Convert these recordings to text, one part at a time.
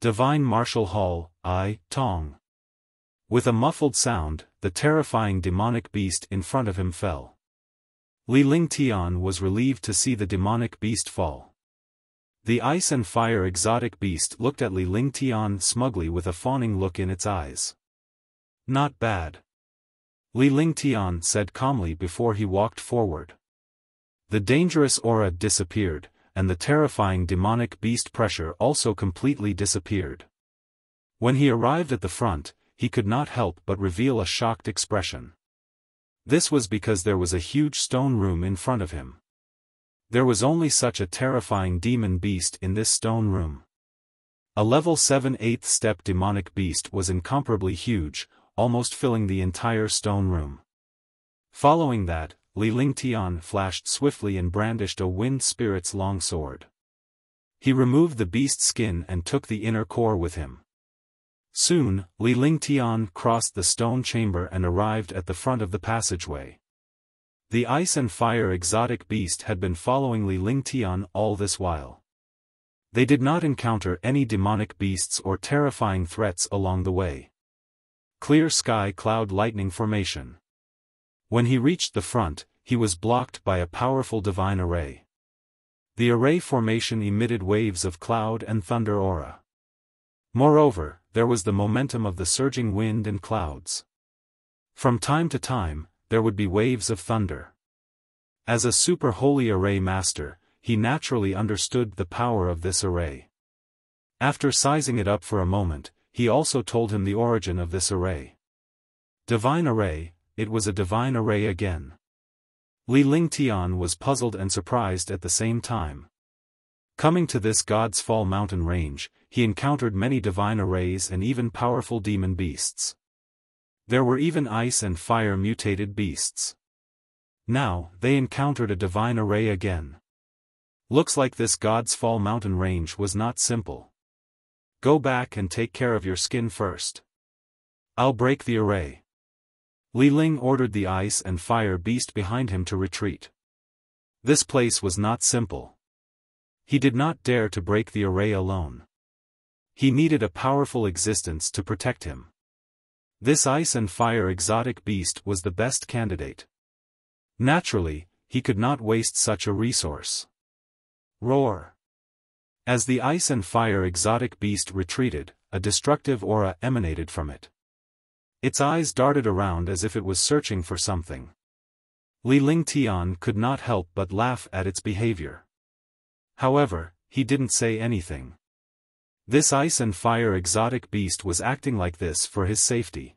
Divine Martial Hall, I, Tong. With a muffled sound, the terrifying demonic beast in front of him fell. Li Lingtian was relieved to see the demonic beast fall. The ice and fire exotic beast looked at Li Lingtian smugly with a fawning look in its eyes. Not bad. Li Lingtian said calmly before he walked forward. The dangerous aura disappeared, and the terrifying demonic beast pressure also completely disappeared. When he arrived at the front, he could not help but reveal a shocked expression. This was because there was a huge stone room in front of him. There was only such a terrifying demon beast in this stone room. A level 7 8th step demonic beast was incomparably huge, almost filling the entire stone room. Following that, Li Lingtian flashed swiftly and brandished a wind spirit's long sword. He removed the beast's skin and took the inner core with him. Soon, Li Lingtian crossed the stone chamber and arrived at the front of the passageway. The ice and fire exotic beast had been following Li Lingtian all this while. They did not encounter any demonic beasts or terrifying threats along the way. Clear sky cloud lightning formation. When he reached the front, he was blocked by a powerful divine array. The array formation emitted waves of cloud and thunder aura. Moreover, there was the momentum of the surging wind and clouds. From time to time, there would be waves of thunder. As a super holy array master, he naturally understood the power of this array. After sizing it up for a moment, he also told him the origin of this array. Divine array, it was a divine array again. Li Lingtian was puzzled and surprised at the same time. Coming to this God's Fall mountain range, he encountered many divine arrays and even powerful demon beasts. There were even ice and fire mutated beasts. Now, they encountered a divine array again. Looks like this God's Fall mountain range was not simple. Go back and take care of your skin first. I'll break the array. Li Ling ordered the ice and fire beast behind him to retreat. This place was not simple. He did not dare to break the array alone. He needed a powerful existence to protect him. This ice and fire exotic beast was the best candidate. Naturally, he could not waste such a resource. Roar! As the ice and fire exotic beast retreated, a destructive aura emanated from it. Its eyes darted around as if it was searching for something. Li Lingtian could not help but laugh at its behavior. However, he didn't say anything. This ice and fire exotic beast was acting like this for his safety.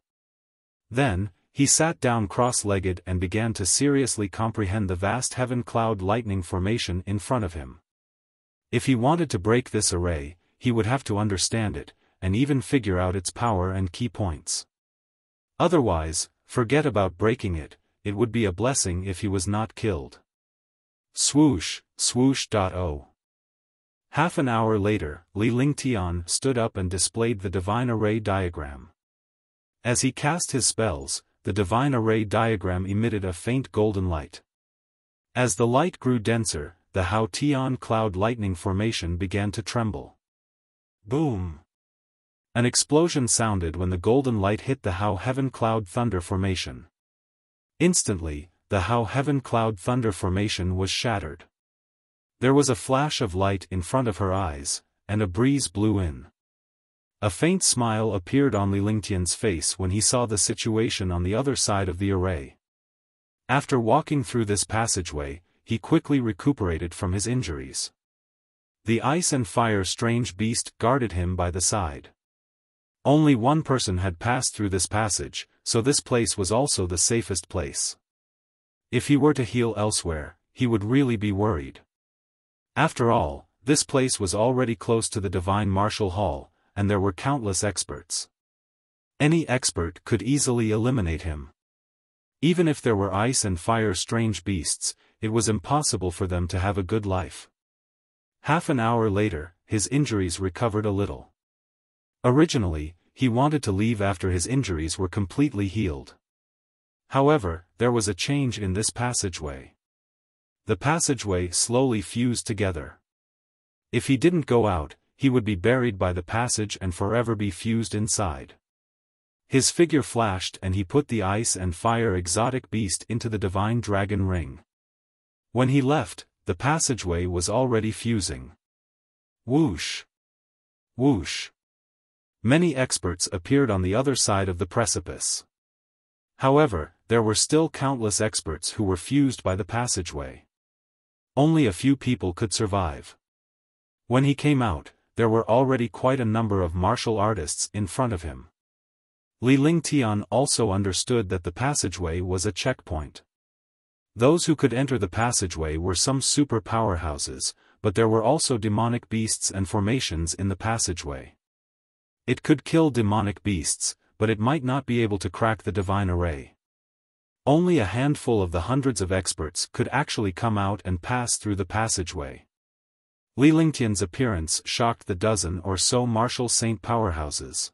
Then, he sat down cross-legged and began to seriously comprehend the vast heaven cloud lightning formation in front of him. If he wanted to break this array, he would have to understand it, and even figure out its power and key points. Otherwise, forget about breaking it, it would be a blessing if he was not killed. Swoosh, swoosh.o. Half an hour later, Li Lingtian stood up and displayed the divine array diagram. As he cast his spells, the divine array diagram emitted a faint golden light. As the light grew denser, the Hao Tian cloud lightning formation began to tremble. Boom! An explosion sounded when the golden light hit the Hao Heaven Cloud Thunder Formation. Instantly, the Hao Heaven Cloud Thunder Formation was shattered. There was a flash of light in front of her eyes, and a breeze blew in. A faint smile appeared on Li Lingtian's face when he saw the situation on the other side of the array. After walking through this passageway, he quickly recuperated from his injuries. The ice and fire strange beast guarded him by the side. Only one person had passed through this passage, so this place was also the safest place. If he were to heal elsewhere, he would really be worried. After all, this place was already close to the Divine Martial Hall, and there were countless experts. Any expert could easily eliminate him. Even if there were ice and fire strange beasts, it was impossible for them to have a good life. Half an hour later, his injuries recovered a little. Originally, he wanted to leave after his injuries were completely healed. However, there was a change in this passageway. The passageway slowly fused together. If he didn't go out, he would be buried by the passage and forever be fused inside. His figure flashed and he put the ice and fire exotic beast into the divine dragon ring. When he left, the passageway was already fusing. Whoosh! Whoosh! Many experts appeared on the other side of the precipice. However, there were still countless experts who were fused by the passageway. Only a few people could survive. When he came out, there were already quite a number of martial artists in front of him. Li Lingtian also understood that the passageway was a checkpoint. Those who could enter the passageway were some super powerhouses, but there were also demonic beasts and formations in the passageway. It could kill demonic beasts, but it might not be able to crack the divine array. Only a handful of the hundreds of experts could actually come out and pass through the passageway. Li Lingtian's appearance shocked the dozen or so martial saint powerhouses.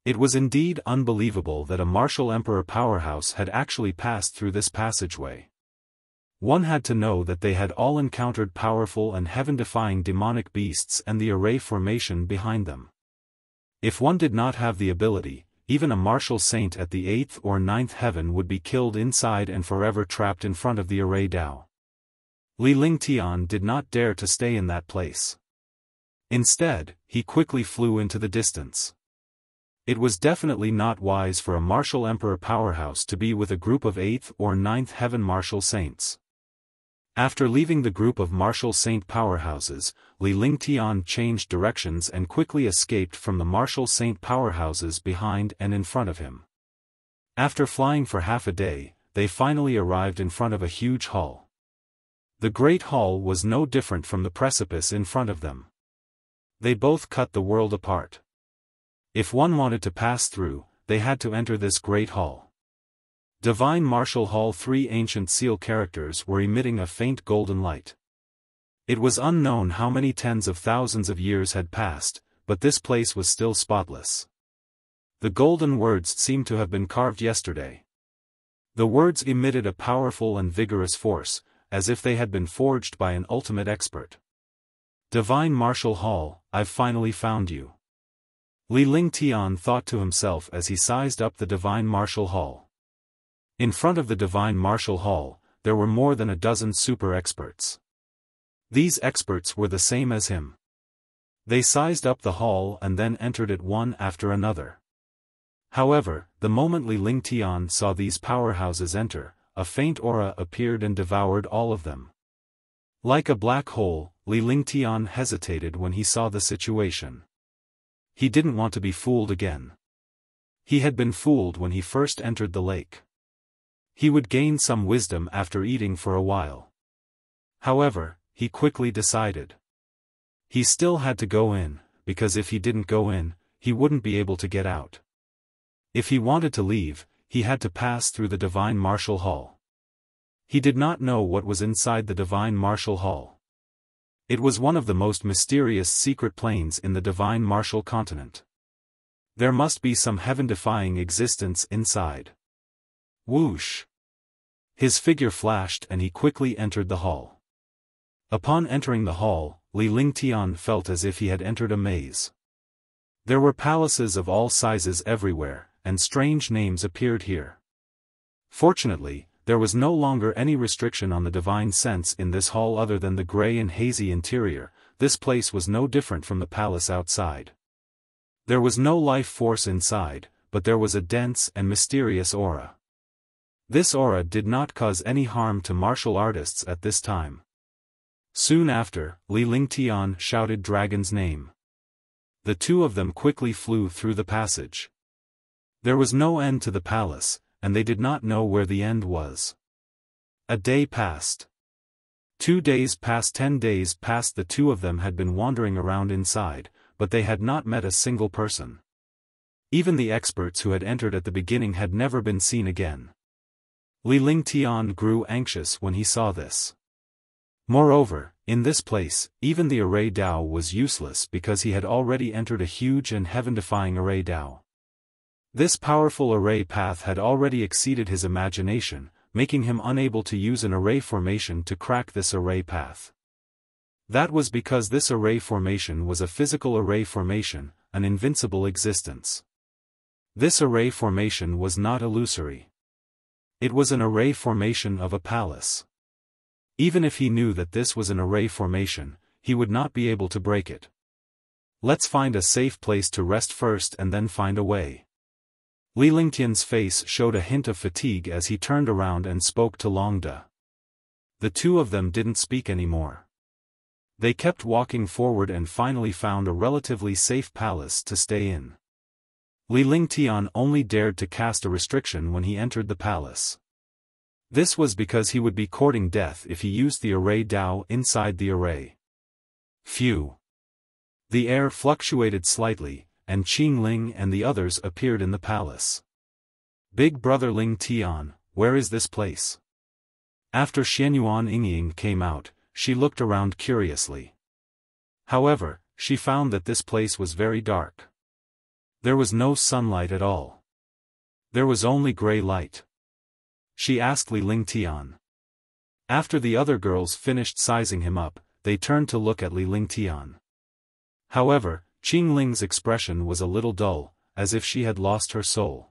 It was indeed unbelievable that a martial emperor powerhouse had actually passed through this passageway. One had to know that they had all encountered powerful and heaven-defying demonic beasts and the array formation behind them. If one did not have the ability, even a martial saint at the 8th or 9th heaven would be killed inside and forever trapped in front of the array Dao. Li Lingtian did not dare to stay in that place. Instead, he quickly flew into the distance. It was definitely not wise for a martial emperor powerhouse to be with a group of 8th or 9th heaven martial saints. After leaving the group of martial saint powerhouses, Li Lingtian changed directions and quickly escaped from the martial saint powerhouses behind and in front of him. After flying for half a day, they finally arrived in front of a huge hall. The great hall was no different from the precipice in front of them. They both cut the world apart. If one wanted to pass through, they had to enter this great hall. Divine Martial Hall. 3 ancient seal characters were emitting a faint golden light. It was unknown how many tens of thousands of years had passed, but this place was still spotless. The golden words seemed to have been carved yesterday. The words emitted a powerful and vigorous force, as if they had been forged by an ultimate expert. Divine Martial Hall, I've finally found you. Li Lingtian thought to himself as he sized up the Divine Martial Hall. In front of the Divine Martial Hall, there were more than a dozen super experts. These experts were the same as him. They sized up the hall and then entered it one after another. However, the moment Li Lingtian saw these powerhouses enter, a faint aura appeared and devoured all of them. Like a black hole, Li Lingtian hesitated when he saw the situation. He didn't want to be fooled again. He had been fooled when he first entered the lake. He would gain some wisdom after eating for a while. However, he quickly decided. He still had to go in, because if he didn't go in, he wouldn't be able to get out. If he wanted to leave, he had to pass through the Divine Martial Hall. He did not know what was inside the Divine Martial Hall. It was one of the most mysterious secret planes in the Divine Martial Continent. There must be some heaven-defying existence inside. Whoosh! His figure flashed and he quickly entered the hall. Upon entering the hall, Li Lingtian felt as if he had entered a maze. There were palaces of all sizes everywhere, and strange names appeared here. Fortunately, there was no longer any restriction on the divine sense in this hall other than the gray and hazy interior. This place was no different from the palace outside. There was no life force inside, but there was a dense and mysterious aura. This aura did not cause any harm to martial artists at this time. Soon after, Li Lingtian shouted Dragon's name. The two of them quickly flew through the passage. There was no end to the palace, and they did not know where the end was. A day passed. 2 days passed. 10 days passed. The two of them had been wandering around inside, but they had not met a single person. Even the experts who had entered at the beginning had never been seen again. Li Lingtian grew anxious when he saw this. Moreover, in this place, even the array Dao was useless because he had already entered a huge and heaven-defying array Dao. This powerful array path had already exceeded his imagination, making him unable to use an array formation to crack this array path. That was because this array formation was a physical array formation, an invincible existence. This array formation was not illusory. It was an array formation of a palace. Even if he knew that this was an array formation, he would not be able to break it. Let's find a safe place to rest first and then find a way. Li Lingtian's face showed a hint of fatigue as he turned around and spoke to Long De. The two of them didn't speak anymore. They kept walking forward and finally found a relatively safe palace to stay in. Li Lingtian only dared to cast a restriction when he entered the palace. This was because he would be courting death if he used the array Dao inside the array. Phew. The air fluctuated slightly, and Qing Ling and the others appeared in the palace. Big brother Ling Tian, where is this place? After Xianyuan Yingying came out, she looked around curiously. However, she found that this place was very dark. There was no sunlight at all. There was only gray light. She asked Li Lingtian. After the other girls finished sizing him up, they turned to look at Li Lingtian. However, Qing Ling's expression was a little dull, as if she had lost her soul.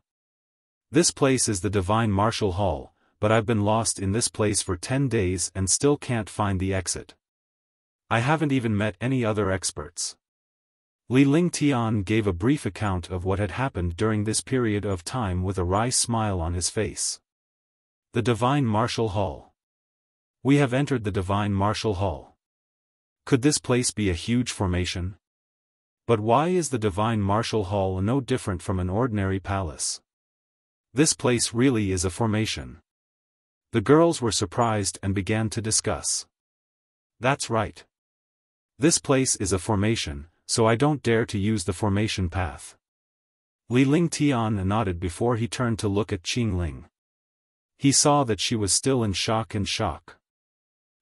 This place is the Divine Martial Hall, but I've been lost in this place for 10 days and still can't find the exit. I haven't even met any other experts. Li Lingtian gave a brief account of what had happened during this period of time with a wry smile on his face. The Divine Martial Hall. We have entered the Divine Martial Hall. Could this place be a huge formation? But why is the Divine Martial Hall no different from an ordinary palace? This place really is a formation. The girls were surprised and began to discuss. That's right. This place is a formation, so I don't dare to use the formation path. Li Lingtian nodded before he turned to look at Qing Ling. He saw that she was still in shock.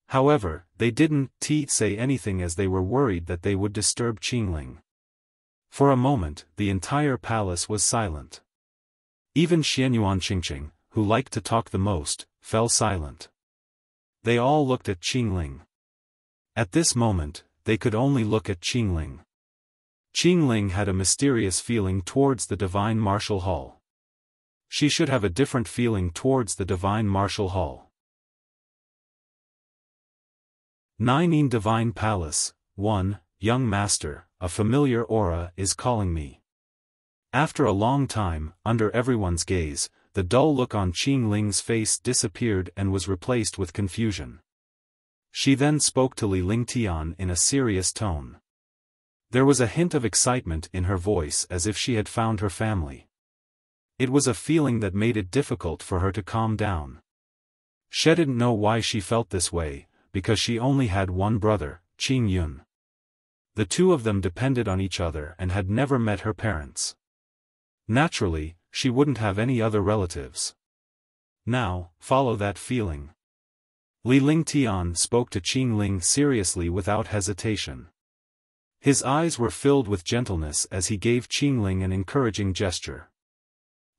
However, they didn't say anything as they were worried that they would disturb Qing Ling. For a moment, the entire palace was silent. Even Xianyuan Qingqing, who liked to talk the most, fell silent. They all looked at Qing Ling. At this moment, they could only look at Qing Ling. Qing Ling had a mysterious feeling towards the Divine Martial Hall. She should have a different feeling towards the Divine Martial Hall. 9 in Divine Palace. 1. Young Master, a familiar aura is calling me. After a long time, under everyone's gaze, the dull look on Qing Ling's face disappeared and was replaced with confusion. She then spoke to Li Lingtian in a serious tone. There was a hint of excitement in her voice as if she had found her family. It was a feeling that made it difficult for her to calm down. She didn't know why she felt this way, because she only had one brother, Qing Yun. The two of them depended on each other and had never met her parents. Naturally, she wouldn't have any other relatives. Now, follow that feeling. Li Lingtian spoke to Qing Ling seriously without hesitation. His eyes were filled with gentleness as he gave Qing Ling an encouraging gesture.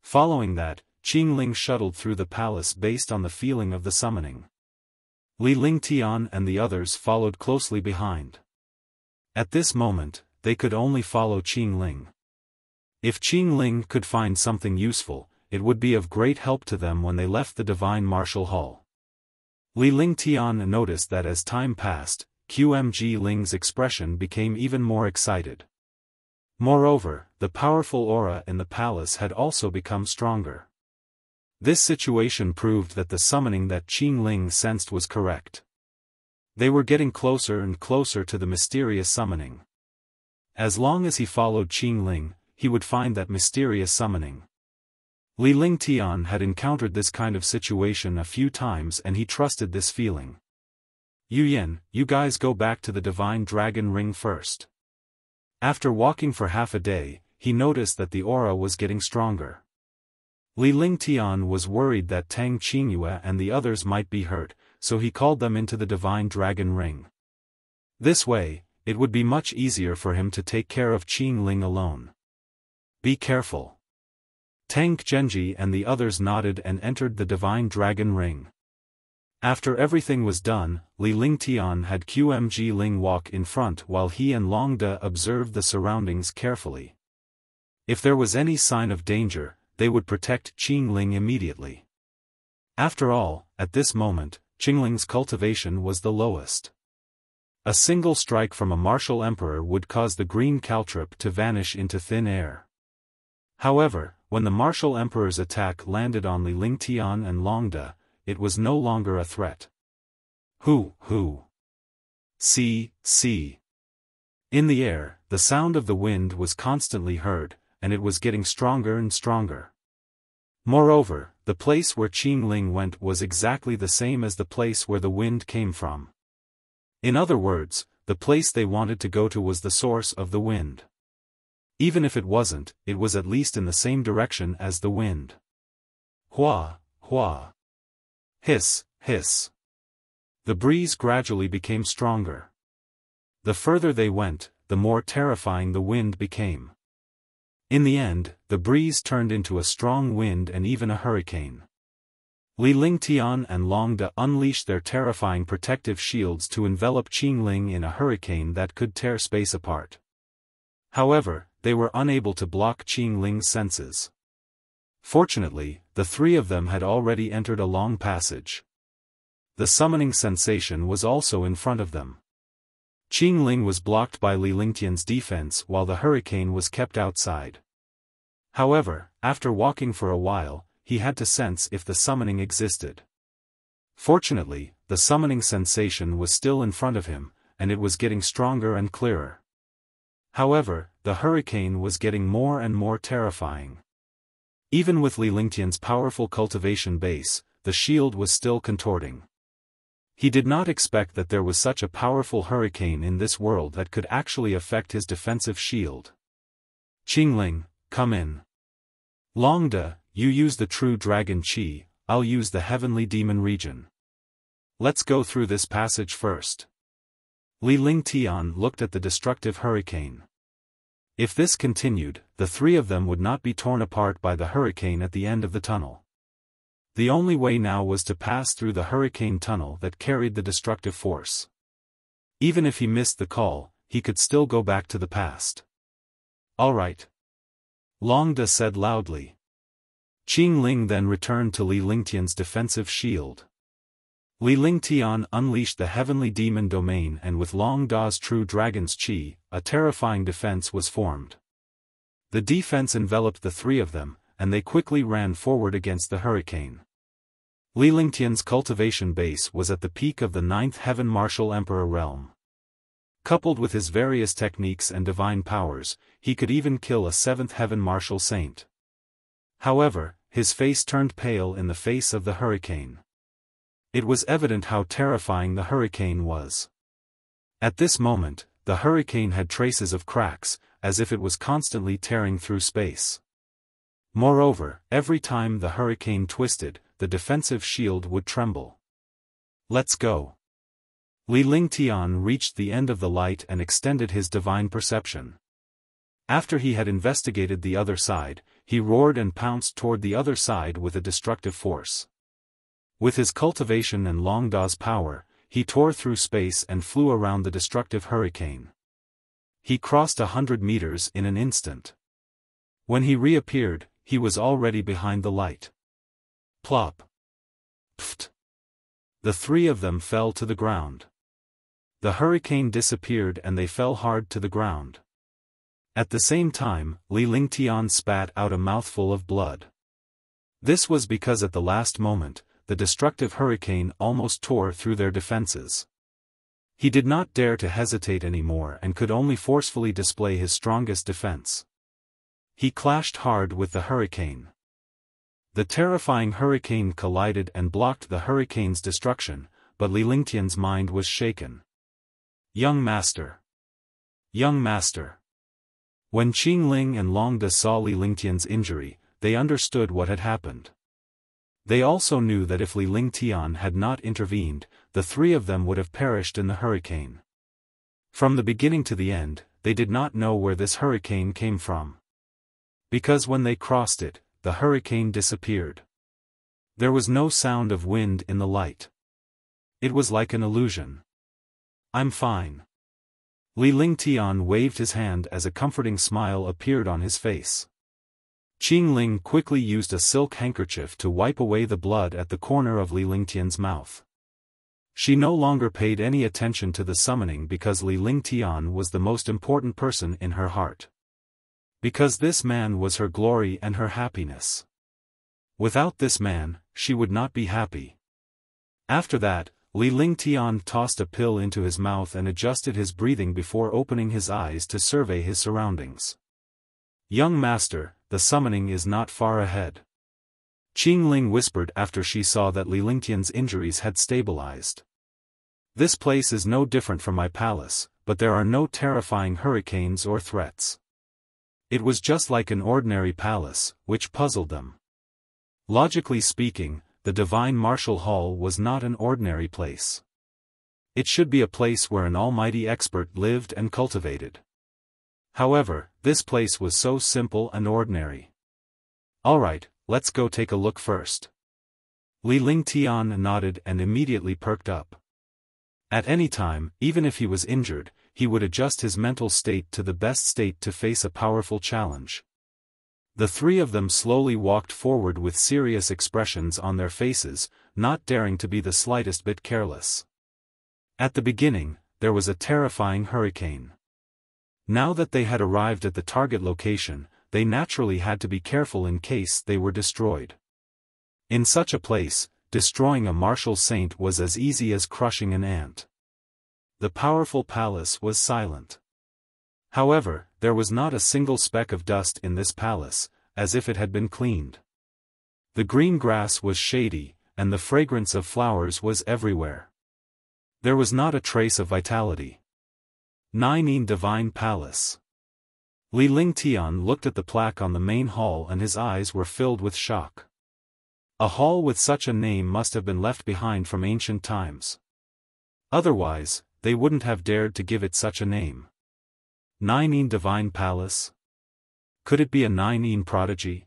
Following that, Qing Ling shuttled through the palace based on the feeling of the summoning. Li Lingtian and the others followed closely behind. At this moment, they could only follow Qing Ling. If Qing Ling could find something useful, it would be of great help to them when they left the Divine Martial Hall. Li Lingtian noticed that as time passed, Qing Ling's expression became even more excited. Moreover, the powerful aura in the palace had also become stronger. This situation proved that the summoning that Qing Ling sensed was correct. They were getting closer and closer to the mysterious summoning. As long as he followed Qing Ling, he would find that mysterious summoning. Li Lingtian had encountered this kind of situation a few times and he trusted this feeling. Yu Yin, you guys go back to the Divine Dragon Ring first. After walking for half a day, he noticed that the aura was getting stronger. Li Lingtian was worried that Tang Qingyue and the others might be hurt, so he called them into the Divine Dragon Ring. This way, it would be much easier for him to take care of Qing Ling alone. Be careful. Tang Genji and the others nodded and entered the Divine Dragon Ring. After everything was done, Li Lingtian had Qmg Ling walk in front while he and Long De observed the surroundings carefully. If there was any sign of danger, they would protect Qingling immediately. After all, at this moment, Qingling's cultivation was the lowest. A single strike from a martial emperor would cause the green caltrip to vanish into thin air. However, when the martial emperor's attack landed on Li Lingtian and Long De, it was no longer a threat. Hoo. See. In the air, the sound of the wind was constantly heard, and it was getting stronger and stronger. Moreover, the place where Qingling went was exactly the same as the place where the wind came from. In other words, the place they wanted to go to was the source of the wind. Even if it wasn't, it was at least in the same direction as the wind. Hua. Hiss. The breeze gradually became stronger. The further they went, the more terrifying the wind became. In the end, the breeze turned into a strong wind and even a hurricane. Li Lingtian and Long De unleashed their terrifying protective shields to envelop Qingling in a hurricane that could tear space apart. However, they were unable to block Qingling's senses. Fortunately, the three of them had already entered a long passage. The summoning sensation was also in front of them. Qingling was blocked by Li Lingtian's defense while the hurricane was kept outside. However, after walking for a while, he had to sense if the summoning existed. Fortunately, the summoning sensation was still in front of him, and it was getting stronger and clearer. However, the hurricane was getting more and more terrifying. Even with Li Lingtian's powerful cultivation base, the shield was still contorting. He did not expect that there was such a powerful hurricane in this world that could actually affect his defensive shield. Qingling, come in. Long De, you use the true dragon qi, I'll use the heavenly demon region. Let's go through this passage first. Li Lingtian looked at the destructive hurricane. If this continued, the three of them would not be torn apart by the hurricane at the end of the tunnel. The only way now was to pass through the hurricane tunnel that carried the destructive force. Even if he missed the call, he could still go back to the past. All right. Long De said loudly. Qingling then returned to Li Lingtian's defensive shield. Li Lingtian unleashed the heavenly demon domain, and with Long Da's true dragon's qi, a terrifying defense was formed. The defense enveloped the three of them, and they quickly ran forward against the hurricane. Li Lingtian's cultivation base was at the peak of the 9th Heaven Martial Emperor realm. Coupled with his various techniques and divine powers, he could even kill a 7th Heaven Martial Saint. However, his face turned pale in the face of the hurricane. It was evident how terrifying the hurricane was. At this moment, the hurricane had traces of cracks, as if it was constantly tearing through space. Moreover, every time the hurricane twisted, the defensive shield would tremble. Let's go. Li Lingtian reached the end of the light and extended his divine perception. After he had investigated the other side, he roared and pounced toward the other side with a destructive force. With his cultivation and Long Da's power, he tore through space and flew around the destructive hurricane. He crossed 100 meters in an instant. When he reappeared, he was already behind the light. Plop. Pft. The three of them fell to the ground. The hurricane disappeared and they fell hard to the ground. At the same time, Li Lingtian spat out a mouthful of blood. This was because at the last moment, the destructive hurricane almost tore through their defenses. He did not dare to hesitate anymore and could only forcefully display his strongest defense. He clashed hard with the hurricane. The terrifying hurricane collided and blocked the hurricane's destruction, but Li Lingtian's mind was shaken. Young master. Young master. When Qingling and Long De saw Li Lingtian's injury, they understood what had happened. They also knew that if Li Lingtian had not intervened, the three of them would have perished in the hurricane. From the beginning to the end, they did not know where this hurricane came from. Because when they crossed it, the hurricane disappeared. There was no sound of wind in the light. It was like an illusion. I'm fine. Li Lingtian waved his hand as a comforting smile appeared on his face. Qingling quickly used a silk handkerchief to wipe away the blood at the corner of Li Lingtian's mouth. She no longer paid any attention to the summoning because Li Lingtian was the most important person in her heart. Because this man was her glory and her happiness. Without this man, she would not be happy. After that, Li Lingtian tossed a pill into his mouth and adjusted his breathing before opening his eyes to survey his surroundings. Young master, the summoning is not far ahead. Qingling whispered after she saw that Li Lingtian's injuries had stabilized. This place is no different from my palace, but there are no terrifying hurricanes or threats. It was just like an ordinary palace, which puzzled them. Logically speaking, the Divine Martial Hall was not an ordinary place. It should be a place where an almighty expert lived and cultivated. However, this place was so simple and ordinary. Alright, let's go take a look first. Li Lingtian nodded and immediately perked up. At any time, even if he was injured, he would adjust his mental state to the best state to face a powerful challenge. The three of them slowly walked forward with serious expressions on their faces, not daring to be the slightest bit careless. At the beginning, there was a terrifying hurricane. Now that they had arrived at the target location, they naturally had to be careful in case they were destroyed. In such a place, destroying a martial saint was as easy as crushing an ant. The powerful palace was silent. However, there was not a single speck of dust in this palace, as if it had been cleaned. The green grass was shady, and the fragrance of flowers was everywhere. There was not a trace of vitality. Nine Divine Palace. Li Lingtian looked at the plaque on the main hall and his eyes were filled with shock. A hall with such a name must have been left behind from ancient times. Otherwise, they wouldn't have dared to give it such a name. Nine Divine Palace? Could it be a Nine prodigy?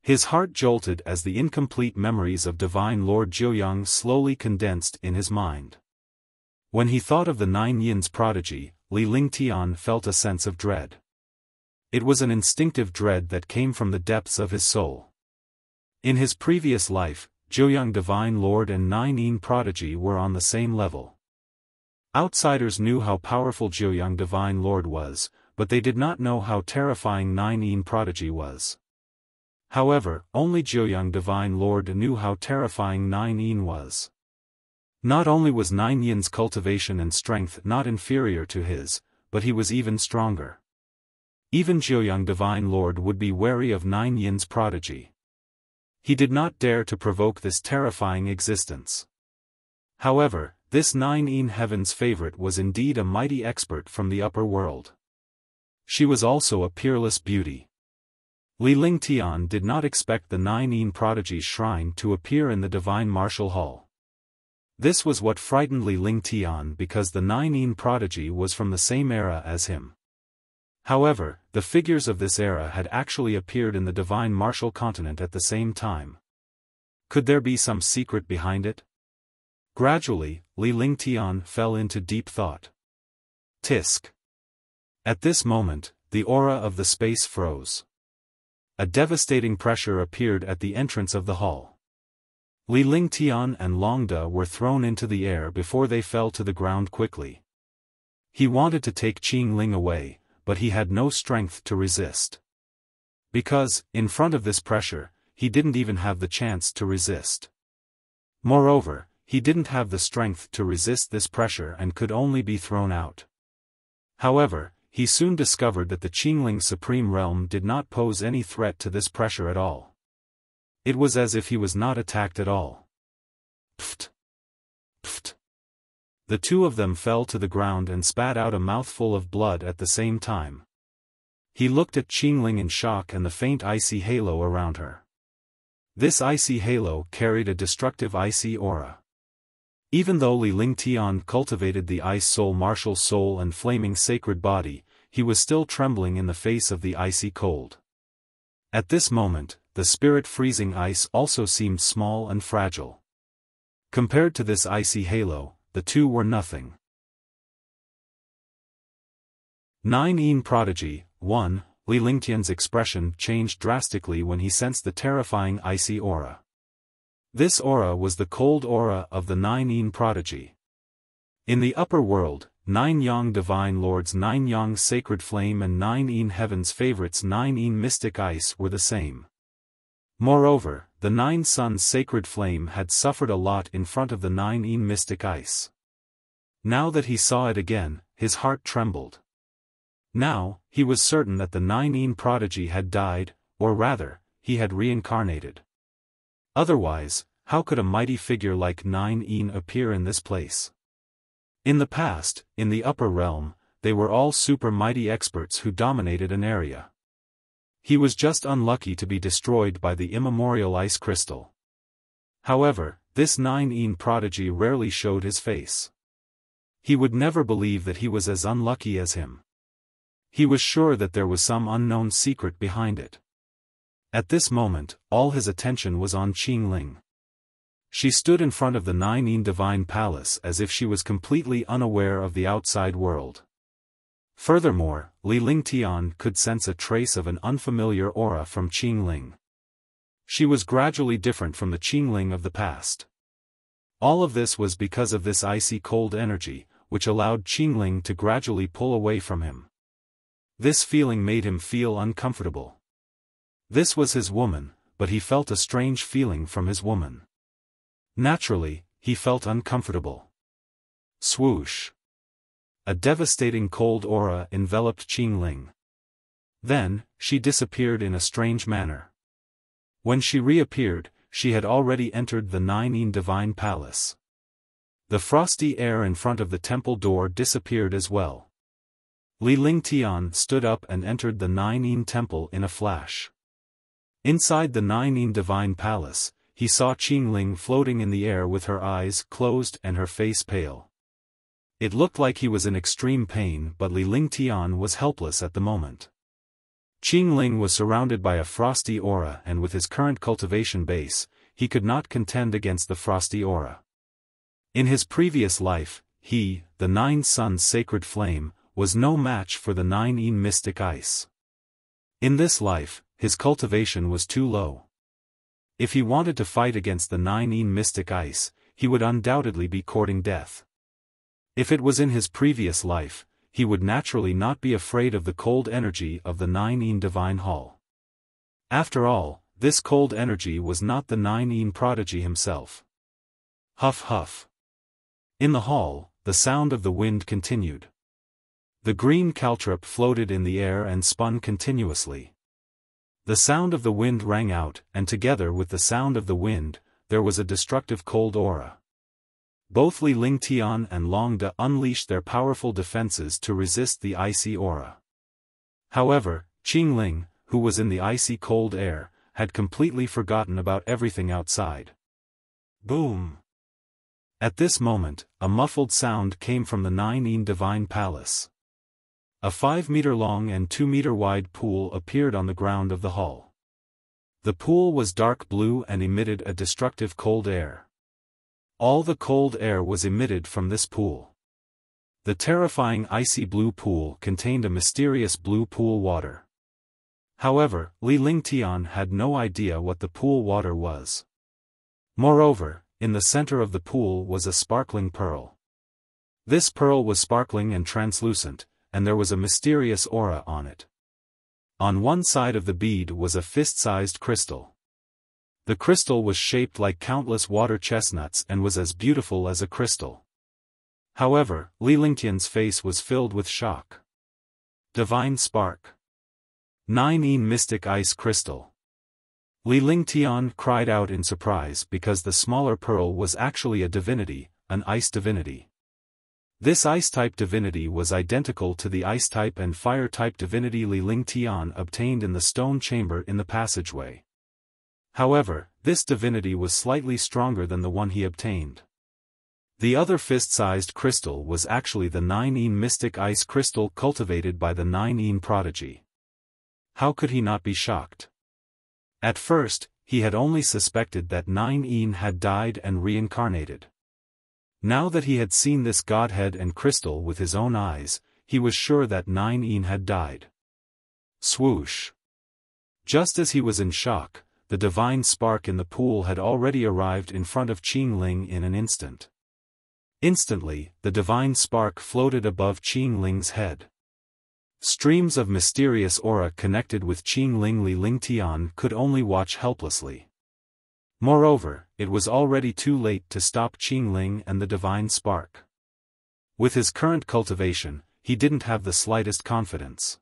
His heart jolted as the incomplete memories of Divine Lord Jiuyang slowly condensed in his mind. When he thought of the Nine Yin's prodigy, Li Lingtian felt a sense of dread. It was an instinctive dread that came from the depths of his soul. In his previous life, Jiuyang Divine Lord and Nine prodigy were on the same level. Outsiders knew how powerful Jiuyang Divine Lord was, but they did not know how terrifying Nine prodigy was. However, only Jiuyang Divine Lord knew how terrifying Nine was. Not only was Nine Yin's cultivation and strength not inferior to his, but he was even stronger. Even Jiuyang Divine Lord would be wary of Nine Yin's prodigy. He did not dare to provoke this terrifying existence. However, this Nine Heaven's favorite was indeed a mighty expert from the upper world. She was also a peerless beauty. Li Lingtian did not expect the Nine prodigy's shrine to appear in the Divine Martial Hall. This was what frightened Li Lingtian because the Nine prodigy was from the same era as him. However, the figures of this era had actually appeared in the Divine Martial Continent at the same time. Could there be some secret behind it? Gradually, Li Lingtian fell into deep thought. Tisk. At this moment, the aura of the space froze. A devastating pressure appeared at the entrance of the hall. Li Lingtian and Longda were thrown into the air before they fell to the ground quickly. He wanted to take Qingling away, but he had no strength to resist. Because, in front of this pressure, he didn't even have the chance to resist. Moreover, he didn't have the strength to resist this pressure and could only be thrown out. However, he soon discovered that the Qingling Supreme Realm did not pose any threat to this pressure at all. It was as if he was not attacked at all. Pft! Pft! The two of them fell to the ground and spat out a mouthful of blood at the same time. He looked at Qingling in shock and the faint icy halo around her. This icy halo carried a destructive icy aura. Even though Li Lingtian cultivated the ice soul martial soul and flaming sacred body, he was still trembling in the face of the icy cold. At this moment, the spirit freezing ice also seemed small and fragile. Compared to this icy halo, the two were nothing. 9 Prodigy. 1. Li Lingtian's expression changed drastically when he sensed the terrifying icy aura. This aura was the cold aura of the 9 Prodigy. In the upper world, 9 Yang Divine Lords, 9 Yang Sacred Flame and 9 Heaven's favorites, 9 Mystic Ice were the same. Moreover, the 9 Suns Sacred Flame had suffered a lot in front of the 9 Mystic Ice. Now that he saw it again, his heart trembled. Now, he was certain that the 9 Prodigy had died, or rather, he had reincarnated. Otherwise, how could a mighty figure like 9 appear in this place? In the past, in the upper realm, they were all super mighty experts who dominated an area. He was just unlucky to be destroyed by the immemorial ice crystal. However, this 9 Prodigy rarely showed his face. He would never believe that he was as unlucky as him. He was sure that there was some unknown secret behind it. At this moment, all his attention was on Qingling. She stood in front of the 9 Divine Palace as if she was completely unaware of the outside world. Furthermore, Li Lingtian could sense a trace of an unfamiliar aura from Qingling. She was gradually different from the Qingling of the past. All of this was because of this icy cold energy, which allowed Qingling to gradually pull away from him. This feeling made him feel uncomfortable. This was his woman, but he felt a strange feeling from his woman. Naturally, he felt uncomfortable. Swoosh! A devastating cold aura enveloped Qingling. Then, she disappeared in a strange manner. When she reappeared, she had already entered the 9 Divine Palace. The frosty air in front of the temple door disappeared as well. Li Lingtian stood up and entered the 9 temple in a flash. Inside the 9 Divine Palace, he saw Qingling floating in the air with her eyes closed and her face pale. It looked like he was in extreme pain, but Li Lingtian was helpless at the moment. Qingling was surrounded by a frosty aura, and with his current cultivation base, he could not contend against the frosty aura. In his previous life, he, the 9 Suns Sacred Flame, was no match for the 9 Mystic Ice. In this life, his cultivation was too low. If he wanted to fight against the 9 Mystic Ice, he would undoubtedly be courting death. If it was in his previous life, he would naturally not be afraid of the cold energy of the 9 Divine Hall. After all, this cold energy was not the 9 Prodigy himself. Huff huff. In the hall, the sound of the wind continued. The green caltrop floated in the air and spun continuously. The sound of the wind rang out, and together with the sound of the wind, there was a destructive cold aura. Both Li Lingtian and Long De unleashed their powerful defenses to resist the icy aura. However, Qingling, who was in the icy cold air, had completely forgotten about everything outside. Boom! At this moment, a muffled sound came from the 9 Divine Palace. A 5-meter-long and 2-meter-wide pool appeared on the ground of the hall. The pool was dark blue and emitted a destructive cold air. All the cold air was emitted from this pool. The terrifying icy blue pool contained a mysterious blue pool water. However, Li Lingtian had no idea what the pool water was. Moreover, in the center of the pool was a sparkling pearl. This pearl was sparkling and translucent, and there was a mysterious aura on it. On one side of the bead was a fist-sized crystal. The crystal was shaped like countless water chestnuts and was as beautiful as a crystal. However, Li Lingtian's face was filled with shock. Divine Spark. 9 Mystic Ice Crystal. Li Lingtian cried out in surprise because the smaller pearl was actually a divinity, an ice divinity. This ice-type divinity was identical to the ice-type and fire-type divinity Li Lingtian obtained in the stone chamber in the passageway. However, this divinity was slightly stronger than the one he obtained. The other fist-sized crystal was actually the 9 Mystic Ice Crystal cultivated by the 9 Prodigy. How could he not be shocked? At first, he had only suspected that Nine Yin had died and reincarnated. Now that he had seen this godhead and crystal with his own eyes, he was sure that Nine Yin had died. Swoosh! Just as he was in shock, the divine spark in the pool had already arrived in front of Qing Ling in an instant. Instantly, the divine spark floated above Qing Ling's head. Streams of mysterious aura connected with Qing Ling. Li Lingtian could only watch helplessly. Moreover, it was already too late to stop Qing Ling and the divine spark. With his current cultivation, he didn't have the slightest confidence.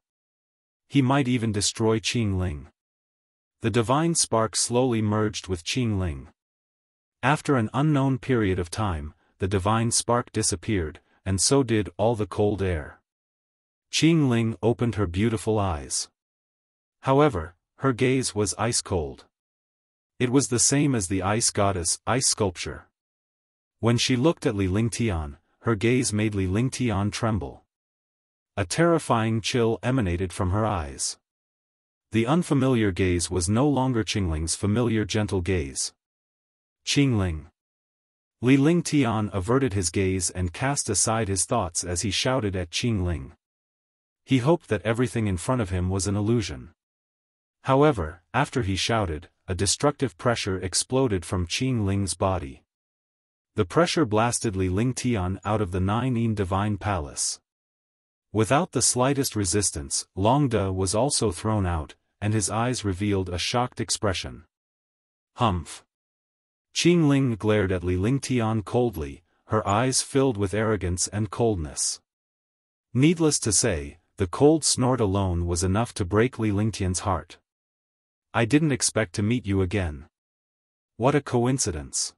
He might even destroy Qing Ling. The divine spark slowly merged with Qing Ling. After an unknown period of time, the divine spark disappeared, and so did all the cold air. Qing Ling opened her beautiful eyes. However, her gaze was ice-cold. It was the same as the ice goddess' ice sculpture. When she looked at Li Lingtian, her gaze made Li Lingtian tremble. A terrifying chill emanated from her eyes. The unfamiliar gaze was no longer Qing Ling's familiar gentle gaze. Qing Ling. Li Lingtian averted his gaze and cast aside his thoughts as he shouted at Qing Ling. He hoped that everything in front of him was an illusion. However, after he shouted, a destructive pressure exploded from Qing Ling's body. The pressure blasted Li Lingtian out of the Nine Yin Divine Palace. Without the slightest resistance, Long De was also thrown out, and his eyes revealed a shocked expression. Humph! Qing Ling glared at Li Lingtian coldly, her eyes filled with arrogance and coldness. Needless to say, the cold snort alone was enough to break Li Lingtian's heart. I didn't expect to meet you again. What a coincidence.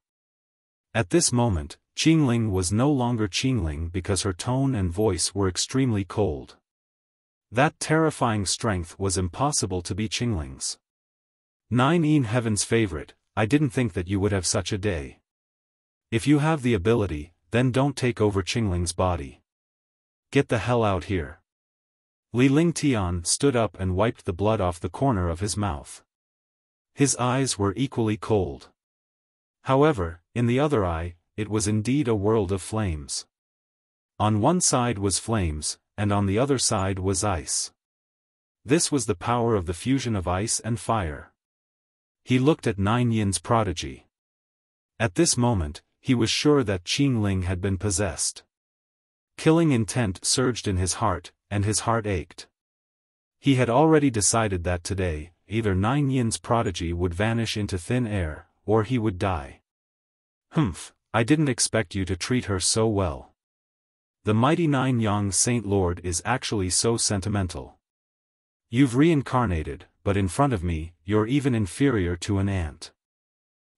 At this moment, Qing Ling was no longer Qing Ling because her tone and voice were extremely cold. That terrifying strength was impossible to be Qing Ling's. Nine Yin Heaven's favorite, I didn't think that you would have such a day. If you have the ability, then don't take over Qing Ling's body. Get the hell out here. Li Lingtian stood up and wiped the blood off the corner of his mouth. His eyes were equally cold. However, in the other eye, it was indeed a world of flames. On one side was flames, and on the other side was ice. This was the power of the fusion of ice and fire. He looked at Nine Yin's prodigy. At this moment, he was sure that Qing Ling had been possessed. Killing intent surged in his heart, and his heart ached. He had already decided that today, either Nine Yin's prodigy would vanish into thin air, or he would die. Humph, I didn't expect you to treat her so well. The mighty Nine Yang Saint Lord is actually so sentimental. You've reincarnated, but in front of me, you're even inferior to an ant.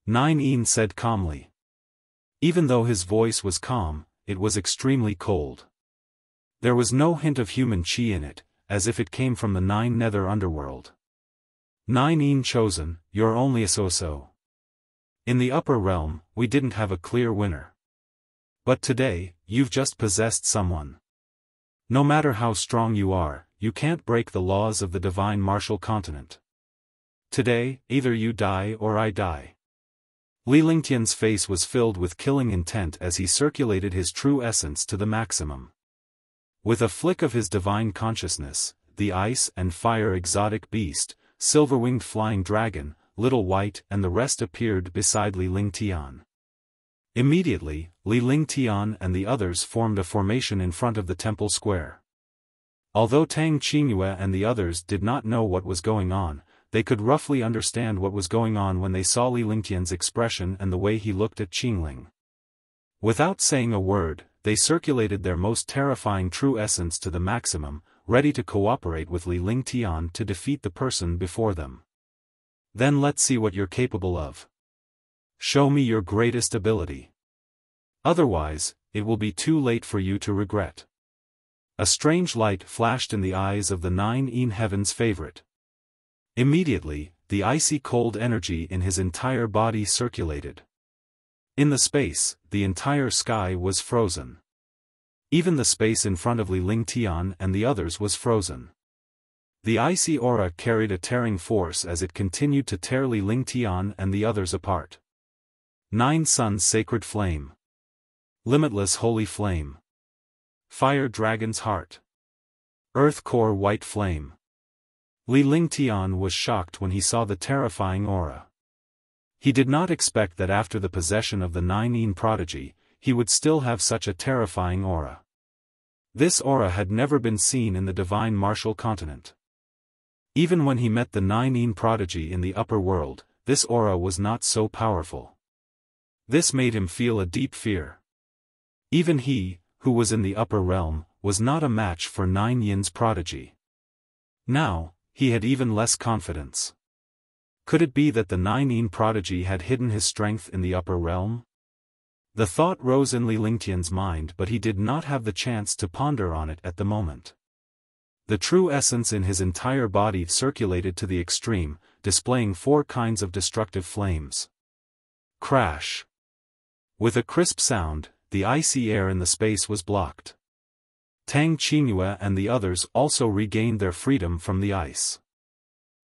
Nine Yin said calmly. Even though his voice was calm, it was extremely cold. There was no hint of human qi in it, as if it came from the Nine Nether Underworld. Nine Yin chosen, you're only a so-so. In the upper realm, we didn't have a clear winner. But today, you've just possessed someone. No matter how strong you are, you can't break the laws of the divine martial continent. Today, either you die or I die. Li Lingtian's face was filled with killing intent as he circulated his true essence to the maximum. With a flick of his divine consciousness, the ice and fire exotic beast, silver-winged flying dragon, Little White and the rest appeared beside Li Lingtian. Immediately, Li Lingtian and the others formed a formation in front of the temple square. Although Tang Qingyue and the others did not know what was going on, they could roughly understand what was going on when they saw Li Lingtian's expression and the way he looked at Qing Ling. Without saying a word, they circulated their most terrifying true essence to the maximum, ready to cooperate with Li Lingtian to defeat the person before them. Then let's see what you're capable of. Show me your greatest ability. Otherwise, it will be too late for you to regret. A strange light flashed in the eyes of the Nine Yin Heaven's favorite. Immediately, the icy cold energy in his entire body circulated. In the space, the entire sky was frozen. Even the space in front of Li Lingtian and the others was frozen. The icy aura carried a tearing force as it continued to tear Li Lingtian and the others apart. 9 Suns Sacred Flame. Limitless Holy Flame. Fire Dragon's Heart. Earth Core White Flame. Li Lingtian was shocked when he saw the terrifying aura. He did not expect that after the possession of the 9 Yin prodigy, he would still have such a terrifying aura. This aura had never been seen in the divine martial continent. Even when he met the 9 Yin prodigy in the upper world, this aura was not so powerful. This made him feel a deep fear. Even he, who was in the upper realm, was not a match for 9 Yin's prodigy. Now, he had even less confidence. Could it be that the 9 Yin prodigy had hidden his strength in the upper realm? The thought rose in Li Lingtian's mind, but he did not have the chance to ponder on it at the moment. The true essence in his entire body circulated to the extreme, displaying 4 kinds of destructive flames. Crash! With a crisp sound, the icy air in the space was blocked. Tang Qingyue and the others also regained their freedom from the ice.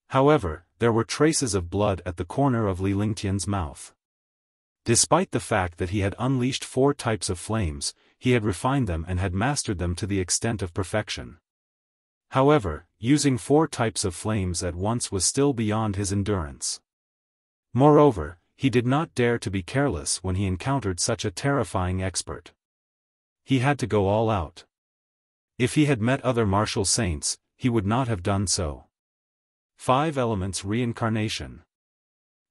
However, there were traces of blood at the corner of Li Lingtian's mouth. Despite the fact that he had unleashed 4 types of flames, he had refined them and had mastered them to the extent of perfection. However, using 4 types of flames at once was still beyond his endurance. Moreover, he did not dare to be careless when he encountered such a terrifying expert. He had to go all out. If he had met other martial saints, he would not have done so. 5 Elements Reincarnation.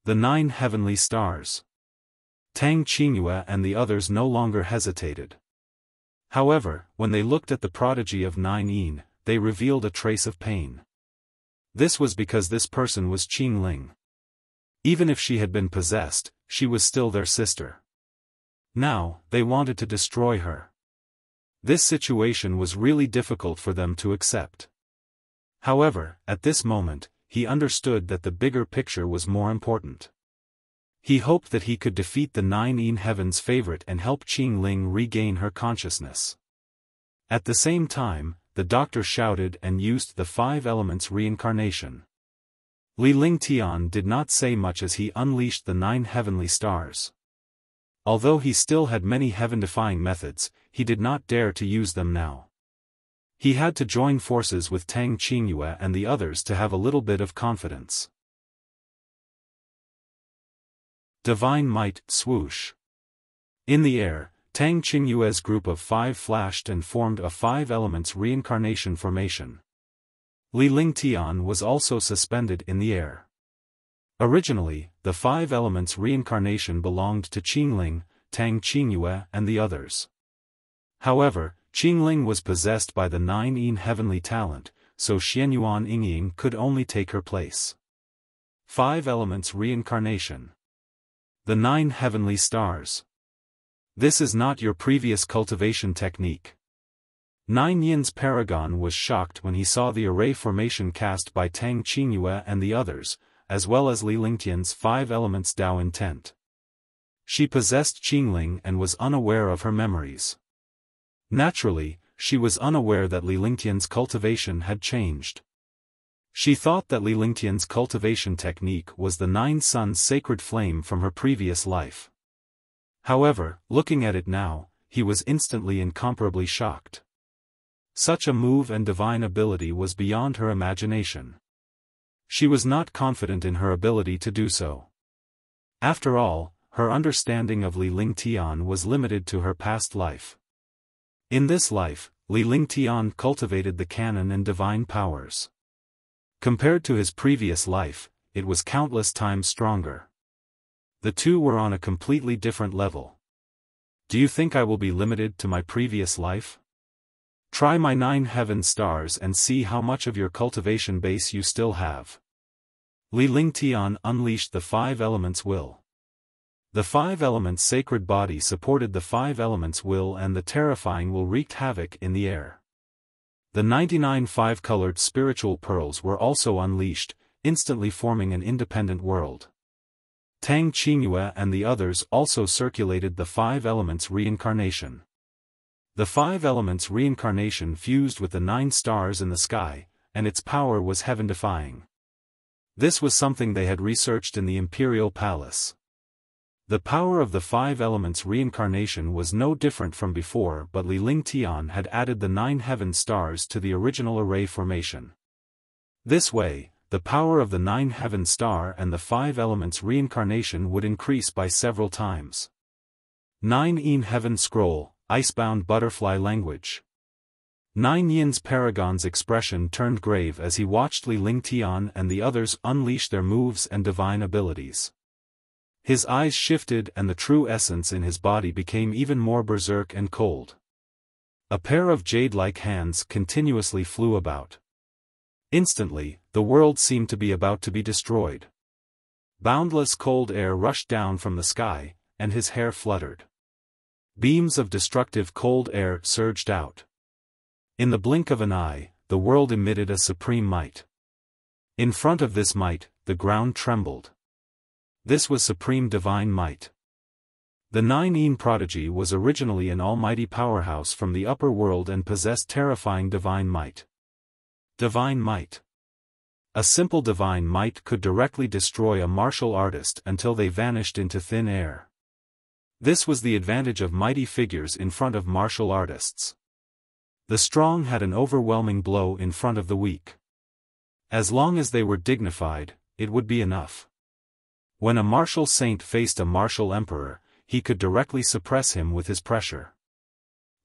The 9 Heavenly Stars. Tang Qingyue and the others no longer hesitated. However, when they looked at the prodigy of 9 Yin, they revealed a trace of pain. This was because this person was Qing Ling. Even if she had been possessed, she was still their sister. Now, they wanted to destroy her. This situation was really difficult for them to accept. However, at this moment, he understood that the bigger picture was more important. He hoped that he could defeat the 9 Yin Heaven's favorite and help Qing Ling regain her consciousness. At the same time, the doctor shouted and used the 5 Elements Reincarnation. Li Lingtian did not say much as he unleashed the 9 heavenly stars. Although he still had many heaven-defying methods, he did not dare to use them now. He had to join forces with Tang Qingyue and the others to have a little bit of confidence. Divine Might, Swoosh. In the air, Tang Qingyue's group of 5 flashed and formed a 5 Elements Reincarnation formation. Li Lingtian was also suspended in the air. Originally, the 5 Elements Reincarnation belonged to Qing Ling, Tang Qingyue and the others. However, Qing Ling was possessed by the 9 Yin heavenly talent, so Xianyuan Yingying could only take her place. 5 Elements Reincarnation. The 9 Heavenly Stars. This is not your previous cultivation technique. 9 Yin's paragon was shocked when he saw the array formation cast by Tang Qingyue and the others, as well as Li Lingtian's 5 Elements Dao intent. She possessed Qingling and was unaware of her memories. Naturally, she was unaware that Li Lingtian's cultivation had changed. She thought that Li Lingtian's cultivation technique was the 9 Suns Sacred Flame from her previous life. However, looking at it now, he was instantly incomparably shocked. Such a move and divine ability was beyond her imagination. She was not confident in her ability to do so. After all, her understanding of Li Lingtian was limited to her past life. In this life, Li Lingtian cultivated the canon and divine powers. Compared to his previous life, it was countless times stronger. The two were on a completely different level. Do you think I will be limited to my previous life? Try my 9 heaven stars and see how much of your cultivation base you still have. Li Lingtian unleashed the 5 Elements Will. The 5 Elements Sacred Body supported the 5 Elements Will, and the terrifying will wreaked havoc in the air. The 99 5-colored spiritual pearls were also unleashed, instantly forming an independent world. Tang Qingyue and the others also circulated the 5 Elements Reincarnation. The 5 Elements Reincarnation fused with the 9 stars in the sky, and its power was heaven-defying. This was something they had researched in the imperial palace. The power of the 5 elements reincarnation was no different from before, but Li Lingtian had added the 9 heaven stars to the original array formation. This way, the power of the 9 heaven star and the 5 elements reincarnation would increase by several times. 9 Yin Heaven Scroll, Icebound Butterfly Language. 9 Yin's paragon's expression turned grave as he watched Li Lingtian and the others unleash their moves and divine abilities. His eyes shifted and the true essence in his body became even more berserk and cold. A pair of jade-like hands continuously flew about. Instantly, the world seemed to be about to be destroyed. Boundless cold air rushed down from the sky, and his hair fluttered. Beams of destructive cold air surged out. In the blink of an eye, the world emitted a supreme might. In front of this might, the ground trembled. This was supreme divine might. The 9 Yin prodigy was originally an almighty powerhouse from the upper world and possessed terrifying divine might. Divine might. A simple divine might could directly destroy a martial artist until they vanished into thin air. This was the advantage of mighty figures in front of martial artists. The strong had an overwhelming blow in front of the weak. As long as they were dignified, it would be enough. When a martial saint faced a martial emperor, he could directly suppress him with his pressure.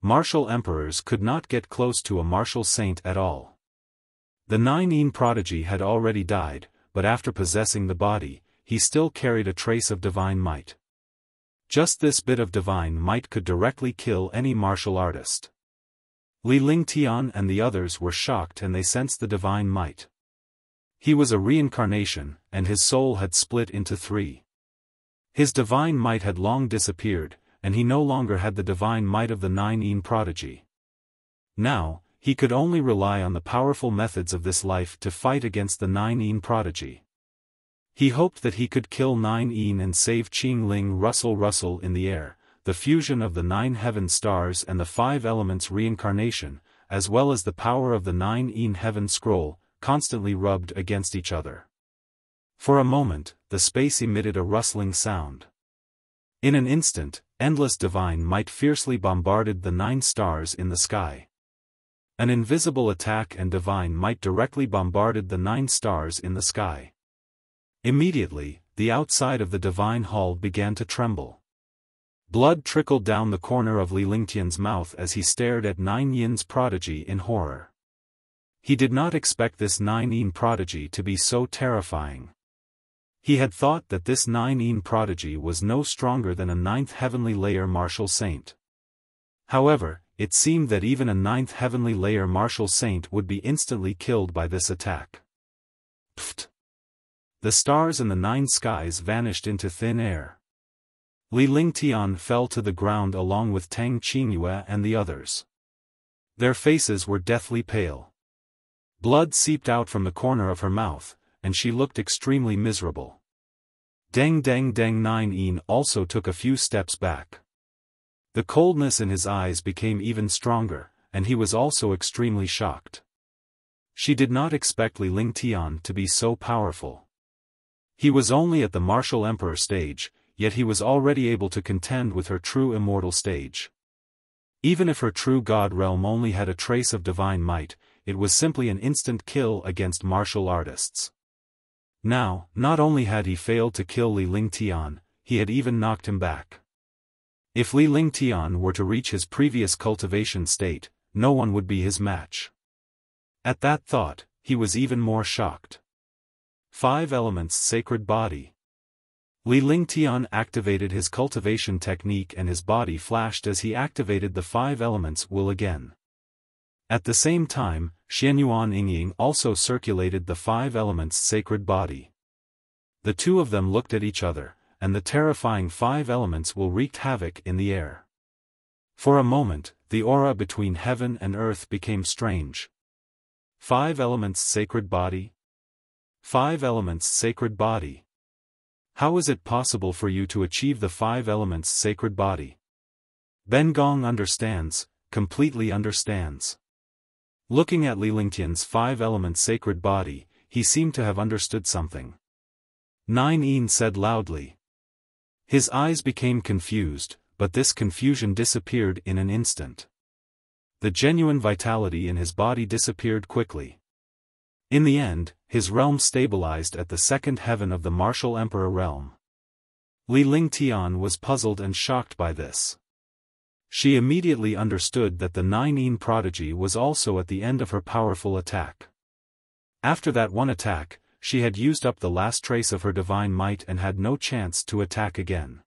Martial emperors could not get close to a martial saint at all. The 9 Yin prodigy had already died, but after possessing the body, he still carried a trace of divine might. Just this bit of divine might could directly kill any martial artist. Li Lingtian and the others were shocked and they sensed the divine might. He was a reincarnation, and his soul had split into 3. His divine might had long disappeared, and he no longer had the divine might of the 9 Yin prodigy. Now, he could only rely on the powerful methods of this life to fight against the 9 Yin prodigy. He hoped that he could kill 9 Yin and save Qing Ling Russell in the air, the fusion of the 9 heaven stars and the 5 elements reincarnation, as well as the power of the 9 Yin heaven scroll, constantly rubbed against each other. For a moment, the space emitted a rustling sound. In an instant, endless divine might fiercely bombarded the 9 stars in the sky. An invisible attack and divine might directly bombarded the 9 stars in the sky. Immediately, the outside of the divine hall began to tremble. Blood trickled down the corner of Li Lingtian's mouth as he stared at 9 Yin's prodigy in horror. He did not expect this 9 Yin prodigy to be so terrifying. He had thought that this 9 Yin prodigy was no stronger than a 9th heavenly layer martial saint. However, it seemed that even a 9th heavenly layer martial saint would be instantly killed by this attack. Pfft! The stars in the 9 skies vanished into thin air. Li Lingtian fell to the ground along with Tang Qingyue and the others. Their faces were deathly pale. Blood seeped out from the corner of her mouth, and she looked extremely miserable. Deng 9 Yin also took a few steps back. The coldness in his eyes became even stronger, and he was also extremely shocked. She did not expect Li Lingtian to be so powerful. He was only at the martial emperor stage, yet he was already able to contend with her true immortal stage. Even if her true god realm only had a trace of divine might, it was simply an instant kill against martial artists. Now, not only had he failed to kill Li Lingtian, he had even knocked him back. If Li Lingtian were to reach his previous cultivation state, no one would be his match. At that thought, he was even more shocked. 5 elements sacred body. Li Lingtian activated his cultivation technique and his body flashed as he activated the 5 elements will again. At the same time, Xianyuan Yingying also circulated the 5 elements sacred body. The two of them looked at each other, and the terrifying 5 elements will wreaked havoc in the air. For a moment, the aura between heaven and earth became strange. 5 elements sacred body? 5 elements sacred body. How is it possible for you to achieve the 5 elements sacred body? Ben Gong understands, completely understands. Looking at Li Lingtian's 5-element sacred body, he seemed to have understood something. 9 said loudly. His eyes became confused, but this confusion disappeared in an instant. The genuine vitality in his body disappeared quickly. In the end, his realm stabilized at the second heaven of the martial emperor realm. Li Lingtian was puzzled and shocked by this. She immediately understood that the 9 prodigy was also at the end of her powerful attack. After that one attack, she had used up the last trace of her divine might and had no chance to attack again.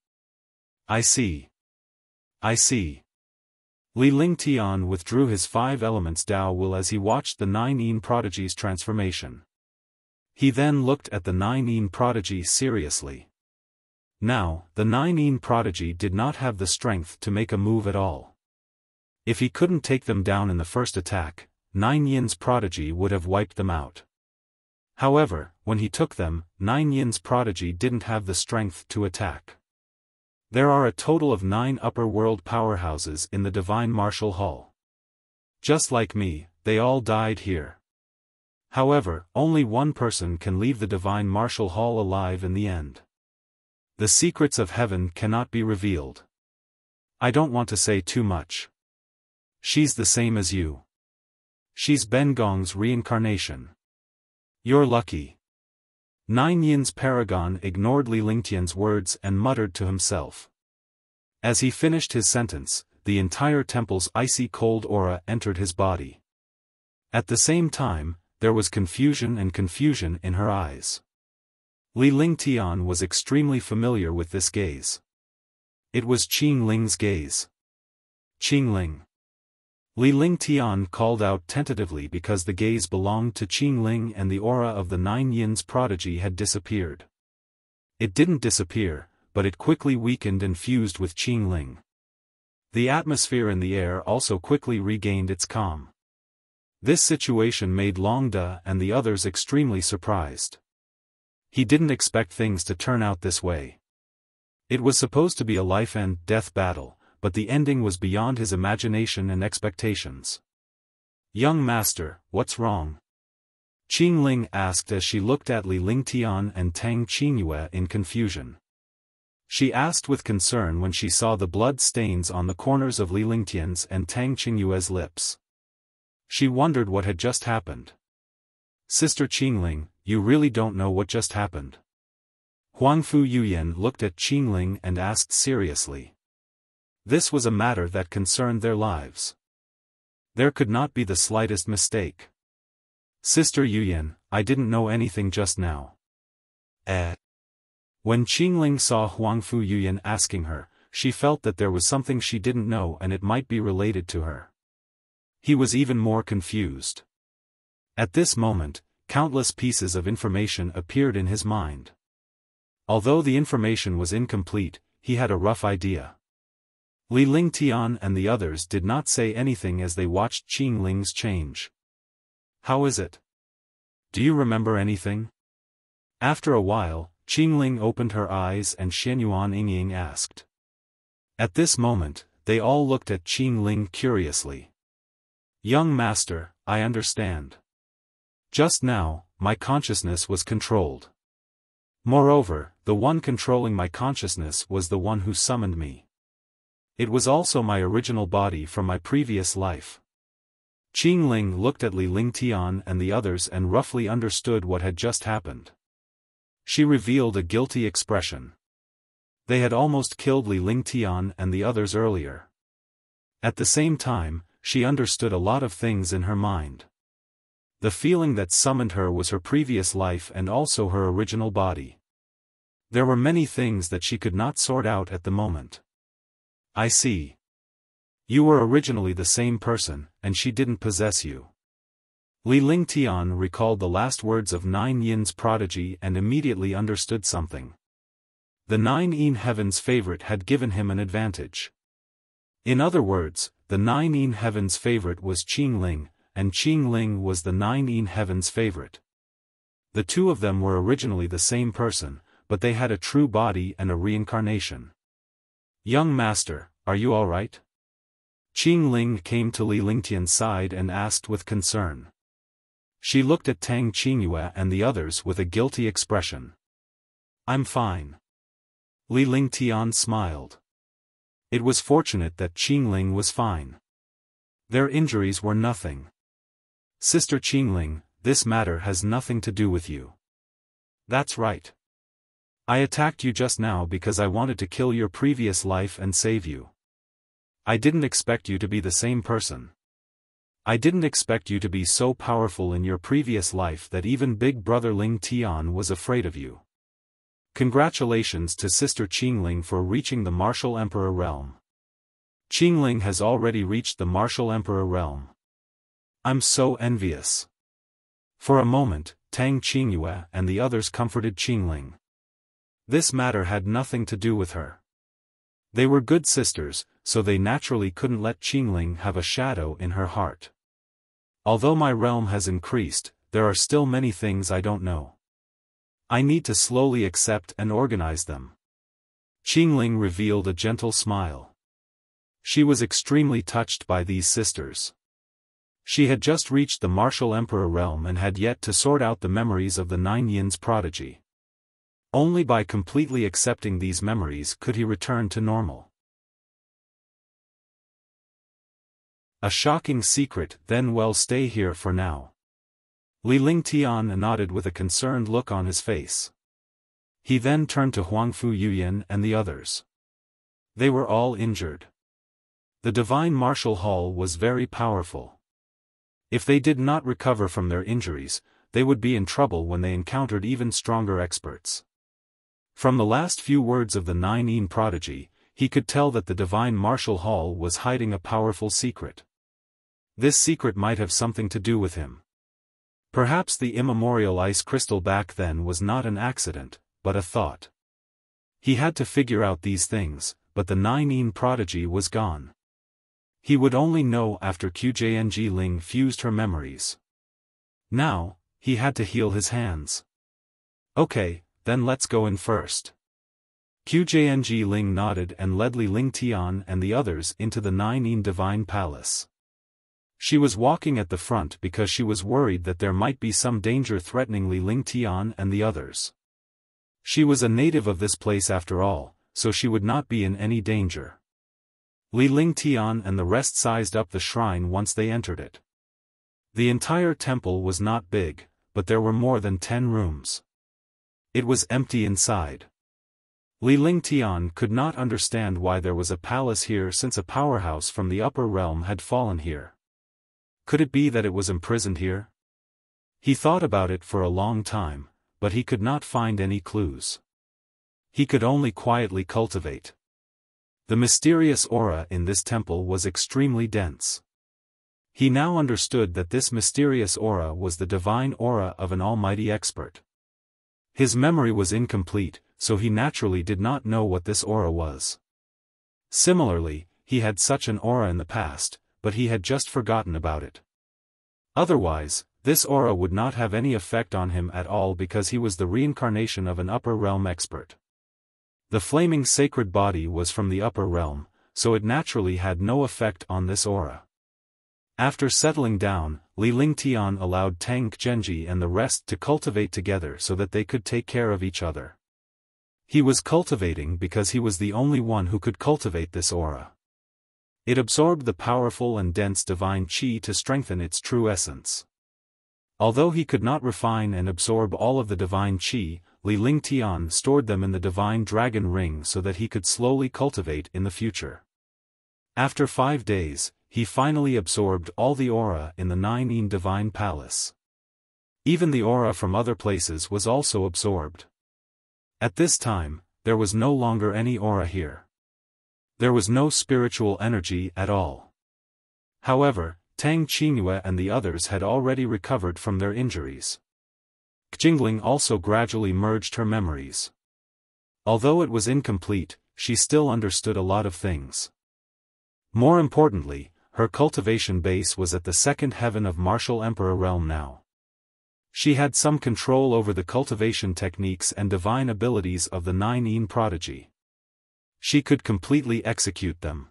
I see. I see. Li Lingtian withdrew his 5 elements Dao will as he watched the 9 prodigy's transformation. He then looked at the 9 prodigy seriously. Now, the 9 prodigy did not have the strength to make a move at all. If he couldn't take them down in the first attack, 9 prodigy would have wiped them out. However, when he took them, 9 prodigy didn't have the strength to attack. There are a total of 9 upper world powerhouses in the Divine Martial Hall. Just like me, they all died here. However, only one person can leave the Divine Martial Hall alive in the end. The secrets of heaven cannot be revealed. I don't want to say too much. She's the same as you. She's Ben Gong's reincarnation. You're lucky. 9 paragon ignored Li Lingtian's words and muttered to himself. As he finished his sentence, the entire temple's icy cold aura entered his body. At the same time, there was confusion in her eyes. Li Lingtian was extremely familiar with this gaze. It was Qing Ling's gaze. Qing Ling. Li Lingtian called out tentatively because the gaze belonged to Qing Ling and the aura of the 9 prodigy had disappeared. It didn't disappear, but it quickly weakened and fused with Qing Ling. The atmosphere in the air also quickly regained its calm. This situation made Long De and the others extremely surprised. He didn't expect things to turn out this way. It was supposed to be a life-and-death battle, but the ending was beyond his imagination and expectations. Young master, what's wrong? Qing Ling asked as she looked at Li Lingtian and Tang Qingyue in confusion. She asked with concern when she saw the blood stains on the corners of Li Lingtian's and Tang Qingyue's lips. She wondered what had just happened. Sister Qingling, you really don't know what just happened? Huangfu Yuyan looked at Qingling and asked seriously. This was a matter that concerned their lives. There could not be the slightest mistake. Sister Yuyan, I didn't know anything just now. When Qingling saw Huangfu Yuyan asking her, she felt that there was something she didn't know and it might be related to her. He was even more confused. At this moment, countless pieces of information appeared in his mind. Although the information was incomplete, he had a rough idea. Li Lingtian and the others did not say anything as they watched Qing Ling's change. How is it? Do you remember anything? After a while, Qing Ling opened her eyes and Xianyuan Yingying asked. At this moment, they all looked at Qing Ling curiously. Young master, I understand. Just now, my consciousness was controlled. Moreover, the one controlling my consciousness was the one who summoned me. It was also my original body from my previous life. Qing Ling looked at Li Lingtian and the others and roughly understood what had just happened. She revealed a guilty expression. They had almost killed Li Lingtian and the others earlier. At the same time, she understood a lot of things in her mind. The feeling that summoned her was her previous life and also her original body. There were many things that she could not sort out at the moment. I see. You were originally the same person, and she didn't possess you. Li Lingtian recalled the last words of 9 prodigy and immediately understood something. The 9 heaven's favorite had given him an advantage. In other words, the 9 heaven's favorite was Qing Ling, and Qing Ling was the 9 heaven's favorite. The two of them were originally the same person, but they had a true body and a reincarnation. Young master, are you all right? Qing Ling came to Li Lingtian's side and asked with concern. She looked at Tang Qingyue and the others with a guilty expression. I'm fine. Li Lingtian smiled. It was fortunate that Qingling was fine. Their injuries were nothing. Sister Qingling, this matter has nothing to do with you. That's right. I attacked you just now because I wanted to kill your previous life and save you. I didn't expect you to be the same person. I didn't expect you to be so powerful in your previous life that even Big Brother Ling Tian was afraid of you. Congratulations to Sister Qingling for reaching the Martial Emperor realm. Qingling has already reached the Martial Emperor realm. I'm so envious. For a moment, Tang Qingyue and the others comforted Qingling. This matter had nothing to do with her. They were good sisters, so they naturally couldn't let Qingling have a shadow in her heart. Although my realm has increased, there are still many things I don't know. I need to slowly accept and organize them. Qingling revealed a gentle smile. She was extremely touched by these sisters. She had just reached the Martial Emperor realm and had yet to sort out the memories of the Nine Yin's prodigy. Only by completely accepting these memories could he return to normal. A shocking secret, then well, stay here for now. Li Lingtian nodded with a concerned look on his face. He then turned to Huangfu Yuyan and the others. They were all injured. The Divine Martial Hall was very powerful. If they did not recover from their injuries, they would be in trouble when they encountered even stronger experts. From the last few words of the Nine Yin prodigy, he could tell that the Divine Martial Hall was hiding a powerful secret. This secret might have something to do with him. Perhaps the immemorial ice crystal back then was not an accident, but a thought. He had to figure out these things, but the Nine Yin prodigy was gone. He would only know after Qjng Ling fused her memories. Now, he had to heal his hands. Okay, then let's go in first. Qjng Ling nodded and led Li Lingtian and the others into the Nine Yin Divine Palace. She was walking at the front because she was worried that there might be some danger threatening Li Lingtian and the others. She was a native of this place after all, so she would not be in any danger. Li Lingtian and the rest sized up the shrine once they entered it. The entire temple was not big, but there were more than 10 rooms. It was empty inside. Li Lingtian could not understand why there was a palace here since a powerhouse from the upper realm had fallen here. Could it be that it was imprisoned here? He thought about it for a long time, but he could not find any clues. He could only quietly cultivate. The mysterious aura in this temple was extremely dense. He now understood that this mysterious aura was the divine aura of an almighty expert. His memory was incomplete, so he naturally did not know what this aura was. Similarly, he had such an aura in the past, but he had just forgotten about it. Otherwise, this aura would not have any effect on him at all because he was the reincarnation of an upper realm expert. The flaming sacred body was from the upper realm, so it naturally had no effect on this aura. After settling down, Li Lingtian allowed Tang Genji and the rest to cultivate together so that they could take care of each other. He was cultivating because he was the only one who could cultivate this aura. It absorbed the powerful and dense divine qi to strengthen its true essence. Although he could not refine and absorb all of the divine qi, Li Lingtian stored them in the divine dragon ring so that he could slowly cultivate in the future. After 5 days, he finally absorbed all the aura in the Nine Yin Divine Palace. Even the aura from other places was also absorbed. At this time, there was no longer any aura here. There was no spiritual energy at all. However, Tang Qingyue and the others had already recovered from their injuries. Jingling also gradually merged her memories. Although it was incomplete, she still understood a lot of things. More importantly, her cultivation base was at the second heaven of Martial Emperor realm now. She had some control over the cultivation techniques and divine abilities of the Nine Yin prodigy. She could completely execute them.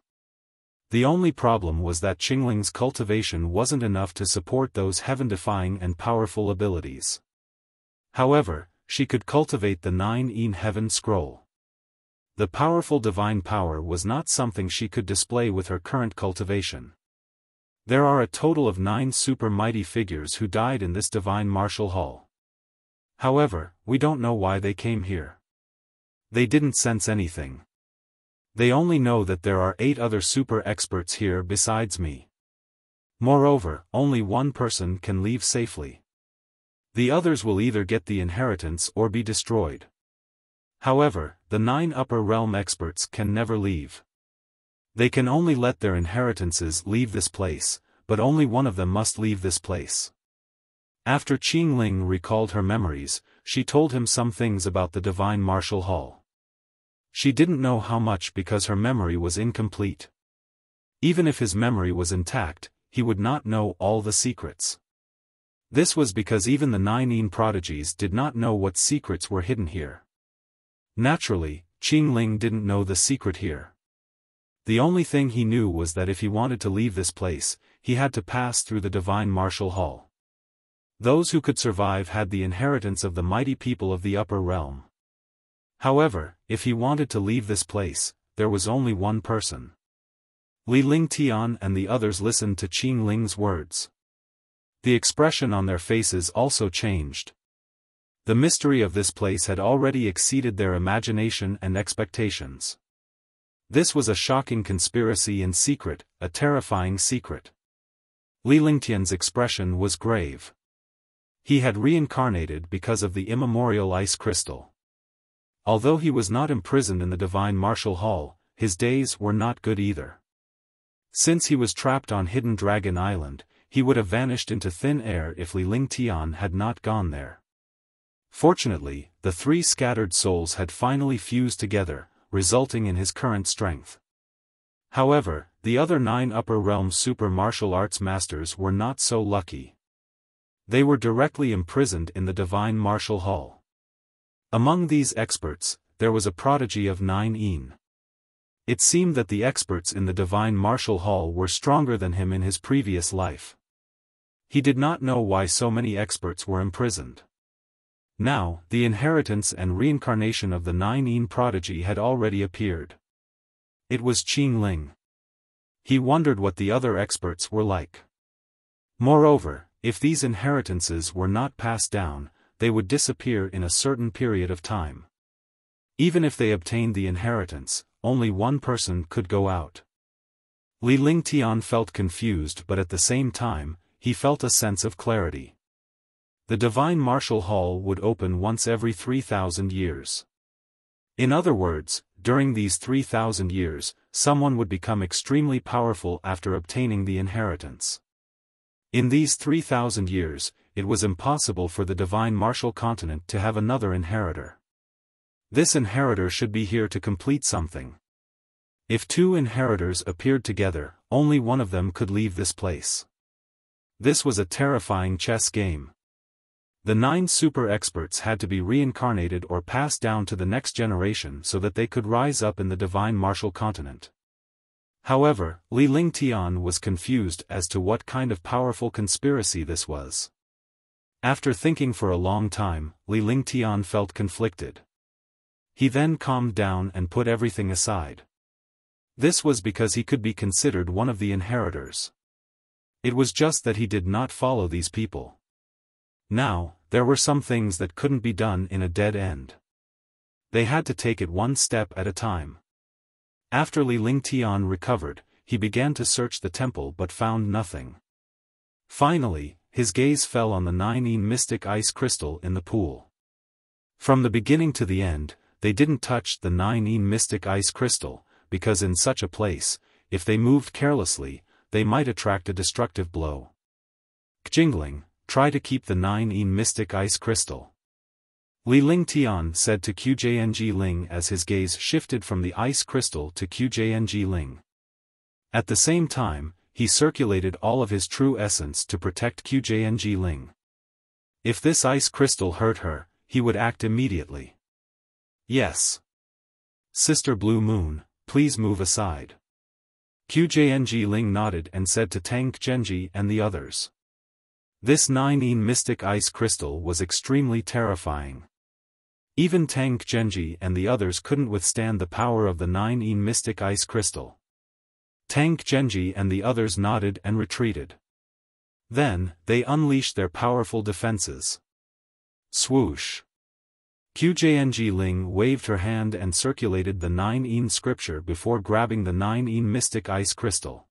The only problem was that Qingling's cultivation wasn't enough to support those heaven-defying and powerful abilities. However, she could cultivate the 9 Heaven Scroll. The powerful divine power was not something she could display with her current cultivation. There are a total of 9 super mighty figures who died in this divine martial hall. However, we don't know why they came here. They didn't sense anything. They only know that there are 8 other super experts here besides me. Moreover, only one person can leave safely. The others will either get the inheritance or be destroyed. However, the 9 upper realm experts can never leave. They can only let their inheritances leave this place, but only one of them must leave this place. After Qingling recalled her memories, she told him some things about the divine martial hall. She didn't know how much because her memory was incomplete. Even if his memory was intact, he would not know all the secrets. This was because even the 9 prodigies did not know what secrets were hidden here. Naturally, Qingling didn't know the secret here. The only thing he knew was that if he wanted to leave this place, he had to pass through the divine martial hall. Those who could survive had the inheritance of the mighty people of the upper realm. However, if he wanted to leave this place, there was only one person. Li Lingtian and the others listened to Qingling's words. The expression on their faces also changed. The mystery of this place had already exceeded their imagination and expectations. This was a shocking conspiracy in secret, a terrifying secret. Li Lingtian's expression was grave. He had reincarnated because of the immemorial ice crystal. Although he was not imprisoned in the divine martial hall, his days were not good either. Since he was trapped on Hidden Dragon Island, he would have vanished into thin air if Li Lingtian had not gone there. Fortunately, the 3 scattered souls had finally fused together, resulting in his current strength. However, the other 9 upper realm super martial arts masters were not so lucky. They were directly imprisoned in the divine martial hall. Among these experts, there was a prodigy of 9. It seemed that the experts in the divine martial hall were stronger than him in his previous life. He did not know why so many experts were imprisoned. Now, the inheritance and reincarnation of the 9 prodigy had already appeared. It was Qingling. He wondered what the other experts were like. Moreover, if these inheritances were not passed down, they would disappear in a certain period of time. Even if they obtained the inheritance, only one person could go out. Li Lingtian felt confused, but at the same time, he felt a sense of clarity. The divine martial hall would open once every 3,000 years. In other words, during these 3,000 years, someone would become extremely powerful after obtaining the inheritance. In these 3,000 years, it was impossible for the divine martial continent to have another inheritor. This inheritor should be here to complete something. If 2 inheritors appeared together, only one of them could leave this place. This was a terrifying chess game. The 9 super experts had to be reincarnated or passed down to the next generation so that they could rise up in the divine martial continent. However, Li Lingtian was confused as to what kind of powerful conspiracy this was. After thinking for a long time, Li Lingtian felt conflicted. He then calmed down and put everything aside. This was because he could be considered one of the inheritors. It was just that he did not follow these people. Now, there were some things that couldn't be done in a dead end. They had to take it one step at a time. After Li Lingtian recovered, he began to search the temple but found nothing. Finally, his gaze fell on the 9 mystic ice crystal in the pool. From the beginning to the end, they didn't touch the 9 mystic ice crystal, because in such a place, if they moved carelessly, they might attract a destructive blow. Qingling, try to keep the 9 mystic ice crystal. Li Lingtian said to Qjng Ling as his gaze shifted from the ice crystal to Qjng Ling. At the same time, he circulated all of his true essence to protect Qjng Ling. If this ice crystal hurt her, he would act immediately. Yes. Sister Blue Moon, please move aside. Qjng Ling nodded and said to Tang Genji and the others. This 9-in mystic ice crystal was extremely terrifying. Even Tang Genji and the others couldn't withstand the power of the 9-in mystic ice crystal. Tang Genji and the others nodded and retreated. Then, they unleashed their powerful defenses. Swoosh! Qjng Ling waved her hand and circulated the 9-in scripture before grabbing the 9-in mystic ice crystal.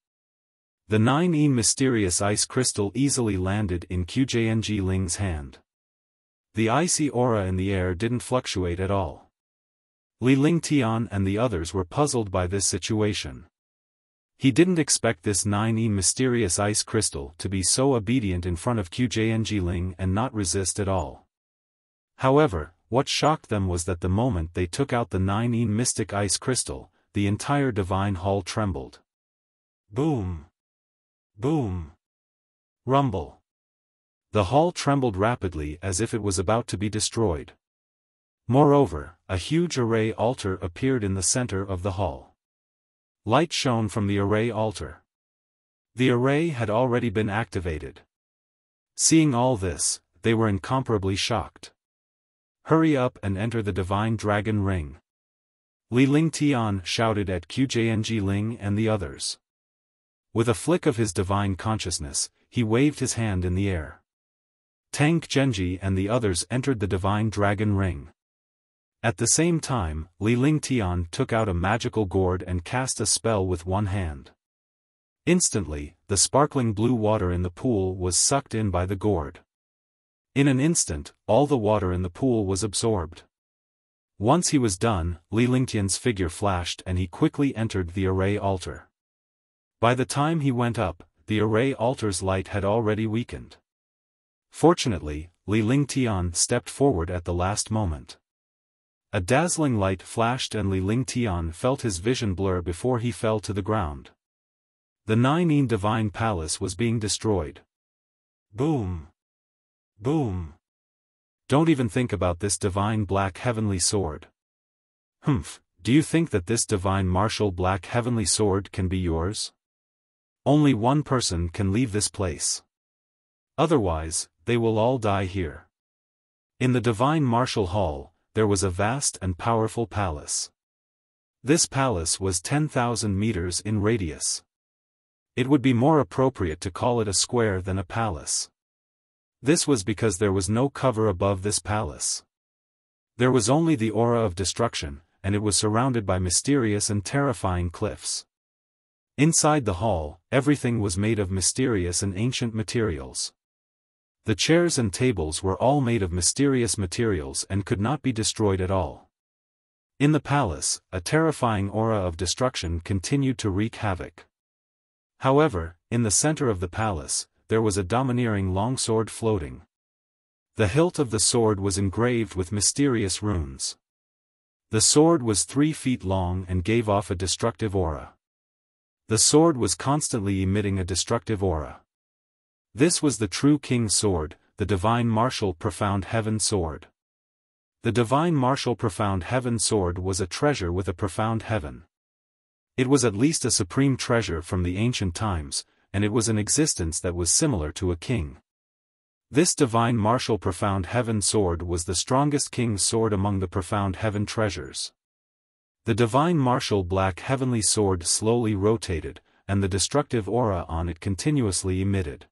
The 9-in mysterious ice crystal easily landed in Qjng Ling's hand. The icy aura in the air didn't fluctuate at all. Li Lingtian and the others were puzzled by this situation. He didn't expect this 9-in mysterious ice crystal to be so obedient in front of Qjng Ling and not resist at all. However, what shocked them was that the moment they took out the 9-in mystic ice crystal, the entire divine hall trembled. Boom! Boom! Rumble! The hall trembled rapidly as if it was about to be destroyed. Moreover, a huge array altar appeared in the center of the hall. Light shone from the array altar. The array had already been activated. Seeing all this, they were incomparably shocked. Hurry up and enter the divine dragon ring. Li Lingtian shouted at Qjng Ling and the others. With a flick of his divine consciousness, he waved his hand in the air. Tang Genji and the others entered the divine dragon ring. At the same time, Li Lingtian took out a magical gourd and cast a spell with one hand. Instantly, the sparkling blue water in the pool was sucked in by the gourd. In an instant, all the water in the pool was absorbed. Once he was done, Li Lingtian's figure flashed and he quickly entered the array altar. By the time he went up, the array altar's light had already weakened. Fortunately, Li Lingtian stepped forward at the last moment. A dazzling light flashed and Li Lingtian felt his vision blur before he fell to the ground. The 9-in divine palace was being destroyed. Boom! Boom! Don't even think about this divine black heavenly sword. Humph, do you think that this divine martial black heavenly sword can be yours? Only one person can leave this place. Otherwise, they will all die here. In the divine martial hall, there was a vast and powerful palace. This palace was 10,000 meters in radius. It would be more appropriate to call it a square than a palace. This was because there was no cover above this palace. There was only the aura of destruction, and it was surrounded by mysterious and terrifying cliffs. Inside the hall, everything was made of mysterious and ancient materials. The chairs and tables were all made of mysterious materials and could not be destroyed at all. In the palace, a terrifying aura of destruction continued to wreak havoc. However, in the center of the palace, there was a domineering longsword floating. The hilt of the sword was engraved with mysterious runes. The sword was 3 feet long and gave off a destructive aura. The sword was constantly emitting a destructive aura. This was the true king's sword, the divine martial profound heaven sword. The divine martial profound heaven sword was a treasure with a profound heaven. It was at least a supreme treasure from the ancient times, and it was an existence that was similar to a king. This divine martial profound heaven sword was the strongest king's sword among the profound heaven treasures. The divine martial black heavenly sword slowly rotated, and the destructive aura on it continuously emitted.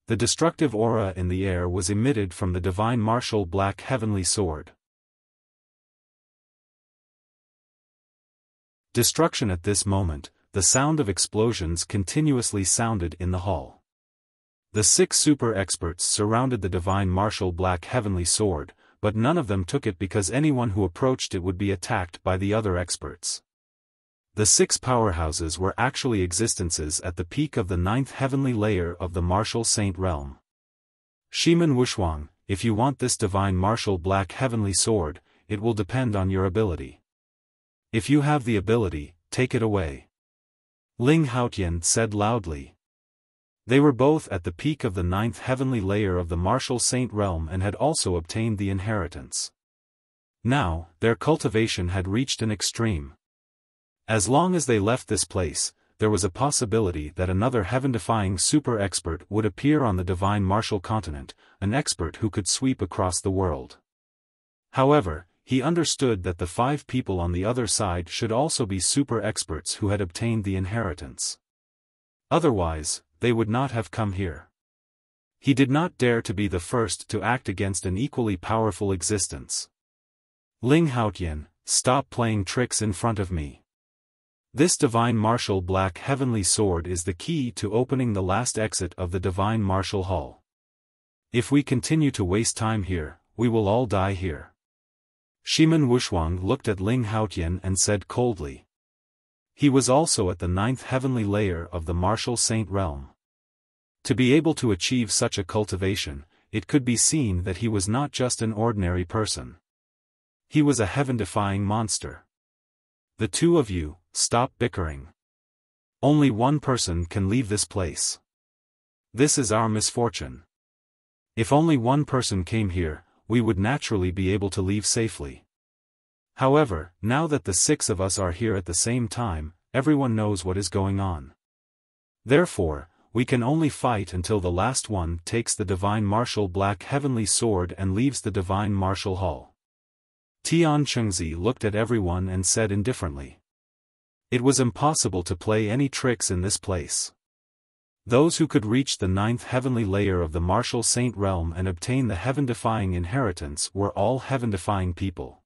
The destructive aura in the air was emitted from the divine martial black heavenly sword. Destruction at this moment, the sound of explosions continuously sounded in the hall. The 6 super experts surrounded the divine martial black heavenly sword, but none of them took it because anyone who approached it would be attacked by the other experts. The 6 powerhouses were actually existences at the peak of the 9th heavenly layer of the martial saint realm. Shiman Wushuang, if you want this divine martial black heavenly sword, it will depend on your ability. If you have the ability, take it away. Ling Haotian said loudly. They were both at the peak of the 9th heavenly layer of the martial saint realm and had also obtained the inheritance. Now, their cultivation had reached an extreme. As long as they left this place, there was a possibility that another heaven-defying super-expert would appear on the divine martial continent, an expert who could sweep across the world. However, he understood that the 5 people on the other side should also be super-experts who had obtained the inheritance. Otherwise, they would not have come here. He did not dare to be the first to act against an equally powerful existence. Ling Haotian, stop playing tricks in front of me. This divine martial black heavenly sword is the key to opening the last exit of the divine martial hall. If we continue to waste time here, we will all die here. Shiman Wushuang looked at Ling Haotian and said coldly. He was also at the 9th heavenly layer of the martial saint realm. To be able to achieve such a cultivation, it could be seen that he was not just an ordinary person. He was a heaven-defying monster. The 2 of you, stop bickering. Only one person can leave this place. This is our misfortune. If only one person came here, we would naturally be able to leave safely. However, now that the 6 of us are here at the same time, everyone knows what is going on. Therefore, we can only fight until the last one takes the divine martial black heavenly sword and leaves the divine martial hall. Tian Chengzi looked at everyone and said indifferently. It was impossible to play any tricks in this place. Those who could reach the 9th heavenly layer of the martial saint realm and obtain the heaven-defying inheritance were all heaven-defying people.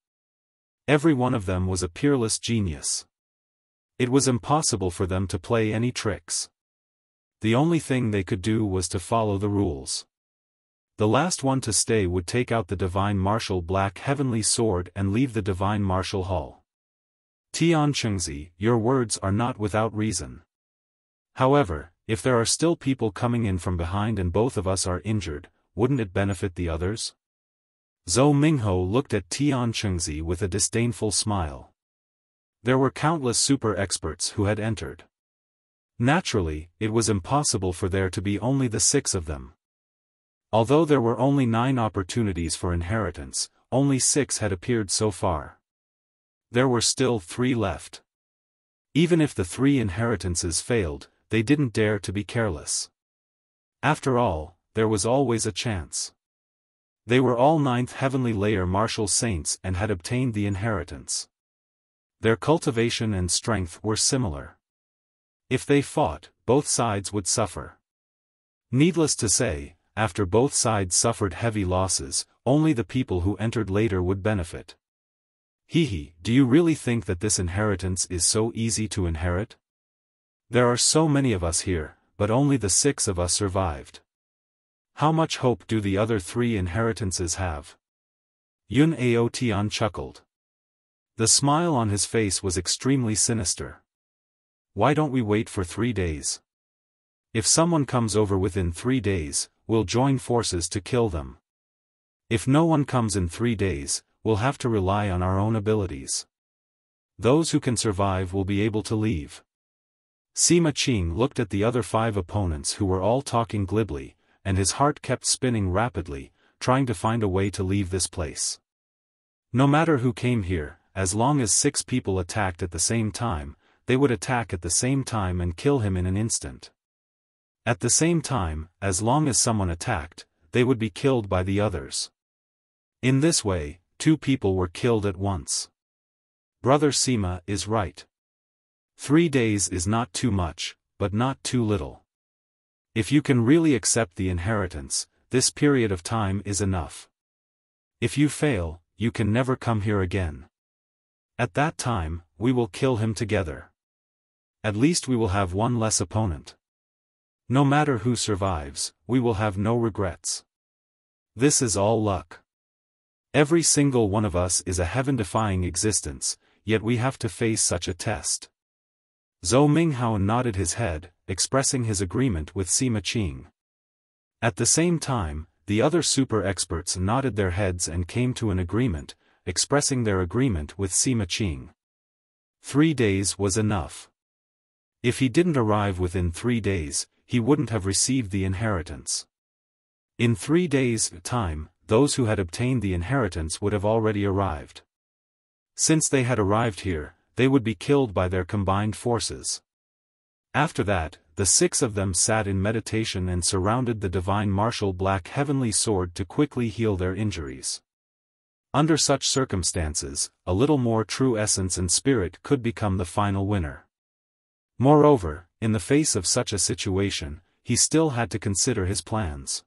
Every one of them was a peerless genius. It was impossible for them to play any tricks. The only thing they could do was to follow the rules. The last one to stay would take out the divine martial black heavenly sword and leave the divine martial hall. Tian Chengzi, your words are not without reason. However, if there are still people coming in from behind and both of us are injured, wouldn't it benefit the others? Zhou Mingho looked at Tian Chengzi with a disdainful smile. There were countless super-experts who had entered. Naturally, it was impossible for there to be only the 6 of them. Although there were only 9 opportunities for inheritance, only 6 had appeared so far. There were still 3 left. Even if the 3 inheritances failed, they didn't dare to be careless. After all, there was always a chance. They were all 9th heavenly layer martial saints and had obtained the inheritance. Their cultivation and strength were similar. If they fought, both sides would suffer. Needless to say, after both sides suffered heavy losses, only the people who entered later would benefit. Hehe, do you really think that this inheritance is so easy to inherit? There are so many of us here, but only the 6 of us survived. How much hope do the other 3 inheritances have? Yun Ao Tian chuckled. The smile on his face was extremely sinister. Why don't we wait for 3 days? If someone comes over within 3 days, we'll join forces to kill them. If no one comes in 3 days, we'll have to rely on our own abilities. Those who can survive will be able to leave. Sima Qing looked at the other 5 opponents who were all talking glibly, and his heart kept spinning rapidly, trying to find a way to leave this place. No matter who came here, as long as 6 people attacked at the same time, they would attack at the same time and kill him in an instant. At the same time, as long as someone attacked, they would be killed by the others. In this way, 2 people were killed at once. Brother Sima is right. 3 days is not too much, but not too little. If you can really accept the inheritance, this period of time is enough. If you fail, you can never come here again. At that time, we will kill him together. At least we will have one less opponent. No matter who survives, we will have no regrets. This is all luck. Every single one of us is a heaven-defying existence, yet we have to face such a test. Zhou Minghao nodded his head, expressing his agreement with Sima Qing. At the same time, the other super-experts nodded their heads and came to an agreement, expressing their agreement with Sima Qing. 3 days was enough. If he didn't arrive within 3 days, he wouldn't have received the inheritance. In 3 days' time, those who had obtained the inheritance would have already arrived. Since they had arrived here, they would be killed by their combined forces. After that, the 6 of them sat in meditation and surrounded the divine martial black heavenly sword to quickly heal their injuries. Under such circumstances, a little more true essence and spirit could become the final winner. Moreover, in the face of such a situation, he still had to consider his plans.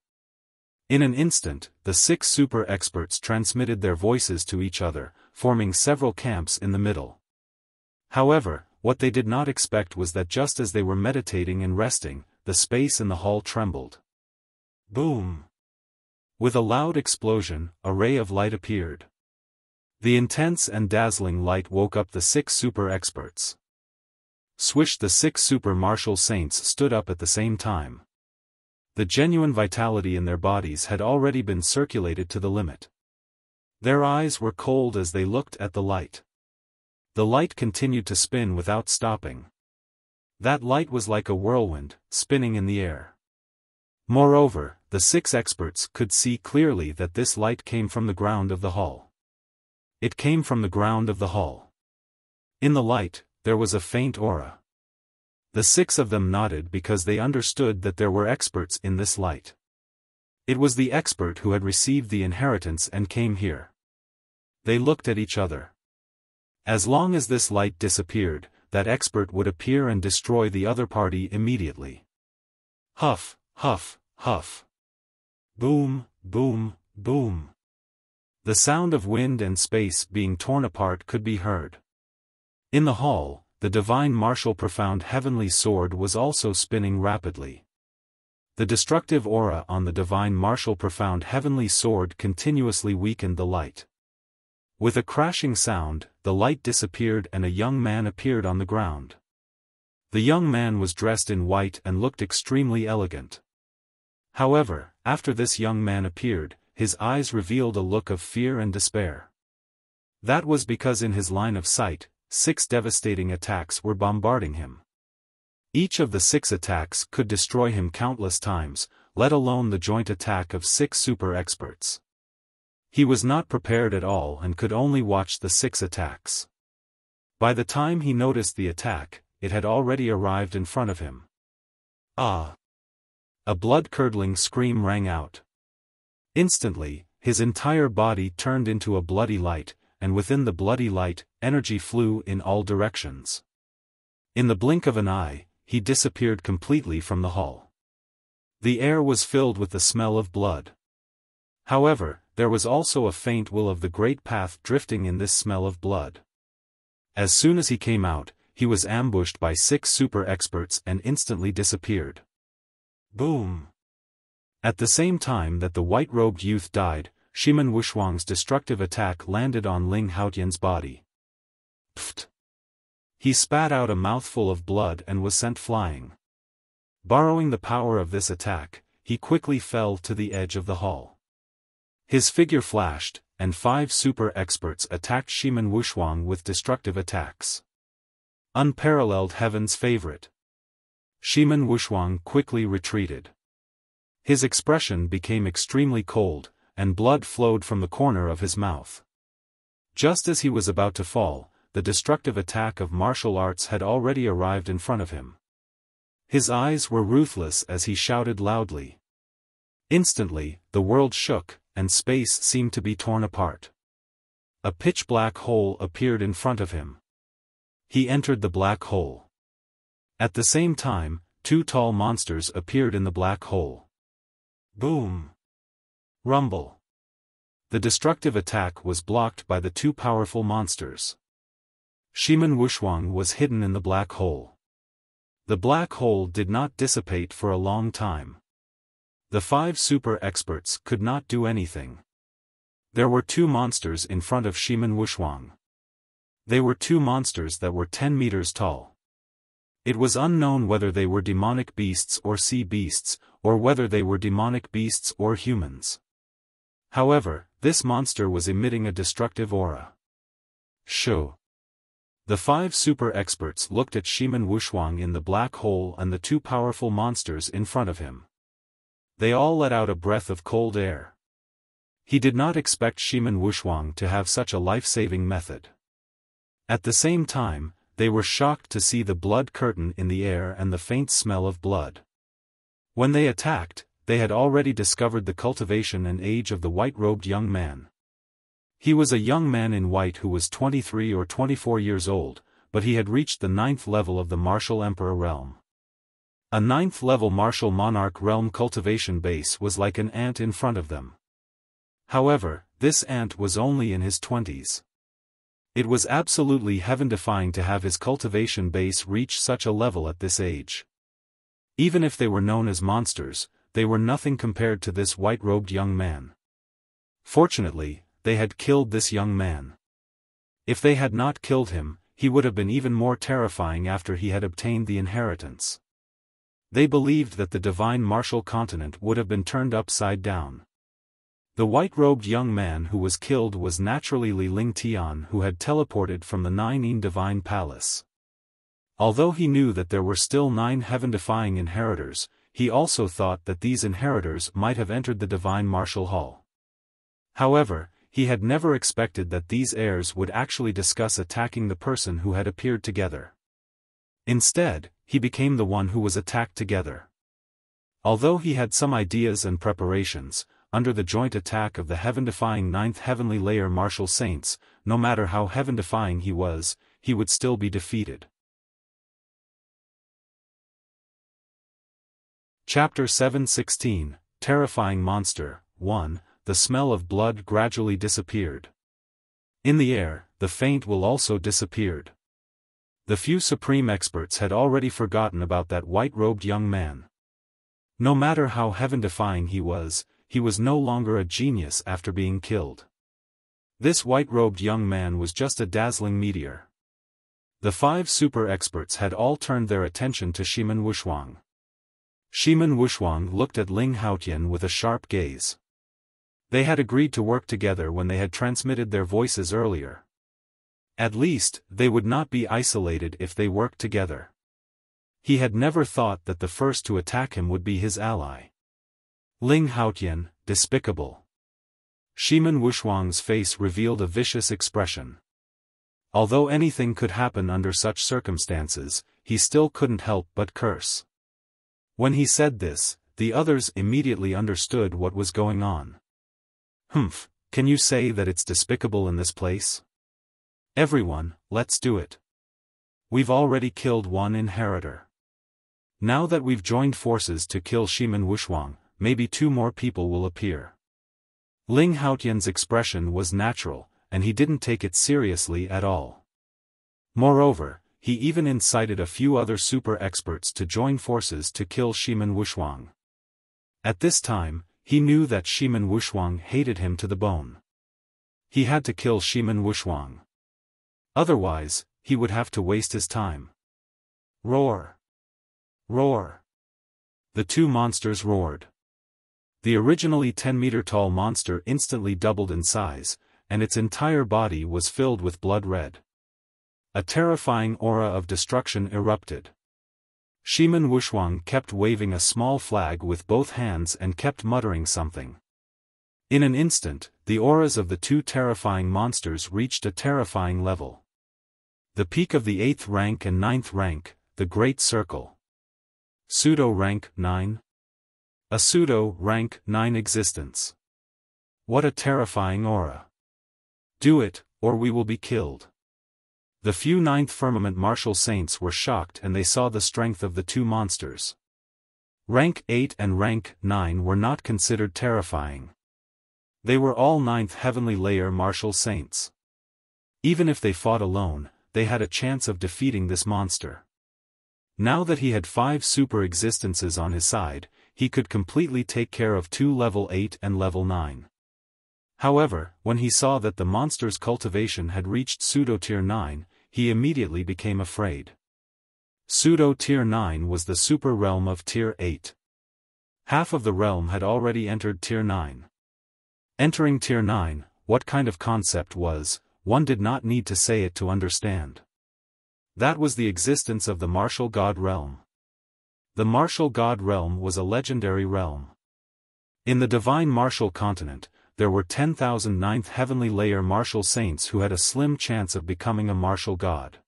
In an instant, the 6 super experts transmitted their voices to each other, forming several camps in the middle. However, what they did not expect was that just as they were meditating and resting, the space in the hall trembled. Boom! With a loud explosion, a ray of light appeared. The intense and dazzling light woke up the 6 super experts. Swish! The 6 super martial saints stood up at the same time. The genuine vitality in their bodies had already been circulated to the limit. Their eyes were cold as they looked at the light. The light continued to spin without stopping. That light was like a whirlwind, spinning in the air. Moreover, the 6 experts could see clearly that this light came from the ground of the hall. It came from the ground of the hall. In the light, there was a faint aura. The 6 of them nodded because they understood that there were experts in this light. It was the expert who had received the inheritance and came here. They looked at each other. As long as this light disappeared, that expert would appear and destroy the other party immediately. Huff, huff, huff. Boom, boom, boom. The sound of wind and space being torn apart could be heard. In the hall, the divine martial profound heavenly sword was also spinning rapidly. The destructive aura on the divine martial profound heavenly sword continuously weakened the light. With a crashing sound, the light disappeared and a young man appeared on the ground. The young man was dressed in white and looked extremely elegant. However, after this young man appeared, his eyes revealed a look of fear and despair. That was because in his line of sight, 6 devastating attacks were bombarding him. Each of the 6 attacks could destroy him countless times, let alone the joint attack of 6 super experts. He was not prepared at all and could only watch the 6 attacks. By the time he noticed the attack, it had already arrived in front of him. Ah! A blood-curdling scream rang out. Instantly, his entire body turned into a bloody light, and within the bloody light, energy flew in all directions. In the blink of an eye, he disappeared completely from the hall. The air was filled with the smell of blood. However, there was also a faint will of the great path drifting in this smell of blood. As soon as he came out, he was ambushed by 6 super experts and instantly disappeared. Boom! At the same time that the white-robed youth died, Shimen Wushuang's destructive attack landed on Ling Haotian's body. Pfft! He spat out a mouthful of blood and was sent flying. Borrowing the power of this attack, he quickly fell to the edge of the hall. His figure flashed, and 5 super experts attacked Shimen Wushuang with destructive attacks. Unparalleled heaven's favorite. Shimen Wushuang quickly retreated. His expression became extremely cold, and blood flowed from the corner of his mouth. Just as he was about to fall, the destructive attack of martial arts had already arrived in front of him. His eyes were ruthless as he shouted loudly. Instantly, the world shook, and space seemed to be torn apart. A pitch-black hole appeared in front of him. He entered the black hole. At the same time, 2 tall monsters appeared in the black hole. Boom! Rumble! The destructive attack was blocked by the 2 powerful monsters. Shimen Wushuang was hidden in the black hole. The black hole did not dissipate for a long time. The 5 super experts could not do anything. There were 2 monsters in front of Shimen Wushuang. They were 2 monsters that were 10 meters tall. It was unknown whether they were demonic beasts or sea beasts, or whether they were demonic beasts or humans. However, this monster was emitting a destructive aura. Shoo! The 5 super experts looked at Shimen Wushuang in the black hole and the 2 powerful monsters in front of him. They all let out a breath of cold air. He did not expect Shimen Wushuang to have such a life-saving method. At the same time, they were shocked to see the blood curtain in the air and the faint smell of blood. When they attacked, they had already discovered the cultivation and age of the white-robed young man. He was a young man in white who was 23 or 24 years old, but he had reached the 9th level of the martial emperor realm. A 9th level martial monarch realm cultivation base was like an ant in front of them. However, this ant was only in his 20s. It was absolutely heaven-defying to have his cultivation base reach such a level at this age. Even if they were known as monsters, they were nothing compared to this white-robed young man. Fortunately, they had killed this young man. If they had not killed him, he would have been even more terrifying after he had obtained the inheritance. They believed that the divine martial continent would have been turned upside down. The white-robed young man who was killed was naturally Li Lingtian, who had teleported from the Nine Divine Palace. Although he knew that there were still 9 heaven-defying inheritors, he also thought that these inheritors might have entered the divine martial hall. However, he had never expected that these heirs would actually discuss attacking the person who had appeared together. Instead, he became the one who was attacked together. Although he had some ideas and preparations, under the joint attack of the heaven-defying 9th heavenly layer martial saints, no matter how heaven-defying he would still be defeated. Chapter 7:16, Terrifying Monster. 1. The smell of blood gradually disappeared. In the air, the faint will also disappeared. The few supreme experts had already forgotten about that white-robed young man. No matter how heaven-defying he was no longer a genius after being killed. This white-robed young man was just a dazzling meteor. The 5 super experts had all turned their attention to Shimen Wushuang. Shimen Wushuang looked at Ling Haotian with a sharp gaze. They had agreed to work together when they had transmitted their voices earlier. At least, they would not be isolated if they worked together. He had never thought that the first to attack him would be his ally. Ling Haotian, despicable. Shimen Wushuang's face revealed a vicious expression. Although anything could happen under such circumstances, he still couldn't help but curse. When he said this, the others immediately understood what was going on. Humph, can you say that it's despicable in this place? Everyone, let's do it. We've already killed 1 inheritor. Now that we've joined forces to kill Shimen Wushuang, maybe 2 more people will appear. Ling Haotian's expression was natural, and he didn't take it seriously at all. Moreover, he even incited a few other super experts to join forces to kill Shimen Wushuang. At this time, he knew that Shimen Wushuang hated him to the bone. He had to kill Shimen Wushuang. Otherwise, he would have to waste his time. Roar! Roar! The 2 monsters roared. The originally 10-meter-tall monster instantly doubled in size, and its entire body was filled with blood red. A terrifying aura of destruction erupted. Shimen Wushuang kept waving a small flag with both hands and kept muttering something. In an instant, the auras of the 2 terrifying monsters reached a terrifying level. The peak of the 8th rank and 9th rank, the Great Circle. Pseudo rank 9. A pseudo rank 9 existence. What a terrifying aura. Do it, or we will be killed. The few 9th firmament martial saints were shocked and they saw the strength of the 2 monsters. Rank 8 and rank 9 were not considered terrifying. They were all 9th heavenly layer martial saints. Even if they fought alone, they had a chance of defeating this monster. Now that he had 5 super existences on his side, he could completely take care of 2 level 8 and level 9. However, when he saw that the monster's cultivation had reached pseudo-tier 9, he immediately became afraid. Pseudo-tier 9 was the super realm of tier 8. Half of the realm had already entered tier 9. Entering tier 9, what kind of concept was, one did not need to say it to understand. That was the existence of the martial god realm. The martial god realm was a legendary realm. In the divine martial continent, there were 10,000 9th heavenly layer martial saints who had a slim chance of becoming a martial god.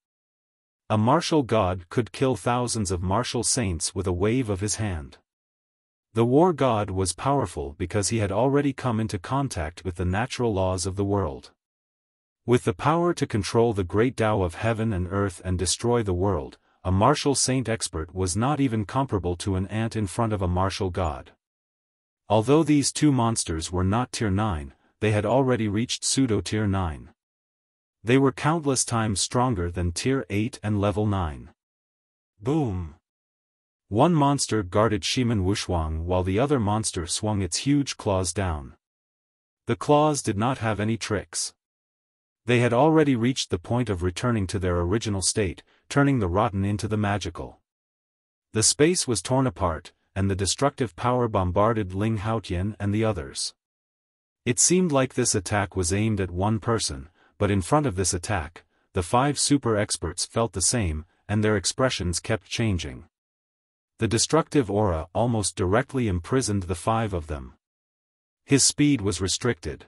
A martial god could kill thousands of martial saints with a wave of his hand. The war god was powerful because he had already come into contact with the natural laws of the world. With the power to control the great Tao of heaven and earth and destroy the world, a martial saint expert was not even comparable to an ant in front of a martial god. Although these two monsters were not Tier 9, they had already reached pseudo-Tier 9. They were countless times stronger than Tier 8 and Level 9. Boom! One monster guarded Shimen Wushuang while the other monster swung its huge claws down. The claws did not have any tricks. They had already reached the point of returning to their original state, turning the rotten into the magical. The space was torn apart, and the destructive power bombarded Ling Haotian and the others. It seemed like this attack was aimed at one person, but in front of this attack, the 5 super experts felt the same, and their expressions kept changing. The destructive aura almost directly imprisoned the 5 of them. His speed was restricted.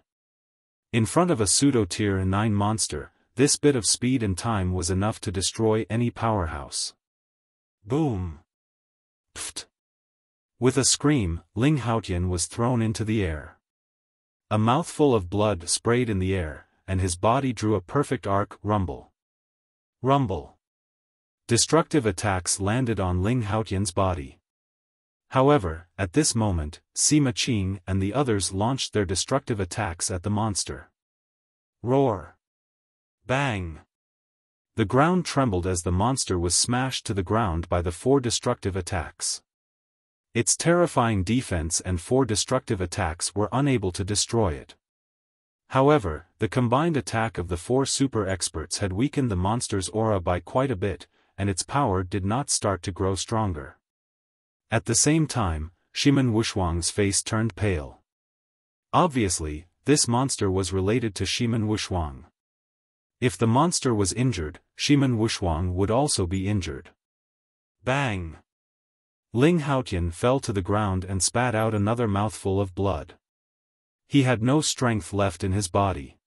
In front of a pseudo-Tier 9 monster, this bit of speed and time was enough to destroy any powerhouse. Boom! Pfft! With a scream, Ling Haotian was thrown into the air. A mouthful of blood sprayed in the air, and his body drew a perfect arc. Rumble. Rumble. Destructive attacks landed on Ling Haotian's body. However, at this moment, Sima Qing and the others launched their destructive attacks at the monster. Roar! Bang! The ground trembled as the monster was smashed to the ground by the 4 destructive attacks. Its terrifying defense and 4 destructive attacks were unable to destroy it. However, the combined attack of the 4 super experts had weakened the monster's aura by quite a bit, and its power did not start to grow stronger. At the same time, Shimen Wushuang's face turned pale. Obviously, this monster was related to Shimen Wushuang. If the monster was injured, Shimen Wushuang would also be injured. Bang! Ling Haotian fell to the ground and spat out another mouthful of blood. He had no strength left in his body.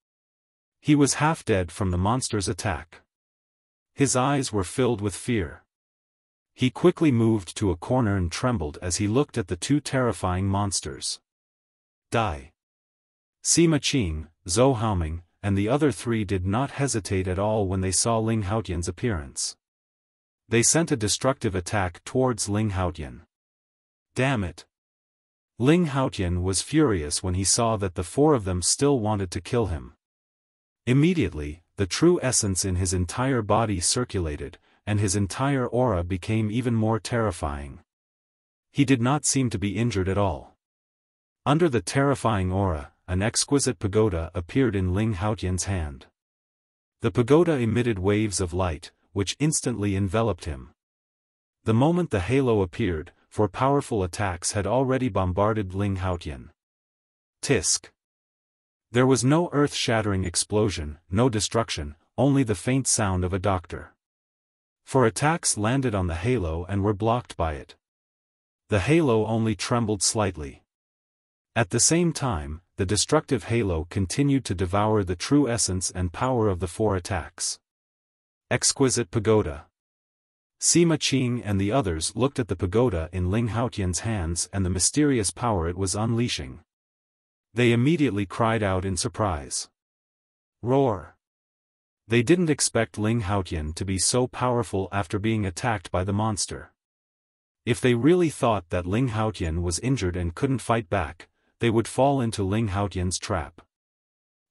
He was half dead from the monster's attack. His eyes were filled with fear. He quickly moved to a corner and trembled as he looked at the 2 terrifying monsters. Die! Sima Qing, Zhou Haoming, and the other 3 did not hesitate at all when they saw Ling Haotian's appearance. They sent a destructive attack towards Ling Haotian. Damn it! Ling Haotian was furious when he saw that the 4 of them still wanted to kill him. Immediately, the true essence in his entire body circulated, and his entire aura became even more terrifying. He did not seem to be injured at all. Under the terrifying aura, an exquisite pagoda appeared in Ling Haotian's hand. The pagoda emitted waves of light, which instantly enveloped him. The moment the halo appeared, 4 powerful attacks had already bombarded Ling Haotian. Tisk! There was no earth-shattering explosion, no destruction, only the faint sound of a doctor. 4 attacks landed on the halo and were blocked by it. The halo only trembled slightly. At the same time, the destructive halo continued to devour the true essence and power of the 4 attacks. Exquisite pagoda. Sima Qing and the others looked at the pagoda in Ling Haotian's hands and the mysterious power it was unleashing. They immediately cried out in surprise. Roar! They didn't expect Ling Haotian to be so powerful after being attacked by the monster. If they really thought that Ling Haotian was injured and couldn't fight back, they would fall into Ling Haotian's trap.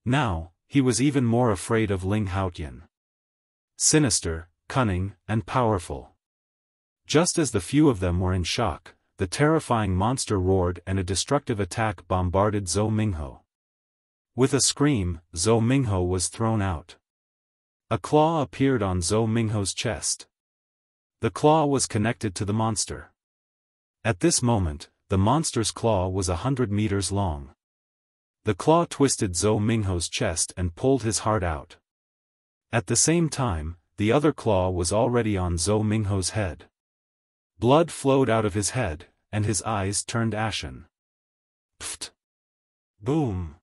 Now, he was even more afraid of Ling Haotian. Sinister, cunning, and powerful. Just as the few of them were in shock, the terrifying monster roared and a destructive attack bombarded Zhou Minghe. With a scream, Zhou Minghe was thrown out. A claw appeared on Zhou Minghe's chest. The claw was connected to the monster. At this moment, the monster's claw was 100 meters long. The claw twisted Zhou Minghe's chest and pulled his heart out. At the same time, the other claw was already on Zhou Minghe's head. Blood flowed out of his head, and his eyes turned ashen. Pfft! Boom!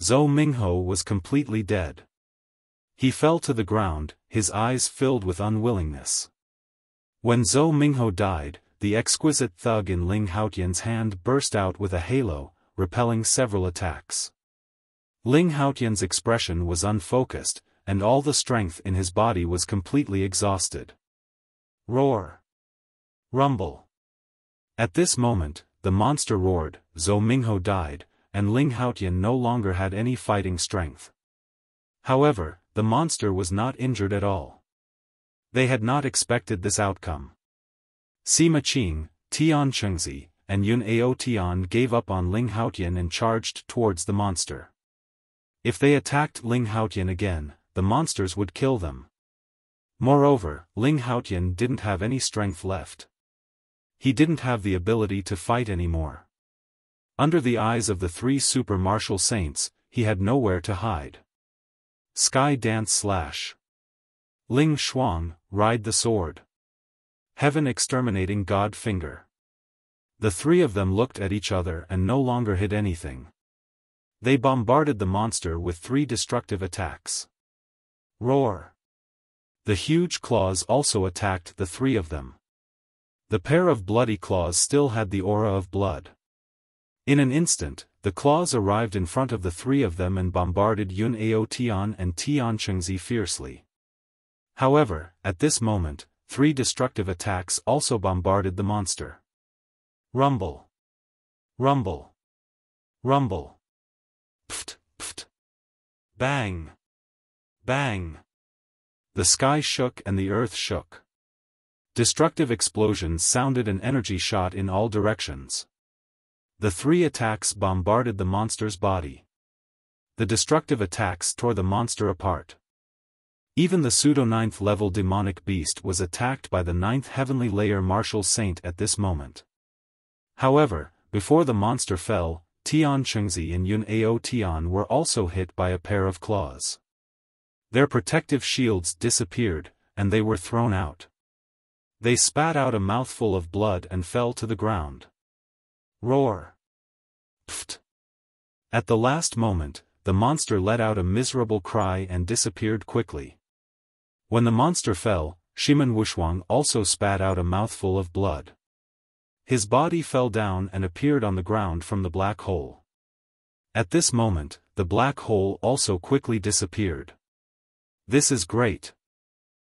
Zhou Minghe was completely dead. He fell to the ground, his eyes filled with unwillingness. When Zhou Mingho died, the exquisite thug in Ling Haotian's hand burst out with a halo, repelling several attacks. Ling Haotian's expression was unfocused, and all the strength in his body was completely exhausted. Roar! Rumble! At this moment, the monster roared, Zhou Mingho died, and Ling Haotian no longer had any fighting strength. However, the monster was not injured at all. They had not expected this outcome. Sima Qing, Tian Chengzi, and Yun Ao Tian gave up on Ling Haotian and charged towards the monster. If they attacked Ling Haotian again, the monsters would kill them. Moreover, Ling Haotian didn't have any strength left. He didn't have the ability to fight anymore. Under the eyes of the three super martial saints, he had nowhere to hide. Sky Dance Slash. Ling Shuang, Ride the Sword. Heaven Exterminating God Finger. The three of them looked at each other and no longer hid anything. They bombarded the monster with three destructive attacks. Roar! The huge claws also attacked the three of them. The pair of bloody claws still had the aura of blood. In an instant, the claws arrived in front of the three of them and bombarded Yun Ao Tian and Tian Chengzi fiercely. However, at this moment, three destructive attacks also bombarded the monster. Rumble! Rumble! Rumble! Pft! Pft! Bang! Bang! The sky shook and the earth shook. Destructive explosions sounded an energy shot in all directions. The three attacks bombarded the monster's body. The destructive attacks tore the monster apart. Even the pseudo-9th level demonic beast was attacked by the 9th heavenly layer martial saint at this moment. However, before the monster fell, Tian Chengzi and Yun Ao Tian were also hit by a pair of claws. Their protective shields disappeared, and they were thrown out. They spat out a mouthful of blood and fell to the ground. Roar! Pft! At the last moment, the monster let out a miserable cry and disappeared quickly. When the monster fell, Shimen Wushuang also spat out a mouthful of blood. His body fell down and appeared on the ground from the black hole. At this moment, the black hole also quickly disappeared. This is great.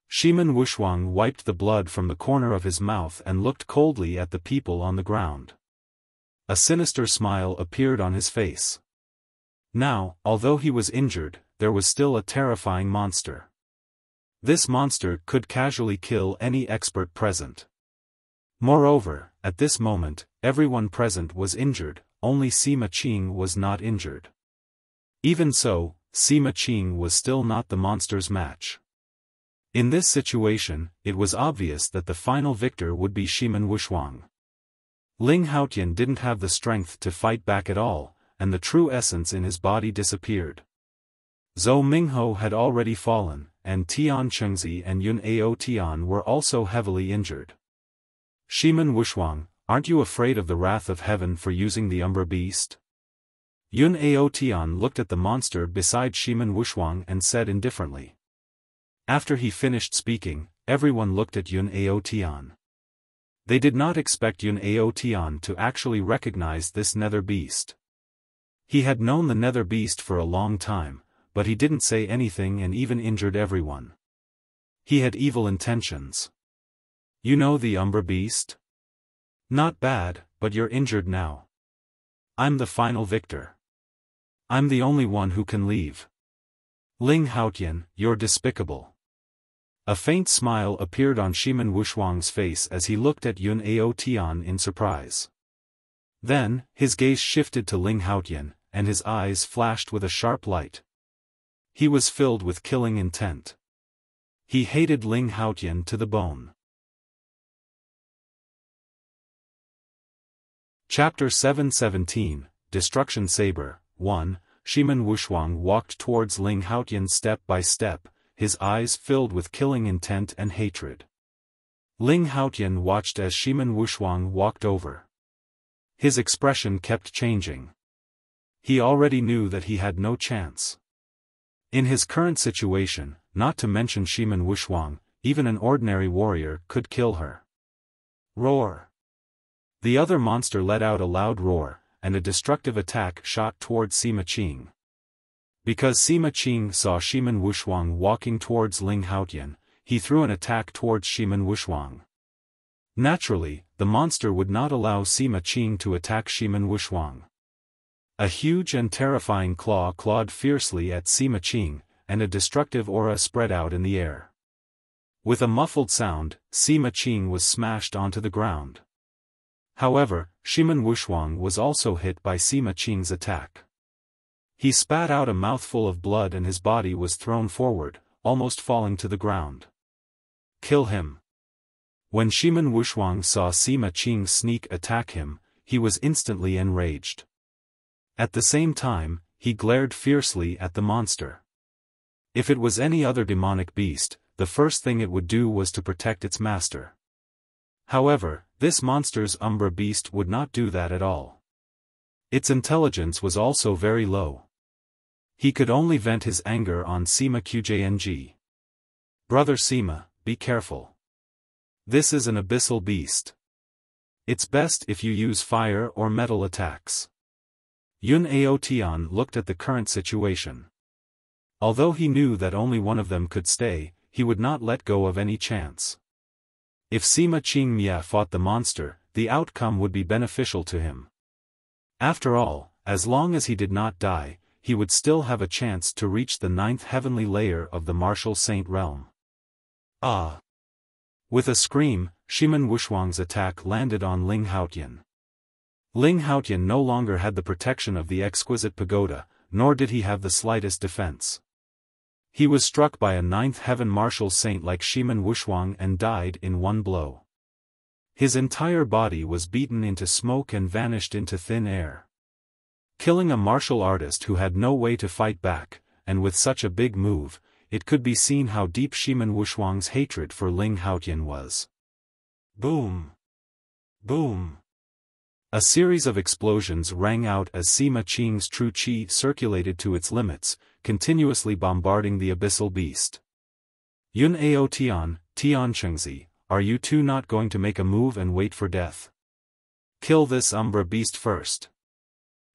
Shimen Wushuang wiped the blood from the corner of his mouth and looked coldly at the people on the ground. A sinister smile appeared on his face. Now, although he was injured, there was still a terrifying monster. This monster could casually kill any expert present. Moreover, at this moment, everyone present was injured, only Sima Qing was not injured. Even so, Sima Qing was still not the monster's match. In this situation, it was obvious that the final victor would be Shimen Wushuang. Ling Haotian didn't have the strength to fight back at all, and the true essence in his body disappeared. Zhou Mingho had already fallen, and Tian Chengzi and Yun Ao Tian were also heavily injured. Shimen Wushuang, aren't you afraid of the wrath of heaven for using the Umbra Beast? Yun Ao Tian looked at the monster beside Shimen Wushuang and said indifferently. After he finished speaking, everyone looked at Yun Ao Tian. They did not expect Yun Ao Tian to actually recognize this nether beast. He had known the nether beast for a long time, but he didn't say anything and even injured everyone. He had evil intentions. You know the Umbra Beast? Not bad, but you're injured now. I'm the final victor. I'm the only one who can leave. Ling Haotian, you're despicable. A faint smile appeared on Shimen Wushuang's face as he looked at Yun Ao Tian in surprise. Then, his gaze shifted to Ling Haotian, and his eyes flashed with a sharp light. He was filled with killing intent. He hated Ling Haotian to the bone. Chapter 717, Destruction Saber, 1. Shimen Wushuang walked towards Ling Haotian step by step, his eyes filled with killing intent and hatred. Ling Haotian watched as Shimen Wushuang walked over. His expression kept changing. He already knew that he had no chance. In his current situation, not to mention Shimen Wushuang, even an ordinary warrior could kill her. Roar! The other monster let out a loud roar, and a destructive attack shot towards Sima Qing. Because Sima Qing saw Shimen Wushuang walking towards Ling Haotian, he threw an attack towards Shimen Wushuang. Naturally, the monster would not allow Sima Qing to attack Shimen Wushuang. A huge and terrifying claw clawed fiercely at Sima Qing, and a destructive aura spread out in the air. With a muffled sound, Sima Qing was smashed onto the ground. However, Shimen Wushuang was also hit by Sima Qing's attack. He spat out a mouthful of blood and his body was thrown forward, almost falling to the ground. Kill him. When Shimen Wushuang saw Sima Qing's sneak attack him, he was instantly enraged. At the same time, he glared fiercely at the monster. If it was any other demonic beast, the first thing it would do was to protect its master. However, this monster's Umbra beast would not do that at all. Its intelligence was also very low. He could only vent his anger on Sima Qjng. Brother Sima, be careful. This is an abyssal beast. It's best if you use fire or metal attacks. Yun Aotian looked at the current situation. Although he knew that only one of them could stay, he would not let go of any chance. If Sima Qingmia fought the monster, the outcome would be beneficial to him. After all, as long as he did not die, he would still have a chance to reach the 9th heavenly layer of the martial saint realm. Ah! With a scream, Shimen Wushuang's attack landed on Ling Haotian. Ling Haotian no longer had the protection of the exquisite pagoda, nor did he have the slightest defense. He was struck by a 9th heaven martial saint like Shimen Wushuang and died in one blow. His entire body was beaten into smoke and vanished into thin air. Killing a martial artist who had no way to fight back, and with such a big move, it could be seen how deep Shimen Wushuang's hatred for Ling Haotian was. Boom! Boom! A series of explosions rang out as Sima Qing's true qi circulated to its limits, continuously bombarding the abyssal beast. Yun Aotian, Tianchengzi, are you two not going to make a move and wait for death? Kill this Umbra beast first.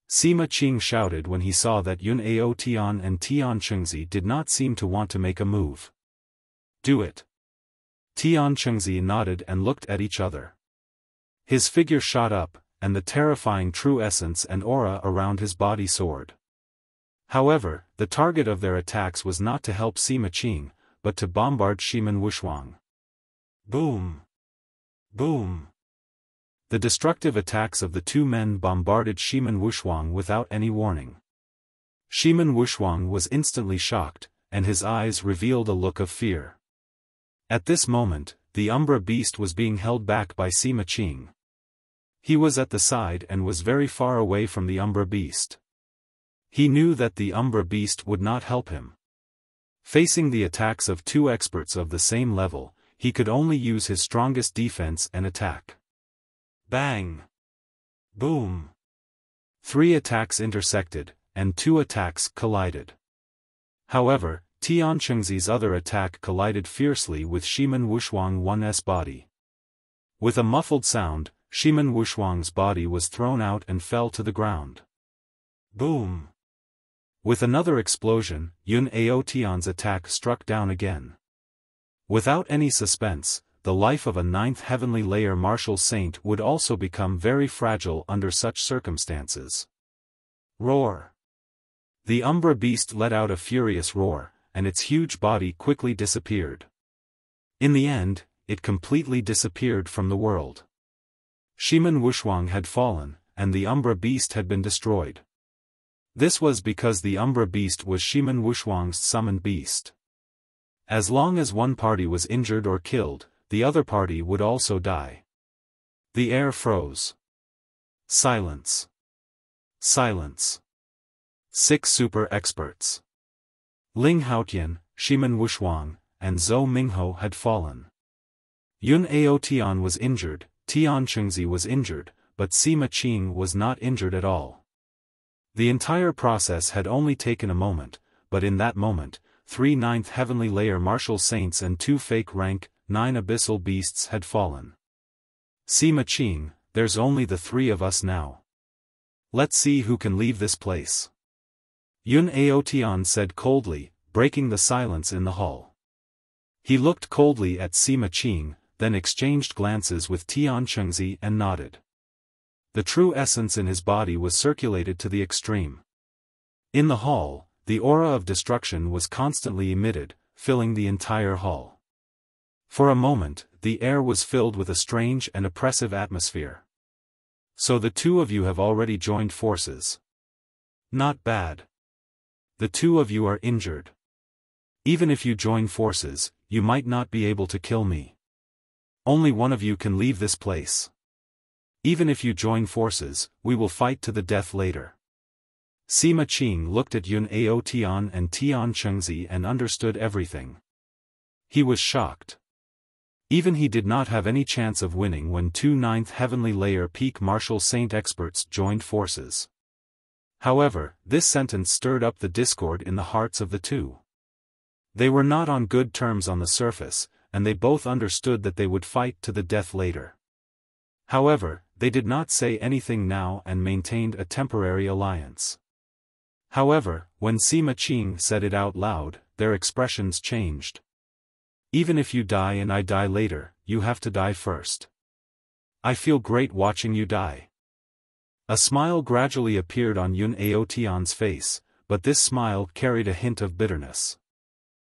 Sima Qing shouted when he saw that Yun Aotian and Tianchengzi did not seem to want to make a move. Do it. Tianchengzi nodded and looked at each other. His figure shot up, and the terrifying true essence and aura around his body soared. However, the target of their attacks was not to help Sima Qing, but to bombard Shimen Wushuang. Boom! Boom! The destructive attacks of the two men bombarded Shimen Wushuang without any warning. Shimen Wushuang was instantly shocked, and his eyes revealed a look of fear. At this moment, the Umbra beast was being held back by Sima Qing. He was at the side and was very far away from the Umbra beast. He knew that the Umbra beast would not help him. Facing the attacks of two experts of the same level, he could only use his strongest defense and attack. Bang! Boom! 3 attacks intersected, and 2 attacks collided. However, Tianchengzi's other attack collided fiercely with Shimen Wushuang 1's body. With a muffled sound, Shimen Wushuang's body was thrown out and fell to the ground. Boom! With another explosion, Yun Aotian's attack struck down again. Without any suspense, the life of a 9th heavenly layer martial saint would also become very fragile under such circumstances. Roar! The Umbra beast let out a furious roar, and its huge body quickly disappeared. In the end, it completely disappeared from the world. Shimen Wushuang had fallen, and the Umbra beast had been destroyed. This was because the Umbra beast was Shimen Wushuang's summoned beast. As long as one party was injured or killed, the other party would also die. The air froze. Silence. Silence. 6 super experts. Ling Haotian, Shimen Wushuang, and Zhou Mingho had fallen. Yun Aotian was injured, Tianchengzi was injured, but Sima Qing was not injured at all. The entire process had only taken a moment, but in that moment, 3 ninth heavenly layer martial saints and 2 fake rank 9 abyssal beasts had fallen. Sima Qing, there's only the 3 of us now. Let's see who can leave this place. Yun Aotian said coldly, breaking the silence in the hall. He looked coldly at Sima Qing, then exchanged glances with Tian Chengzi and nodded. The true essence in his body was circulated to the extreme. In the hall, the aura of destruction was constantly emitted, filling the entire hall. For a moment, the air was filled with a strange and oppressive atmosphere. So the 2 of you have already joined forces. Not bad. The 2 of you are injured. Even if you join forces, you might not be able to kill me. Only one of you can leave this place. Even if you join forces, we will fight to the death later. Sima Qing looked at Yun Aotian and Tian Chengzi and understood everything. He was shocked. Even he did not have any chance of winning when 2 ninth heavenly layer peak martial saint experts joined forces. However, this sentence stirred up the discord in the hearts of the 2. They were not on good terms on the surface, and they both understood that they would fight to the death later. However, they did not say anything now and maintained a temporary alliance. However, when Sima Qing said it out loud, their expressions changed. Even if you die and I die later, you have to die first. I feel great watching you die. A smile gradually appeared on Yun Aotian's face, but this smile carried a hint of bitterness.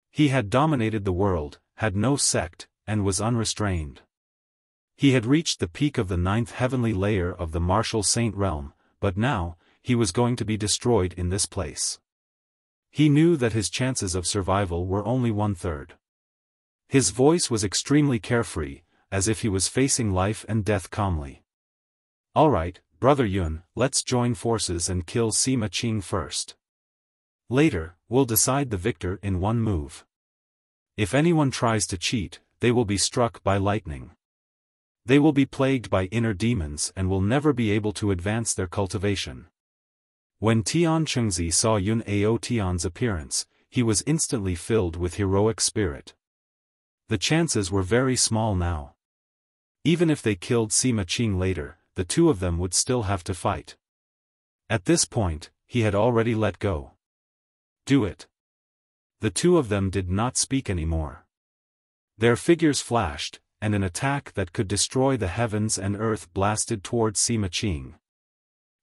He had dominated the world, had no sect, and was unrestrained. He had reached the peak of the 9th heavenly layer of the martial saint realm, but now, he was going to be destroyed in this place. He knew that his chances of survival were only 1/3. His voice was extremely carefree, as if he was facing life and death calmly. Alright, Brother Yun, let's join forces and kill Sima Qing first. Later, we'll decide the victor in one move. If anyone tries to cheat, they will be struck by lightning. They will be plagued by inner demons and will never be able to advance their cultivation. When Tian Chengzi saw Yun Aotian's appearance, he was instantly filled with heroic spirit. The chances were very small now. Even if they killed Sima Qing later, the 2 of them would still have to fight. At this point, he had already let go. Do it. The 2 of them did not speak anymore. Their figures flashed, and an attack that could destroy the heavens and earth blasted towards Sima Qing.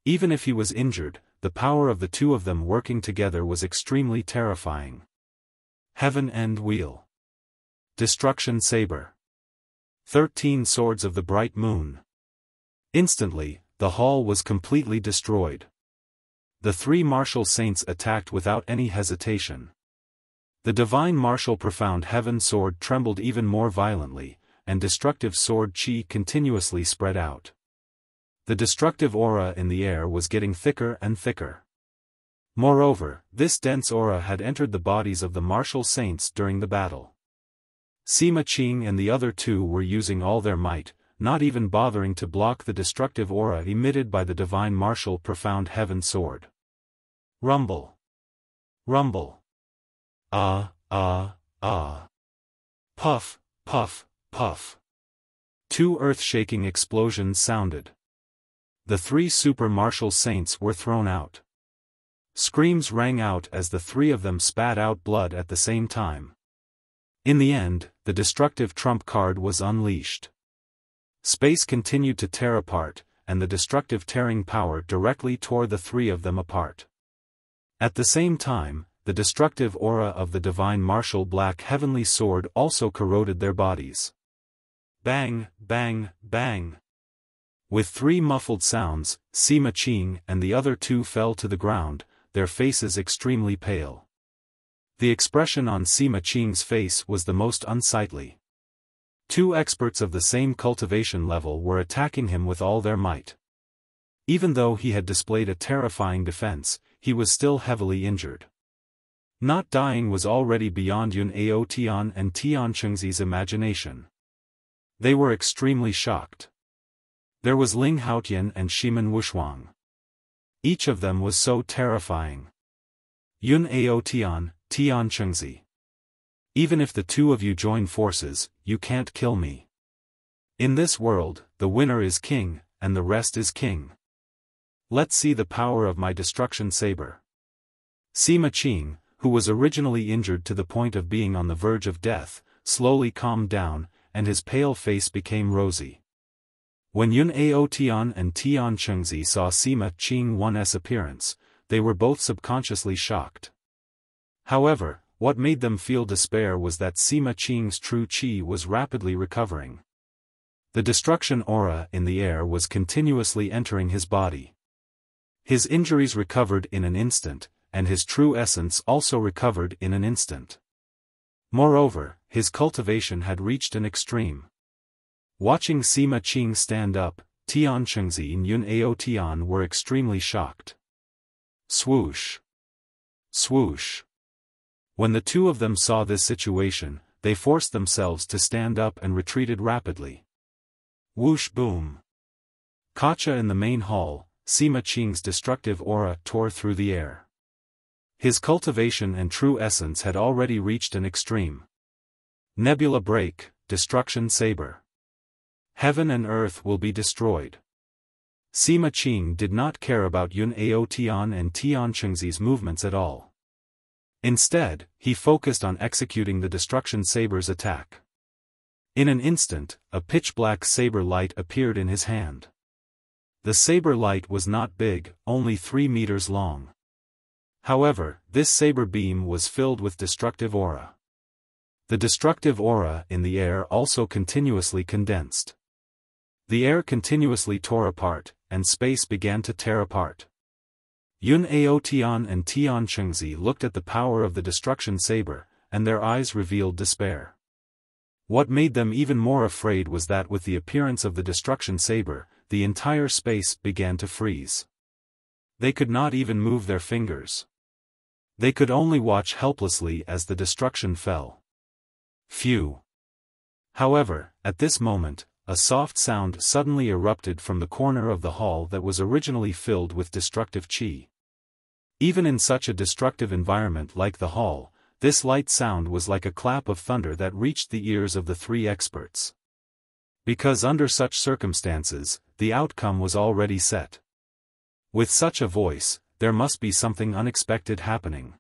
Even if he was injured, the power of the 2 of them working together was extremely terrifying. Heaven End Wheel. Destruction Saber. 13 Swords of the Bright Moon. Instantly, the hall was completely destroyed. The 3 martial saints attacked without any hesitation. The divine martial profound heaven sword trembled even more violently, and destructive sword chi continuously spread out. The destructive aura in the air was getting thicker and thicker. Moreover, this dense aura had entered the bodies of the martial saints during the battle. Sima Qing and the other 2 were using all their might, not even bothering to block the destructive aura emitted by the divine martial profound heaven sword. Rumble. Rumble. Ah, ah, ah. Puff, puff, puff. 2 earth-shaking explosions sounded. The 3 super martial saints were thrown out. Screams rang out as the 3 of them spat out blood at the same time. In the end, the destructive trump card was unleashed. Space continued to tear apart, and the destructive tearing power directly tore the 3 of them apart. At the same time, the destructive aura of the divine martial black heavenly sword also corroded their bodies. Bang, bang, bang. With 3 muffled sounds, Sima Qing and the other 2 fell to the ground, their faces extremely pale. The expression on Sima Qing's face was the most unsightly. 2 experts of the same cultivation level were attacking him with all their might. Even though he had displayed a terrifying defense, he was still heavily injured. Not dying was already beyond Yun Aotian and Tian Chengzi's imagination. They were extremely shocked. There was Ling Haotian and Shimen Wushuang. Each of them was so terrifying. Yun Ao Tian, Tian Chengzi. Even if the two of you join forces, you can't kill me. In this world, the winner is king, and the rest is king. Let's see the power of my destruction saber. Sima Qing, who was originally injured to the point of being on the verge of death, slowly calmed down, and his pale face became rosy. When Yun Ao Tian and Tian Chengzi saw Sima Qing's appearance, they were both subconsciously shocked. However, what made them feel despair was that Sima Qing's true qi was rapidly recovering. The destruction aura in the air was continuously entering his body. His injuries recovered in an instant, and his true essence also recovered in an instant. Moreover, his cultivation had reached an extreme. Watching Sima Qing stand up, Tian Chengzi and Yun Ao Tian were extremely shocked. Swoosh! Swoosh! When the two of them saw this situation, they forced themselves to stand up and retreated rapidly. Whoosh boom! Kacha in the main hall, Sima Qing's destructive aura tore through the air. His cultivation and true essence had already reached an extreme. Nebula break, destruction saber. Heaven and earth will be destroyed. Sima Qing did not care about Yun Ao Tian and Tian Chengzi's movements at all. Instead, he focused on executing the destruction saber's attack. In an instant, a pitch-black saber light appeared in his hand. The saber light was not big, only 3 meters long. However, this saber beam was filled with destructive aura. The destructive aura in the air also continuously condensed. The air continuously tore apart, and space began to tear apart. Yun Ao Tian and Tian Chengzi looked at the power of the destruction saber, and their eyes revealed despair. What made them even more afraid was that with the appearance of the destruction saber, the entire space began to freeze. They could not even move their fingers. They could only watch helplessly as the destruction fell. Phew! However, at this moment, a soft sound suddenly erupted from the corner of the hall that was originally filled with destructive qi. Even in such a destructive environment like the hall, this light sound was like a clap of thunder that reached the ears of the three experts. Because under such circumstances, the outcome was already set. With such a voice, there must be something unexpected happening.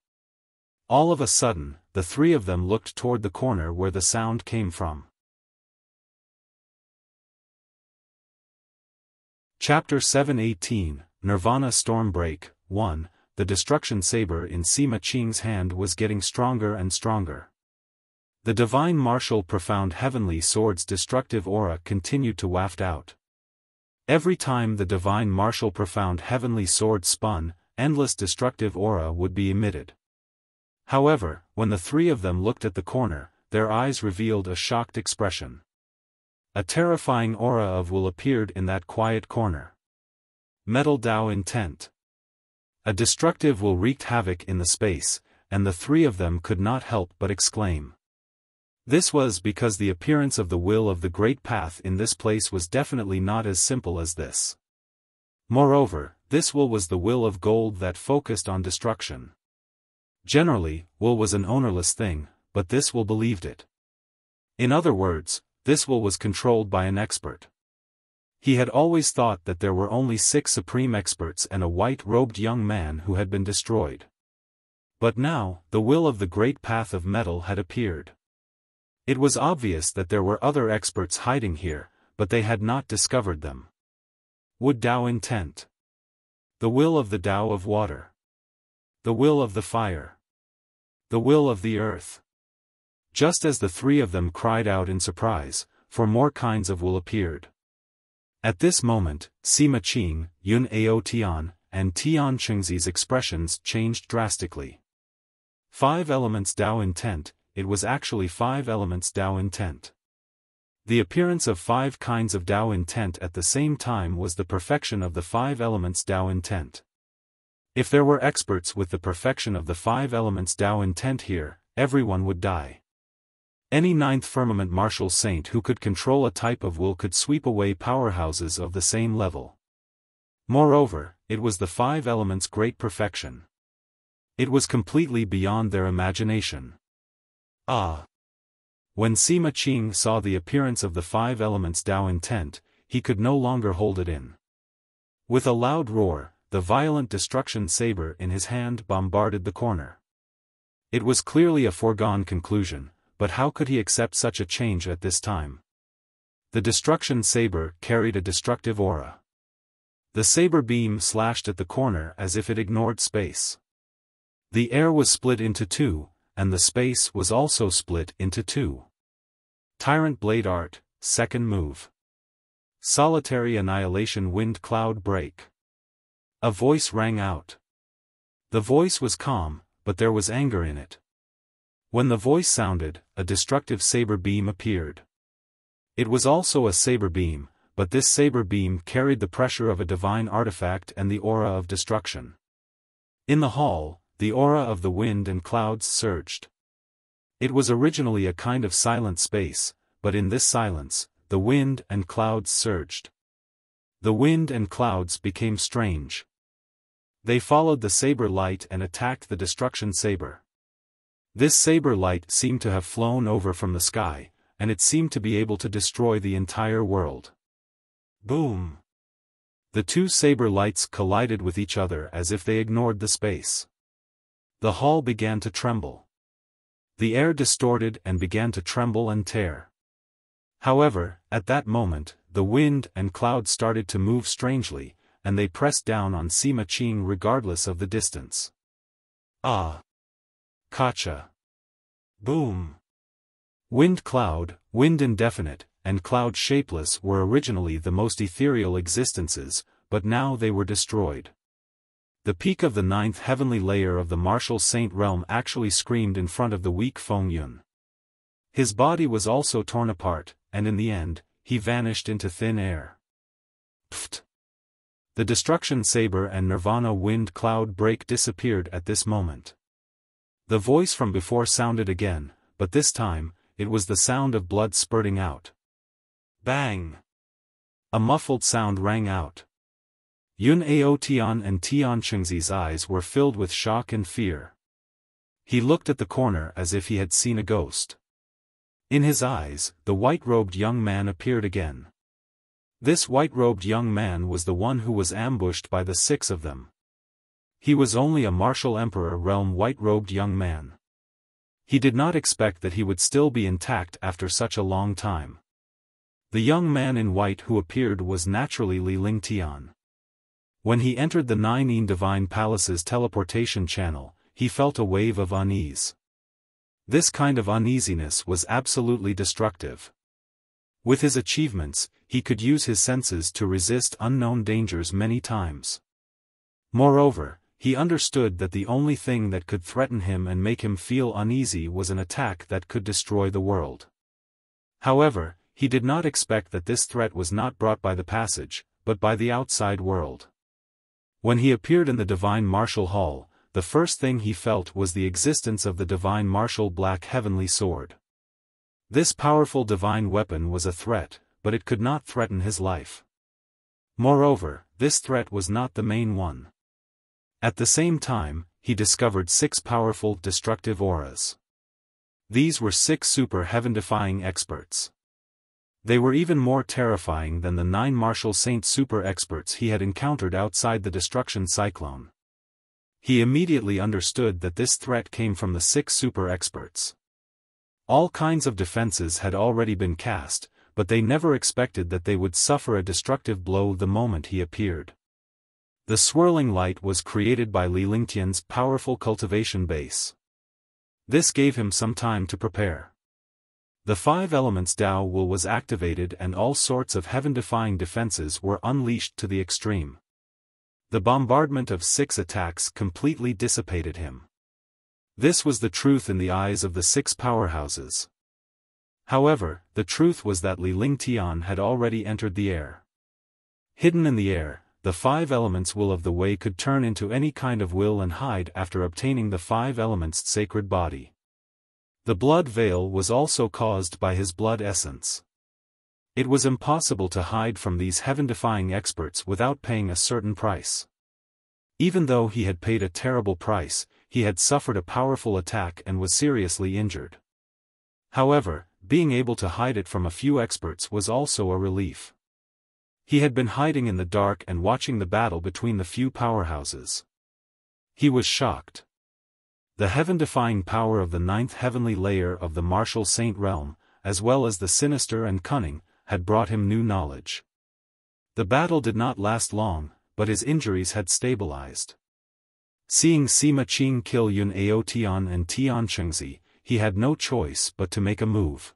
All of a sudden, the three of them looked toward the corner where the sound came from. Chapter 718, Nirvana Stormbreak. 1. The destruction saber in Sima Qing's hand was getting stronger and stronger. The divine martial profound heavenly sword's destructive aura continued to waft out. Every time the divine martial profound heavenly sword spun, endless destructive aura would be emitted. However, when the three of them looked at the corner, their eyes revealed a shocked expression. A terrifying aura of will appeared in that quiet corner. Metal Dao intent. A destructive will wreaked havoc in the space, and the three of them could not help but exclaim. This was because the appearance of the will of the great path in this place was definitely not as simple as this. Moreover, this will was the will of gold that focused on destruction. Generally, will was an ownerless thing, but this will believed it. In other words, this will was controlled by an expert. He had always thought that there were only 6 supreme experts and a white-robed young man who had been destroyed. But now, the will of the great path of metal had appeared. It was obvious that there were other experts hiding here, but they had not discovered them. Wood Dao intent. The will of the Dao of water. The will of the fire. The will of the earth. Just as the three of them cried out in surprise, for more kinds of will appeared. At this moment, Sima Qing, Yun Ao Tian, and Tian Chengzi's expressions changed drastically. 5 elements Dao intent, it was actually 5 elements Dao intent. The appearance of 5 kinds of Dao intent at the same time was the perfection of the 5 elements Dao intent. If there were experts with the perfection of the 5 elements Dao intent here, everyone would die. Any 9th firmament martial saint who could control a type of will could sweep away powerhouses of the same level. Moreover, it was the 5 elements' great perfection. It was completely beyond their imagination. Ah! When Sima Qing saw the appearance of the five elements Dao intent, he could no longer hold it in. With a loud roar, the violent destruction saber in his hand bombarded the corner. It was clearly a foregone conclusion, but how could he accept such a change at this time? The destruction saber carried a destructive aura. The saber beam slashed at the corner as if it ignored space. The air was split into two, and the space was also split into two. Tyrant Blade Art, second move. Solitary Annihilation Wind Cloud Break. A voice rang out. The voice was calm, but there was anger in it. When the voice sounded, a destructive saber beam appeared. It was also a saber beam, but this saber beam carried the pressure of a divine artifact and the aura of destruction. In the hall, the aura of the wind and clouds surged. It was originally a kind of silent space, but in this silence, the wind and clouds surged. The wind and clouds became strange. They followed the saber light and attacked the destruction saber. This saber light seemed to have flown over from the sky, and it seemed to be able to destroy the entire world. Boom! The two saber lights collided with each other as if they ignored the space. The hall began to tremble. The air distorted and began to tremble and tear. However, at that moment, the wind and clouds started to move strangely, and they pressed down on Sima Qing regardless of the distance. Ah! Kacha! Boom! Wind cloud, wind indefinite, and cloud shapeless were originally the most ethereal existences, but now they were destroyed. The peak of the ninth heavenly layer of the martial saint realm actually screamed in front of the weak Feng Yun. His body was also torn apart, and in the end, he vanished into thin air. Pfft! The destruction saber and nirvana wind cloud break disappeared at this moment. The voice from before sounded again, but this time, it was the sound of blood spurting out. Bang! A muffled sound rang out. Yun Ao Tian and Tian Chengzi's eyes were filled with shock and fear. He looked at the corner as if he had seen a ghost. In his eyes, the white-robed young man appeared again. This white-robed young man was the one who was ambushed by the six of them. He was only a martial emperor realm white-robed young man. He did not expect that he would still be intact after such a long time. The young man in white who appeared was naturally Li Lingtian. When he entered the Nine Divine Palace's teleportation channel, he felt a wave of unease. This kind of uneasiness was absolutely destructive. With his achievements, he could use his senses to resist unknown dangers many times. Moreover, he understood that the only thing that could threaten him and make him feel uneasy was an attack that could destroy the world. However, he did not expect that this threat was not brought by the passage, but by the outside world. When he appeared in the Divine Martial Hall, the first thing he felt was the existence of the Divine Martial Black Heavenly Sword. This powerful divine weapon was a threat, but it could not threaten his life. Moreover, this threat was not the main one. At the same time, he discovered 6 powerful destructive auras. These were 6 super heaven-defying experts. They were even more terrifying than the 9 martial saint super experts he had encountered outside the destruction cyclone. He immediately understood that this threat came from the 6 super experts. All kinds of defenses had already been cast, but they never expected that they would suffer a destructive blow the moment he appeared. The swirling light was created by Li Lingtian's powerful cultivation base. This gave him some time to prepare. The 5 elements Dao Will was activated and all sorts of heaven-defying defenses were unleashed to the extreme. The bombardment of 6 attacks completely dissipated him. This was the truth in the eyes of the 6 powerhouses. However, the truth was that Li Lingtian had already entered the air. Hidden in the air, the 5 elements will of the way could turn into any kind of will and hide after obtaining the 5 elements' sacred body. The blood veil was also caused by his blood essence. It was impossible to hide from these heaven-defying experts without paying a certain price. Even though he had paid a terrible price, he had suffered a powerful attack and was seriously injured. However, being able to hide it from a few experts was also a relief. He had been hiding in the dark and watching the battle between the few powerhouses. He was shocked. The heaven-defying power of the ninth heavenly layer of the martial saint realm, as well as the sinister and cunning, had brought him new knowledge. The battle did not last long, but his injuries had stabilized. Seeing Sima Qing kill Yun Ao Tian and Tian Chengzi, he had no choice but to make a move.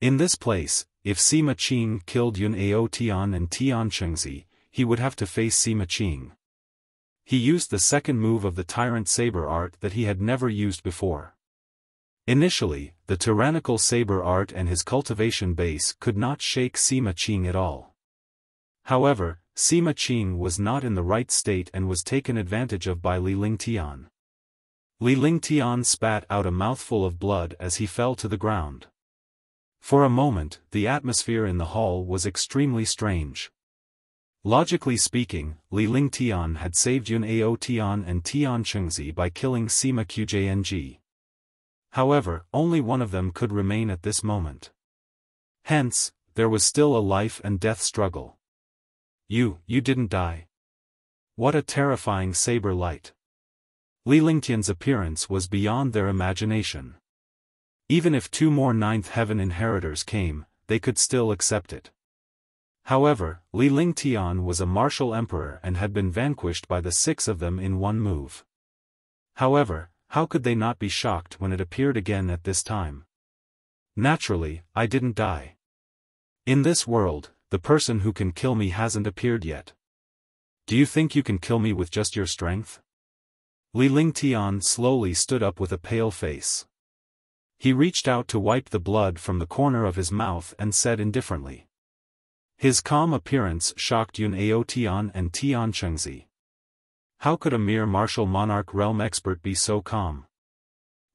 In this place, if Sima Qing killed Yun Ao Tian and Tian Chengzi, he would have to face Sima Qing. He used the second move of the Tyrant Saber art that he had never used before. Initially, the tyrannical saber art and his cultivation base could not shake Sima Qing at all. However, Sima Qing was not in the right state and was taken advantage of by Li Lingtian. Li Lingtian spat out a mouthful of blood as he fell to the ground. For a moment, the atmosphere in the hall was extremely strange. Logically speaking, Li Lingtian had saved Yun Ao Tian and Tian Chengzi by killing Sima Qjng. However, only one of them could remain at this moment. Hence, there was still a life and death struggle. You didn't die. What a terrifying saber light. Li Lingtian's appearance was beyond their imagination. Even if two more ninth heaven inheritors came, they could still accept it. However, Li Lingtian was a martial emperor and had been vanquished by the six of them in one move. However, how could they not be shocked when it appeared again at this time? Naturally, I didn't die. In this world, the person who can kill me hasn't appeared yet. Do you think you can kill me with just your strength? Li Lingtian slowly stood up with a pale face. He reached out to wipe the blood from the corner of his mouth and said indifferently. His calm appearance shocked Yun Ao Tian and Tian Chengzi. How could a mere martial monarch realm expert be so calm?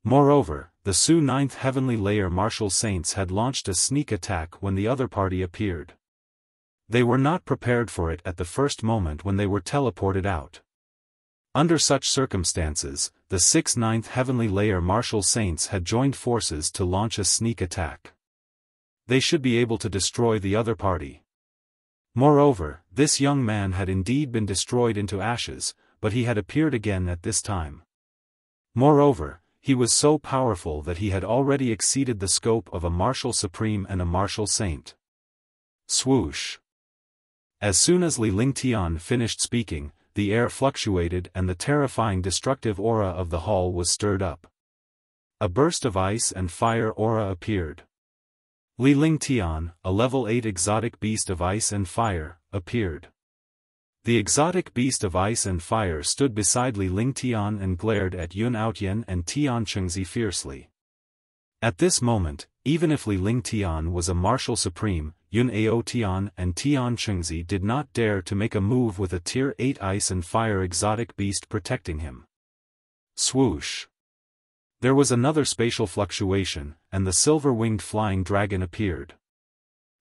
Moreover, the Su ninth heavenly layer martial saints had launched a sneak attack when the other party appeared. They were not prepared for it at the first moment when they were teleported out. Under such circumstances, the six ninth heavenly layer martial saints had joined forces to launch a sneak attack. They should be able to destroy the other party. Moreover, this young man had indeed been destroyed into ashes, but he had appeared again at this time. Moreover, he was so powerful that he had already exceeded the scope of a martial supreme and a martial saint. Swoosh! As soon as Li Lingtian finished speaking, the air fluctuated and the terrifying destructive aura of the hall was stirred up. A burst of ice and fire aura appeared. Li Lingtian, a level 8 exotic beast of ice and fire, appeared. The exotic beast of ice and fire stood beside Li Lingtian and glared at Yun Aotian and Tian Chengzi fiercely. At this moment, even if Li Lingtian was a martial supreme, Yun Ao Tian and Tian Chengzi did not dare to make a move with a tier 8 ice and fire exotic beast protecting him. Swoosh! There was another spatial fluctuation, and the silver-winged flying dragon appeared.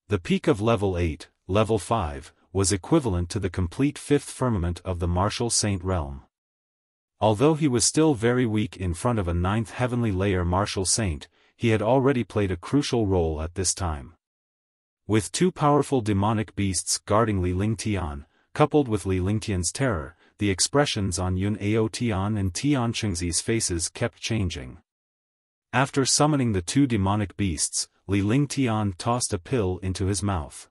The peak of level 8, level 5, was equivalent to the complete fifth firmament of the martial saint realm. Although he was still very weak in front of a ninth heavenly layer martial saint, he had already played a crucial role at this time. With two powerful demonic beasts guarding Li Lingtian, coupled with Li Lingtian's terror, the expressions on Yun Ao Tian and Tian Chengzi's faces kept changing. After summoning the two demonic beasts, Li Lingtian tossed a pill into his mouth.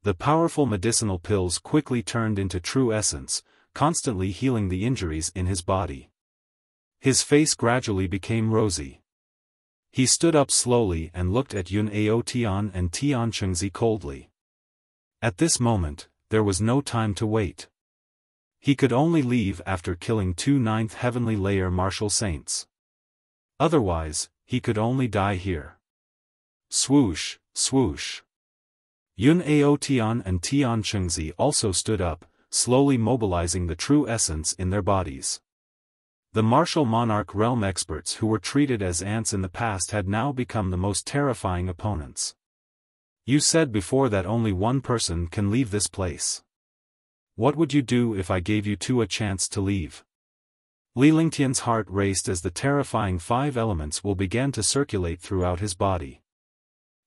The powerful medicinal pills quickly turned into true essence, constantly healing the injuries in his body. His face gradually became rosy. He stood up slowly and looked at Yun Ao Tian and Tian Chengzi coldly. At this moment, there was no time to wait. He could only leave after killing two ninth heavenly layer martial saints. Otherwise, he could only die here. Swoosh, swoosh. Yun Ao Tian and Tian Chengzi also stood up, slowly mobilizing the true essence in their bodies. The martial monarch realm experts who were treated as ants in the past had now become the most terrifying opponents. You said before that only one person can leave this place. What would you do if I gave you two a chance to leave? Li Lingtian's heart raced as the terrifying 5 elements will began to circulate throughout his body.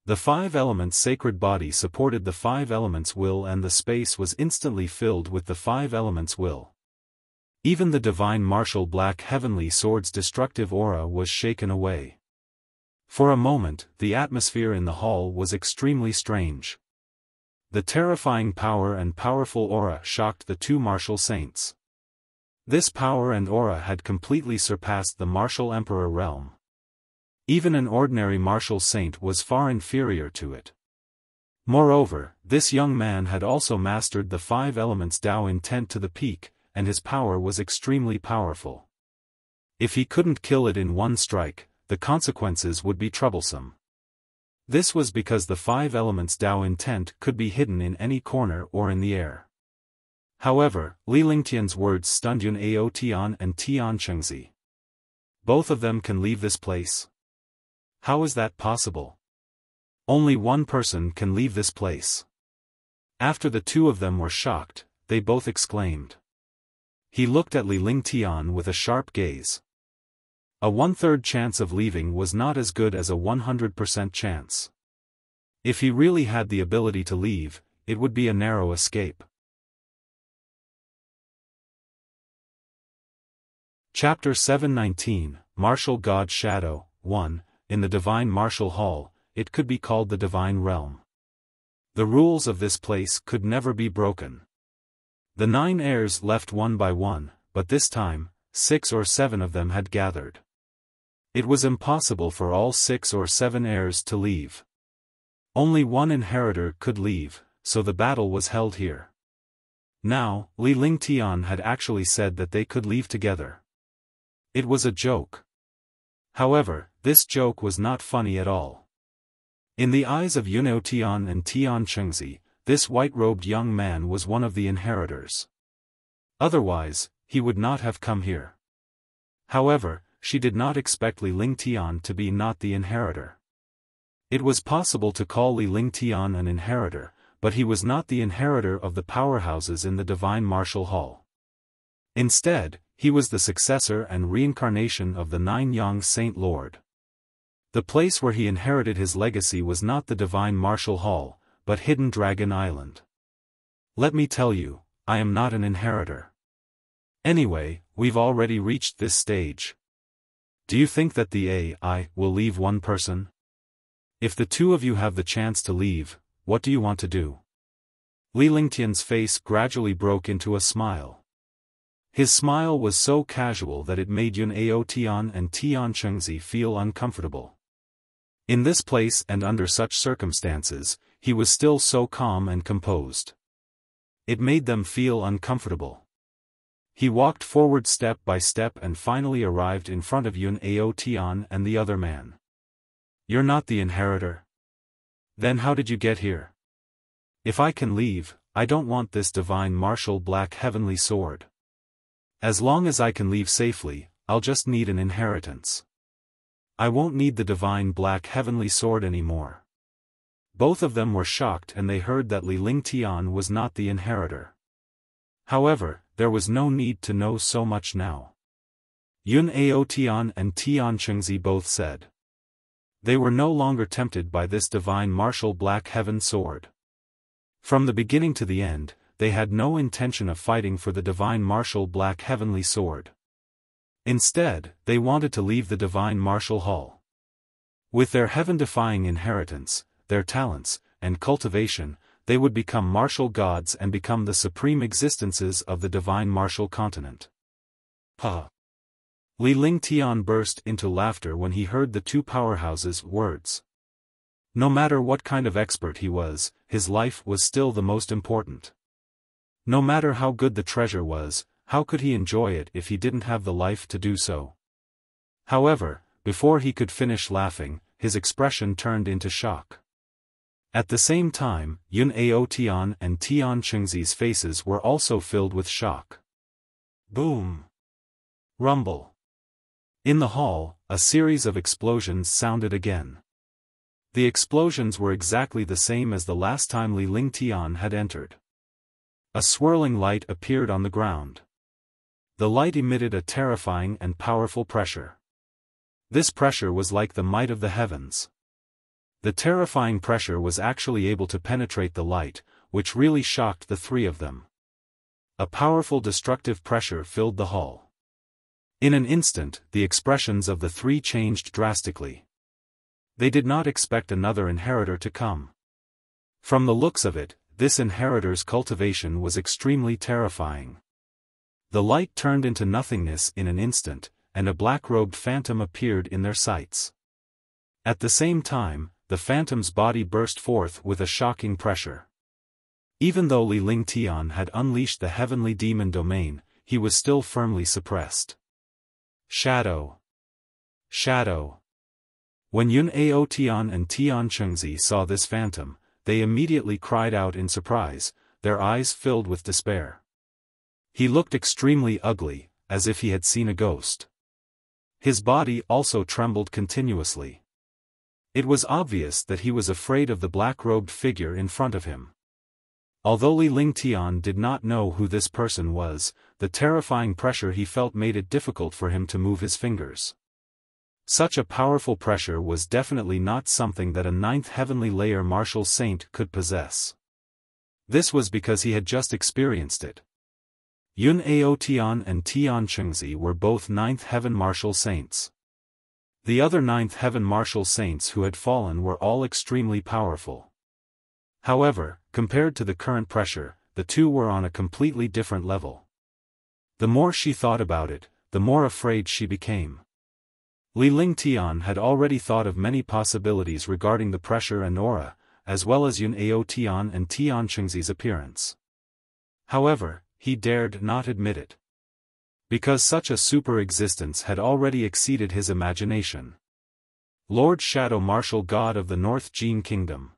The 5 elements' sacred body supported the 5 elements' will, and the space was instantly filled with the 5 elements' will. Even the divine martial black heavenly sword's destructive aura was shaken away. For a moment, the atmosphere in the hall was extremely strange. The terrifying power and powerful aura shocked the 2 martial saints. This power and aura had completely surpassed the martial emperor realm. Even an ordinary martial saint was far inferior to it. Moreover, this young man had also mastered the 5 elements Tao intent to the peak, and his power was extremely powerful. If he couldn't kill it in one strike, the consequences would be troublesome. This was because the 5 elements Tao intent could be hidden in any corner or in the air. However, Li Lingtian's words stunned Yun Ao Tian and Tian Chengzi. Both of them can leave this place? How is that possible? Only one person can leave this place. After the 2 of them were shocked, they both exclaimed. He looked at Li Lingtian with a sharp gaze. A 1/3 chance of leaving was not as good as a 100% chance. If he really had the ability to leave, it would be a narrow escape. Chapter 719, Martial God Shadow, 1. In the Divine Martial Hall, it could be called the Divine Realm. The rules of this place could never be broken. The 9 heirs left one by one, but this time, 6 or 7 of them had gathered. It was impossible for all 6 or 7 heirs to leave. Only one inheritor could leave, so the battle was held here. Now, Li Lingtian had actually said that they could leave together. It was a joke. However, this joke was not funny at all. In the eyes of Yun Ao Tian and Tian Chengzi, this white-robed young man was one of the inheritors. Otherwise, he would not have come here. However, she did not expect Li Lingtian to be not the inheritor. It was possible to call Li Lingtian an inheritor, but he was not the inheritor of the powerhouses in the Divine Martial Hall. Instead, he was the successor and reincarnation of the 9 Yang Saint Lord. The place where he inherited his legacy was not the Divine Martial Hall, but Hidden Dragon Island. Let me tell you, I am not an inheritor. Anyway, we've already reached this stage. Do you think that the AI will leave one person? If the 2 of you have the chance to leave, what do you want to do? Li Lingtian's face gradually broke into a smile. His smile was so casual that it made Yun Ao Tian and Tian Chengzi feel uncomfortable. In this place and under such circumstances, he was still so calm and composed. It made them feel uncomfortable. He walked forward step by step and finally arrived in front of Yun Ao Tian and the other man. You're not the inheritor? Then how did you get here? If I can leave, I don't want this divine martial black heavenly sword. As long as I can leave safely, I'll just need an inheritance. I won't need the divine black heavenly sword anymore. Both of them were shocked and they heard that Li Lingtian was not the inheritor. However, there was no need to know so much now. Yun Ao Tian and Tian Chengzi both said. They were no longer tempted by this divine martial black heaven sword. From the beginning to the end, they had no intention of fighting for the divine martial black heavenly sword. Instead, they wanted to leave the divine martial hall. With their heaven-defying inheritance, their talents, and cultivation, they would become martial gods and become the supreme existences of the divine martial continent. Ha! Li Lingtian burst into laughter when he heard the 2 powerhouses' words. No matter what kind of expert he was, his life was still the most important. No matter how good the treasure was, how could he enjoy it if he didn't have the life to do so? However, before he could finish laughing, his expression turned into shock. At the same time, Yun Ao Tian and Tian Chengzi's faces were also filled with shock. Boom! Rumble! In the hall, a series of explosions sounded again. The explosions were exactly the same as the last time Li Lingtian had entered. A swirling light appeared on the ground. The light emitted a terrifying and powerful pressure. This pressure was like the might of the heavens. The terrifying pressure was actually able to penetrate the light, which really shocked the three of them. A powerful destructive pressure filled the hall. In an instant, the expressions of the three changed drastically. They did not expect another inheritor to come. From the looks of it, this inheritor's cultivation was extremely terrifying. The light turned into nothingness in an instant, and a black-robed phantom appeared in their sights. At the same time, the phantom's body burst forth with a shocking pressure. Even though Li Lingtian had unleashed the heavenly demon domain, he was still firmly suppressed. Shadow! Shadow! When Yun Aotian and Tian Chengzi saw this phantom, they immediately cried out in surprise, their eyes filled with despair. He looked extremely ugly, as if he had seen a ghost. His body also trembled continuously. It was obvious that he was afraid of the black-robed figure in front of him. Although Li Lingtian did not know who this person was, the terrifying pressure he felt made it difficult for him to move his fingers. Such a powerful pressure was definitely not something that a ninth heavenly layer martial saint could possess. This was because he had just experienced it. Yun Aotian and Tian Chengzi were both ninth heaven martial saints. The other ninth heaven martial saints who had fallen were all extremely powerful. However, compared to the current pressure, the two were on a completely different level. The more she thought about it, the more afraid she became. Li Lingtian had already thought of many possibilities regarding the pressure and aura, as well as Yun Aotian and Tian Chengzi's appearance. However, he dared not admit it. Because such a super-existence had already exceeded his imagination. Lord Shadow Martial God of the North Jin Kingdom.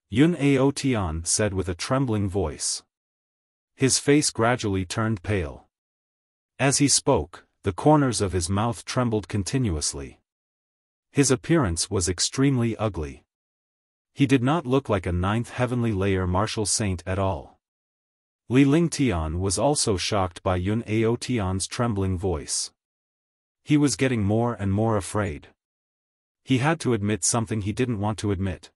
Yun Aotian said with a trembling voice. His face gradually turned pale. As he spoke, the corners of his mouth trembled continuously. His appearance was extremely ugly. He did not look like a ninth heavenly layer martial saint at all. Li Lingtian was also shocked by Yun Aotian's trembling voice. He was getting more and more afraid. He had to admit something he didn't want to admit.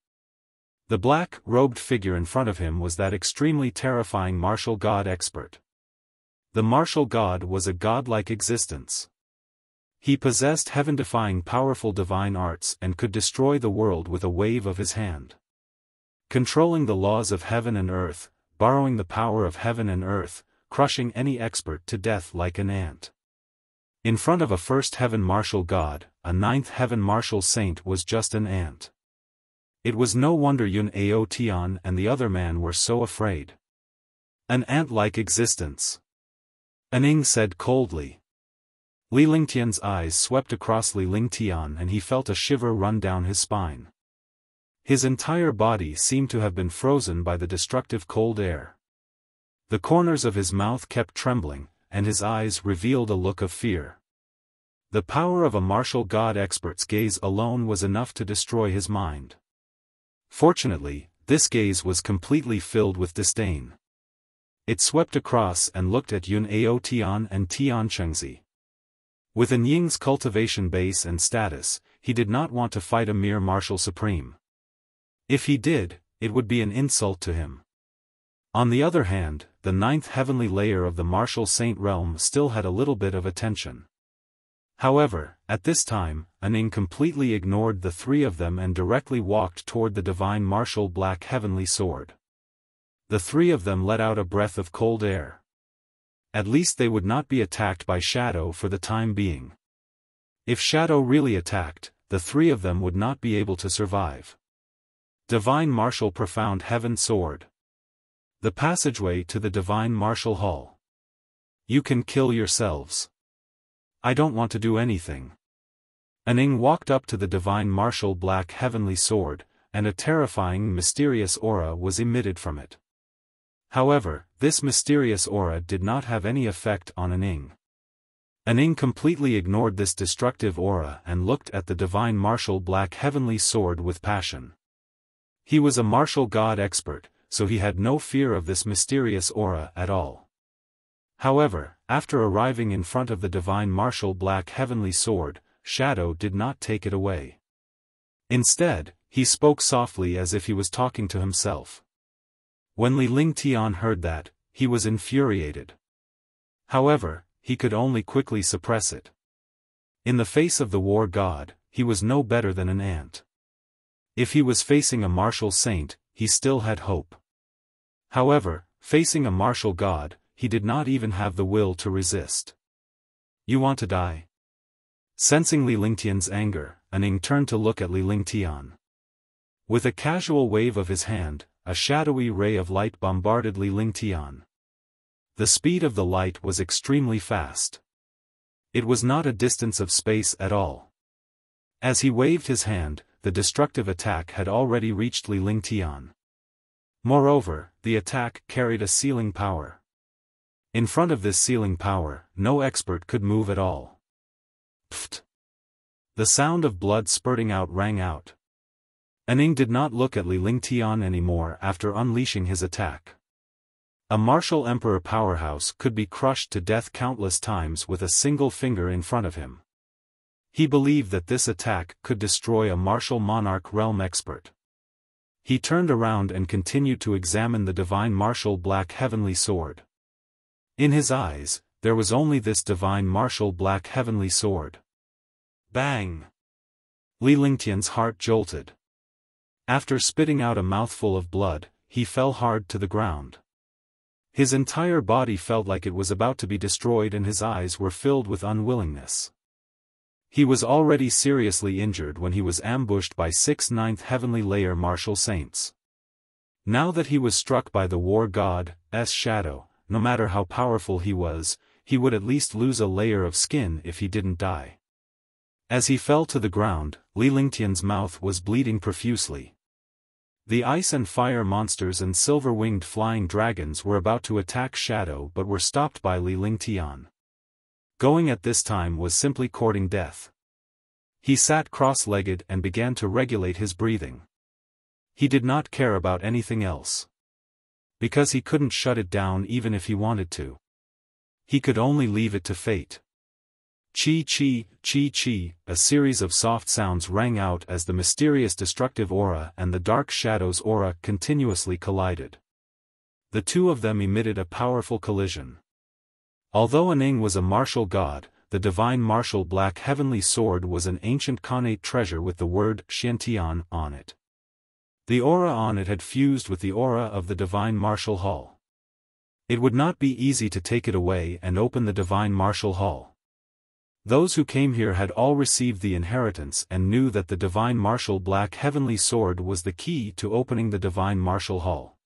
The black-robed figure in front of him was that extremely terrifying martial god expert. The martial god was a godlike existence. He possessed heaven-defying powerful divine arts and could destroy the world with a wave of his hand. Controlling the laws of heaven and earth, borrowing the power of heaven and earth, crushing any expert to death like an ant. In front of a first heaven martial god, a ninth heaven martial saint was just an ant. It was no wonder Yun Aotian and the other man were so afraid. An ant-like existence. Aning said coldly. Li Lingtian's eyes swept across Li Lingtian and he felt a shiver run down his spine. His entire body seemed to have been frozen by the destructive cold air. The corners of his mouth kept trembling, and his eyes revealed a look of fear. The power of a martial god expert's gaze alone was enough to destroy his mind. Fortunately, this gaze was completely filled with disdain. It swept across and looked at Yun Aotian and Tian Chengzi. With An Ying's cultivation base and status, he did not want to fight a mere martial supreme. If he did, it would be an insult to him. On the other hand, the ninth heavenly layer of the martial saint realm still had a little bit of attention. However, at this time, Aning completely ignored the three of them and directly walked toward the divine martial black heavenly sword. The three of them let out a breath of cold air. At least they would not be attacked by Shadow for the time being. If Shadow really attacked, the three of them would not be able to survive. Divine Martial Profound Heaven Sword. The passageway to the Divine Martial Hall. You can kill yourselves. I don't want to do anything. Aning walked up to the Divine Martial Black Heavenly Sword, and a terrifying mysterious aura was emitted from it. However, this mysterious aura did not have any effect on Aning. Aning completely ignored this destructive aura and looked at the Divine Martial Black Heavenly Sword with passion. He was a martial god expert, so he had no fear of this mysterious aura at all. However, after arriving in front of the divine martial black heavenly sword, Shadow did not take it away. Instead, he spoke softly as if he was talking to himself. When Li Lingtian heard that, he was infuriated. However, he could only quickly suppress it. In the face of the war god, he was no better than an ant. If he was facing a martial saint, he still had hope. However, facing a martial god, he did not even have the will to resist. "You want to die?" Sensing Li Lingtian's anger, Aning turned to look at Li Lingtian. With a casual wave of his hand, a shadowy ray of light bombarded Li Lingtian. The speed of the light was extremely fast. It was not a distance of space at all. As he waved his hand, the destructive attack had already reached Li Lingtian. Moreover, the attack carried a sealing power. In front of this sealing power, no expert could move at all. Pfft! The sound of blood spurting out rang out. Aning did not look at Li Lingtian anymore after unleashing his attack. A martial emperor powerhouse could be crushed to death countless times with a single finger in front of him. He believed that this attack could destroy a martial monarch realm expert. He turned around and continued to examine the divine martial black heavenly sword. In his eyes, there was only this divine martial black heavenly sword. Bang! Li Lingtian's heart jolted. After spitting out a mouthful of blood, he fell hard to the ground. His entire body felt like it was about to be destroyed and his eyes were filled with unwillingness. He was already seriously injured when he was ambushed by 6 9th heavenly layer martial saints. Now that he was struck by the war god's shadow, no matter how powerful he would at least lose a layer of skin if he didn't die. As he fell to the ground, Li Lingtian's mouth was bleeding profusely. The ice and fire monsters and silver-winged flying dragons were about to attack Shadow but were stopped by Li Lingtian. Going at this time was simply courting death. He sat cross-legged and began to regulate his breathing. He did not care about anything else. Because he couldn't shut it down even if he wanted to. He could only leave it to fate. Chi-chi, chi-chi, a series of soft sounds rang out as the mysterious destructive aura and the dark shadow's aura continuously collided. The two of them emitted a powerful collision. Although Aning was a martial god, the divine martial black heavenly sword was an ancient Khanate treasure with the word Xiantian on it. The aura on it had fused with the aura of the divine martial hall. It would not be easy to take it away and open the divine martial hall. Those who came here had all received the inheritance and knew that the divine martial black heavenly sword was the key to opening the divine martial hall.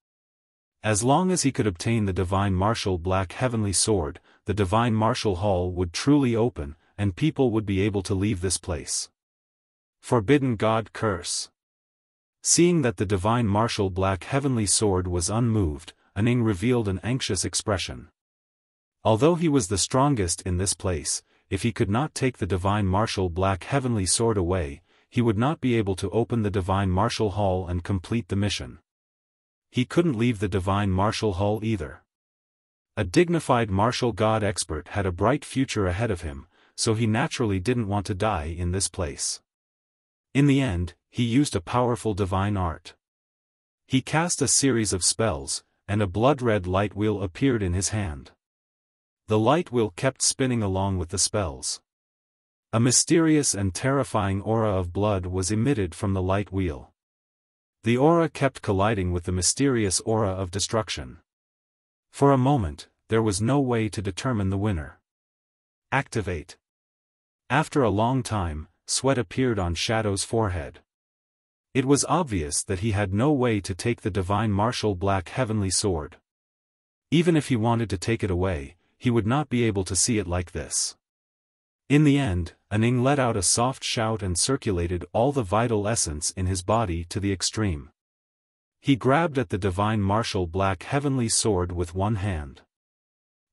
As long as he could obtain the divine martial black heavenly sword, the divine martial hall would truly open, and people would be able to leave this place. Forbidden God curse. Seeing that the divine martial black heavenly sword was unmoved, Aning revealed an anxious expression. Although he was the strongest in this place, if he could not take the divine martial black heavenly sword away, he would not be able to open the divine martial hall and complete the mission. He couldn't leave the divine martial hall either. A dignified martial god expert had a bright future ahead of him, so he naturally didn't want to die in this place. In the end, he used a powerful divine art. He cast a series of spells, and a blood-red light wheel appeared in his hand. The light wheel kept spinning along with the spells. A mysterious and terrifying aura of blood was emitted from the light wheel. The aura kept colliding with the mysterious aura of destruction. For a moment, there was no way to determine the winner. Activate. After a long time, sweat appeared on Shadow's forehead. It was obvious that he had no way to take the divine martial black heavenly sword. Even if he wanted to take it away, he would not be able to see it like this. In the end, Aning let out a soft shout and circulated all the vital essence in his body to the extreme. He grabbed at the divine martial black heavenly sword with one hand.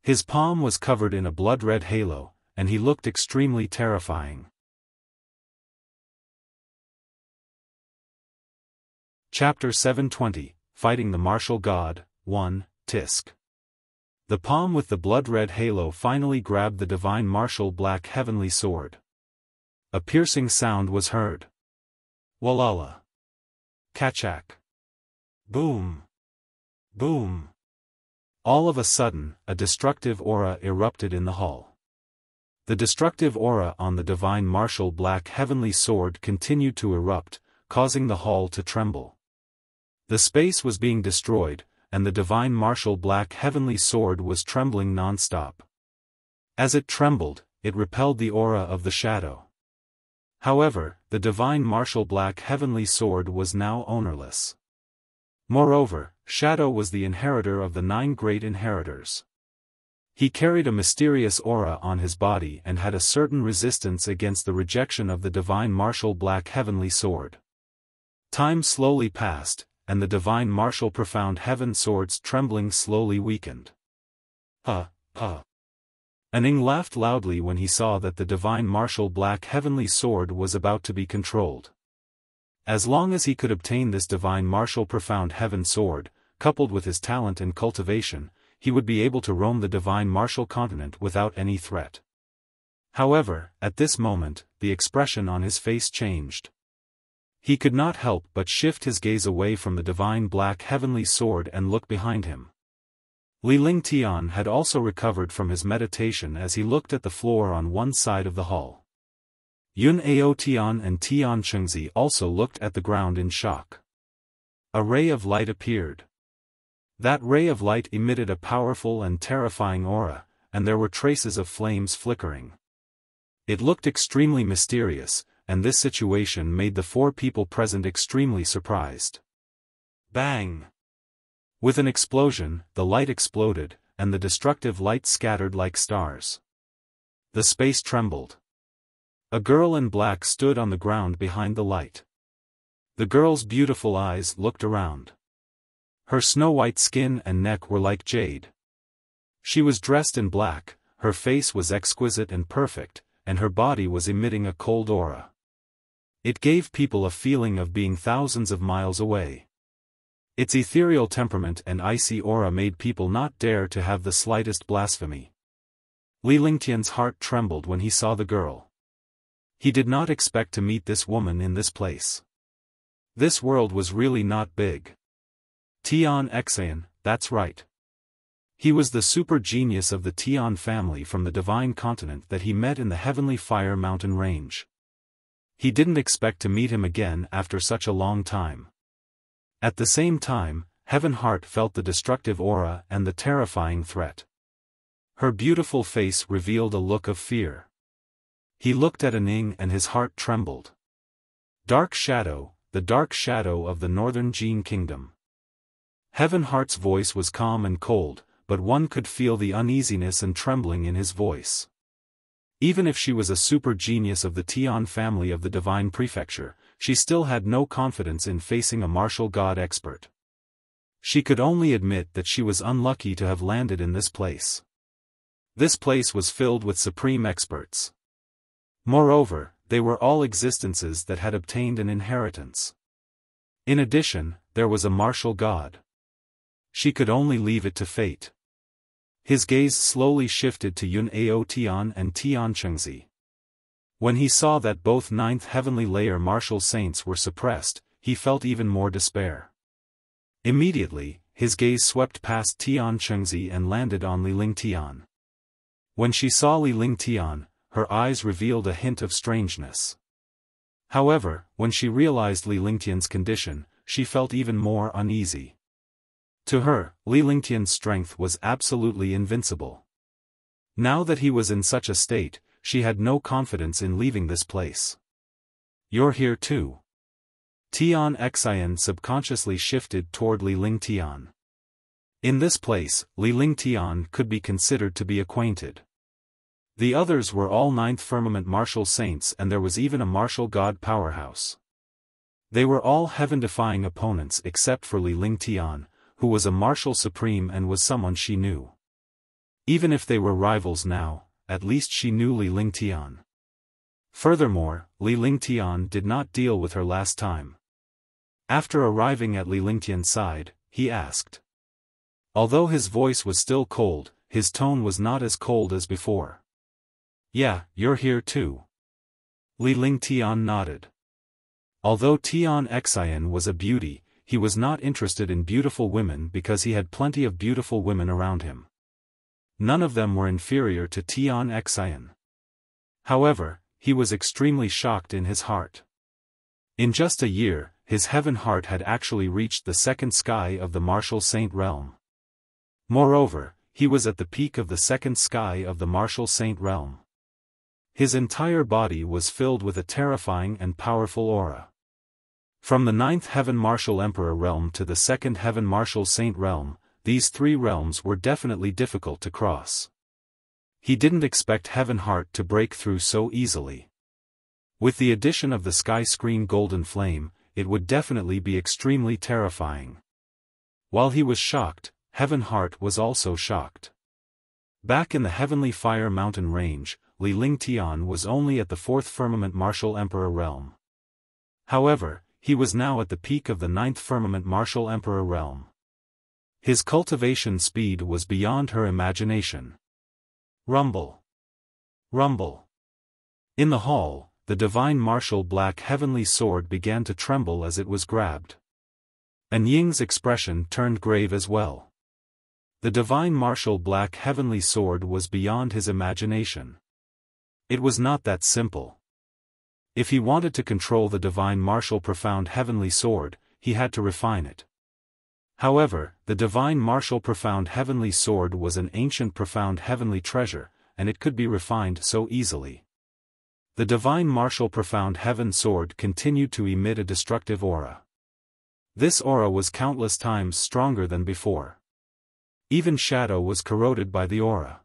His palm was covered in a blood-red halo, and he looked extremely terrifying. Chapter 720, Fighting the Martial God, 1, Tisk. The palm with the blood-red halo finally grabbed the divine martial black heavenly sword. A piercing sound was heard. Walala. Kachak. Boom. Boom. All of a sudden, a destructive aura erupted in the hall. The destructive aura on the divine martial black heavenly sword continued to erupt, causing the hall to tremble. The space was being destroyed, and the divine martial black heavenly sword was trembling non-stop. As it trembled, it repelled the aura of the shadow. However, the divine martial black heavenly sword was now ownerless. Moreover, Shadow was the inheritor of the 9 great inheritors. He carried a mysterious aura on his body and had a certain resistance against the rejection of the divine martial black heavenly sword. Time slowly passed, and the divine martial profound heaven sword's trembling slowly weakened. Aning laughed loudly when he saw that the divine martial black heavenly sword was about to be controlled. As long as he could obtain this divine martial profound heaven sword, coupled with his talent and cultivation, he would be able to roam the divine martial continent without any threat. However, at this moment, the expression on his face changed. He could not help but shift his gaze away from the divine black heavenly sword and look behind him. Li Lingtian had also recovered from his meditation as he looked at the floor on one side of the hall. Yun Aotian and Tian Chengzi also looked at the ground in shock. A ray of light appeared. That ray of light emitted a powerful and terrifying aura, and there were traces of flames flickering. It looked extremely mysterious, and this situation made the 4 people present extremely surprised. Bang! With an explosion, the light exploded, and the destructive light scattered like stars. The space trembled. A girl in black stood on the ground behind the light. The girl's beautiful eyes looked around. Her snow-white skin and neck were like jade. She was dressed in black, her face was exquisite and perfect, and her body was emitting a cold aura. It gave people a feeling of being thousands of miles away. Its ethereal temperament and icy aura made people not dare to have the slightest blasphemy. Li Lingtian's heart trembled when he saw the girl. He did not expect to meet this woman in this place. This world was really not big. Tian Xian, that's right. He was the super genius of the Tian family from the divine continent that he met in the heavenly fire mountain range. He didn't expect to meet him again after such a long time. At the same time, Heaven Heart felt the destructive aura and the terrifying threat. Her beautiful face revealed a look of fear. He looked at Aning and his heart trembled. Dark Shadow, the dark shadow of the northern Jin kingdom. Heaven Heart's voice was calm and cold, but one could feel the uneasiness and trembling in his voice. Even if she was a super genius of the Tian family of the divine prefecture, she still had no confidence in facing a martial god expert. She could only admit that she was unlucky to have landed in this place. This place was filled with supreme experts. Moreover, they were all existences that had obtained an inheritance. In addition, there was a martial god. She could only leave it to fate. His gaze slowly shifted to Yun Ao Tian and Tian Chengzi. When he saw that both 9th heavenly layer martial saints were suppressed, he felt even more despair. Immediately, his gaze swept past Tian Chengzi and landed on Li Lingtian. When she saw Li Lingtian, her eyes revealed a hint of strangeness. However, when she realized Li Lingtian's condition, she felt even more uneasy. To her, Li Lingtian's strength was absolutely invincible. Now that he was in such a state, she had no confidence in leaving this place. You're here too. Tian Xian subconsciously shifted toward Li Lingtian. In this place, Li Lingtian could be considered to be acquainted. The others were all 9th firmament martial saints and there was even a martial god powerhouse. They were all heaven-defying opponents except for Li Lingtian, who was a martial supreme and was someone she knew. Even if they were rivals now, at least she knew Li Lingtian. Furthermore, Li Lingtian did not deal with her last time. After arriving at Li Lingtian's side, he asked. Although his voice was still cold, his tone was not as cold as before. "Yeah, you're here too." Li Lingtian nodded. Although Tian Xian was a beauty, he was not interested in beautiful women because he had plenty of beautiful women around him. None of them were inferior to Tian Xian. However, he was extremely shocked in his heart. In just a year, his heaven heart had actually reached the second sky of the martial saint realm. Moreover, he was at the peak of the second sky of the martial saint realm. His entire body was filled with a terrifying and powerful aura. From the ninth heaven martial emperor realm to the second heaven martial saint realm, these three realms were definitely difficult to cross. He didn't expect heaven heart to break through so easily. With the addition of the sky screen golden flame, it would definitely be extremely terrifying. While he was shocked, heaven heart was also shocked. Back in the heavenly fire mountain range, Li Lingtian was only at the fourth firmament martial emperor realm. However, he was now at the peak of the ninth firmament martial emperor realm. His cultivation speed was beyond her imagination. Rumble. Rumble. In the hall, the divine martial black heavenly sword began to tremble as it was grabbed. An Ying's expression turned grave as well. The divine martial black heavenly sword was beyond his imagination. It was not that simple. If he wanted to control the divine martial profound heavenly sword, he had to refine it. However, the divine martial profound heavenly sword was an ancient profound heavenly treasure, and it could be refined so easily. The divine martial profound heaven sword continued to emit a destructive aura. This aura was countless times stronger than before. Even shadow was corroded by the aura.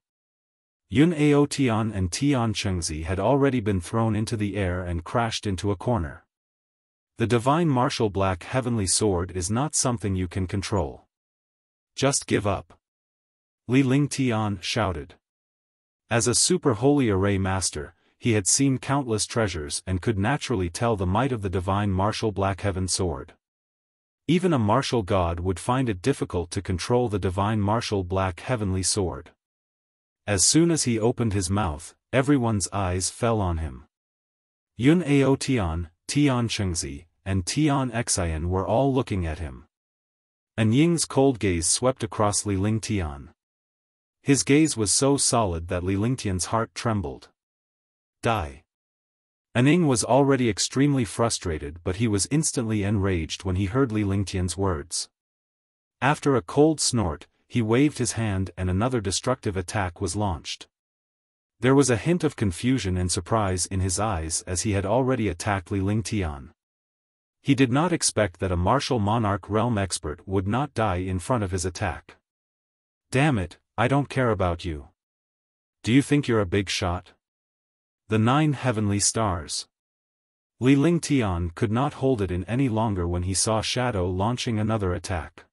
Yun Ao Tian and Tian Chengzi had already been thrown into the air and crashed into a corner. The divine martial black heavenly sword is not something you can control. Just give up. Li Lingtian shouted. As a super holy array master, he had seen countless treasures and could naturally tell the might of the divine martial black heaven sword. Even a martial god would find it difficult to control the divine martial black heavenly sword. As soon as he opened his mouth, everyone's eyes fell on him. Yun Ao Tian, Tian Chengzi, and Tian Xian were all looking at him. An Ying's cold gaze swept across Li Lingtian. His gaze was so solid that Li Lingtian's heart trembled. Die. An Ying was already extremely frustrated, but he was instantly enraged when he heard Li Lingtian's words. After a cold snort, he waved his hand and another destructive attack was launched. There was a hint of confusion and surprise in his eyes as he had already attacked Li Lingtian. He did not expect that a martial monarch realm expert would not die in front of his attack. Damn it, I don't care about you. Do you think you're a big shot? The 9 heavenly stars. Li Lingtian could not hold it in any longer when he saw Shadow launching another attack.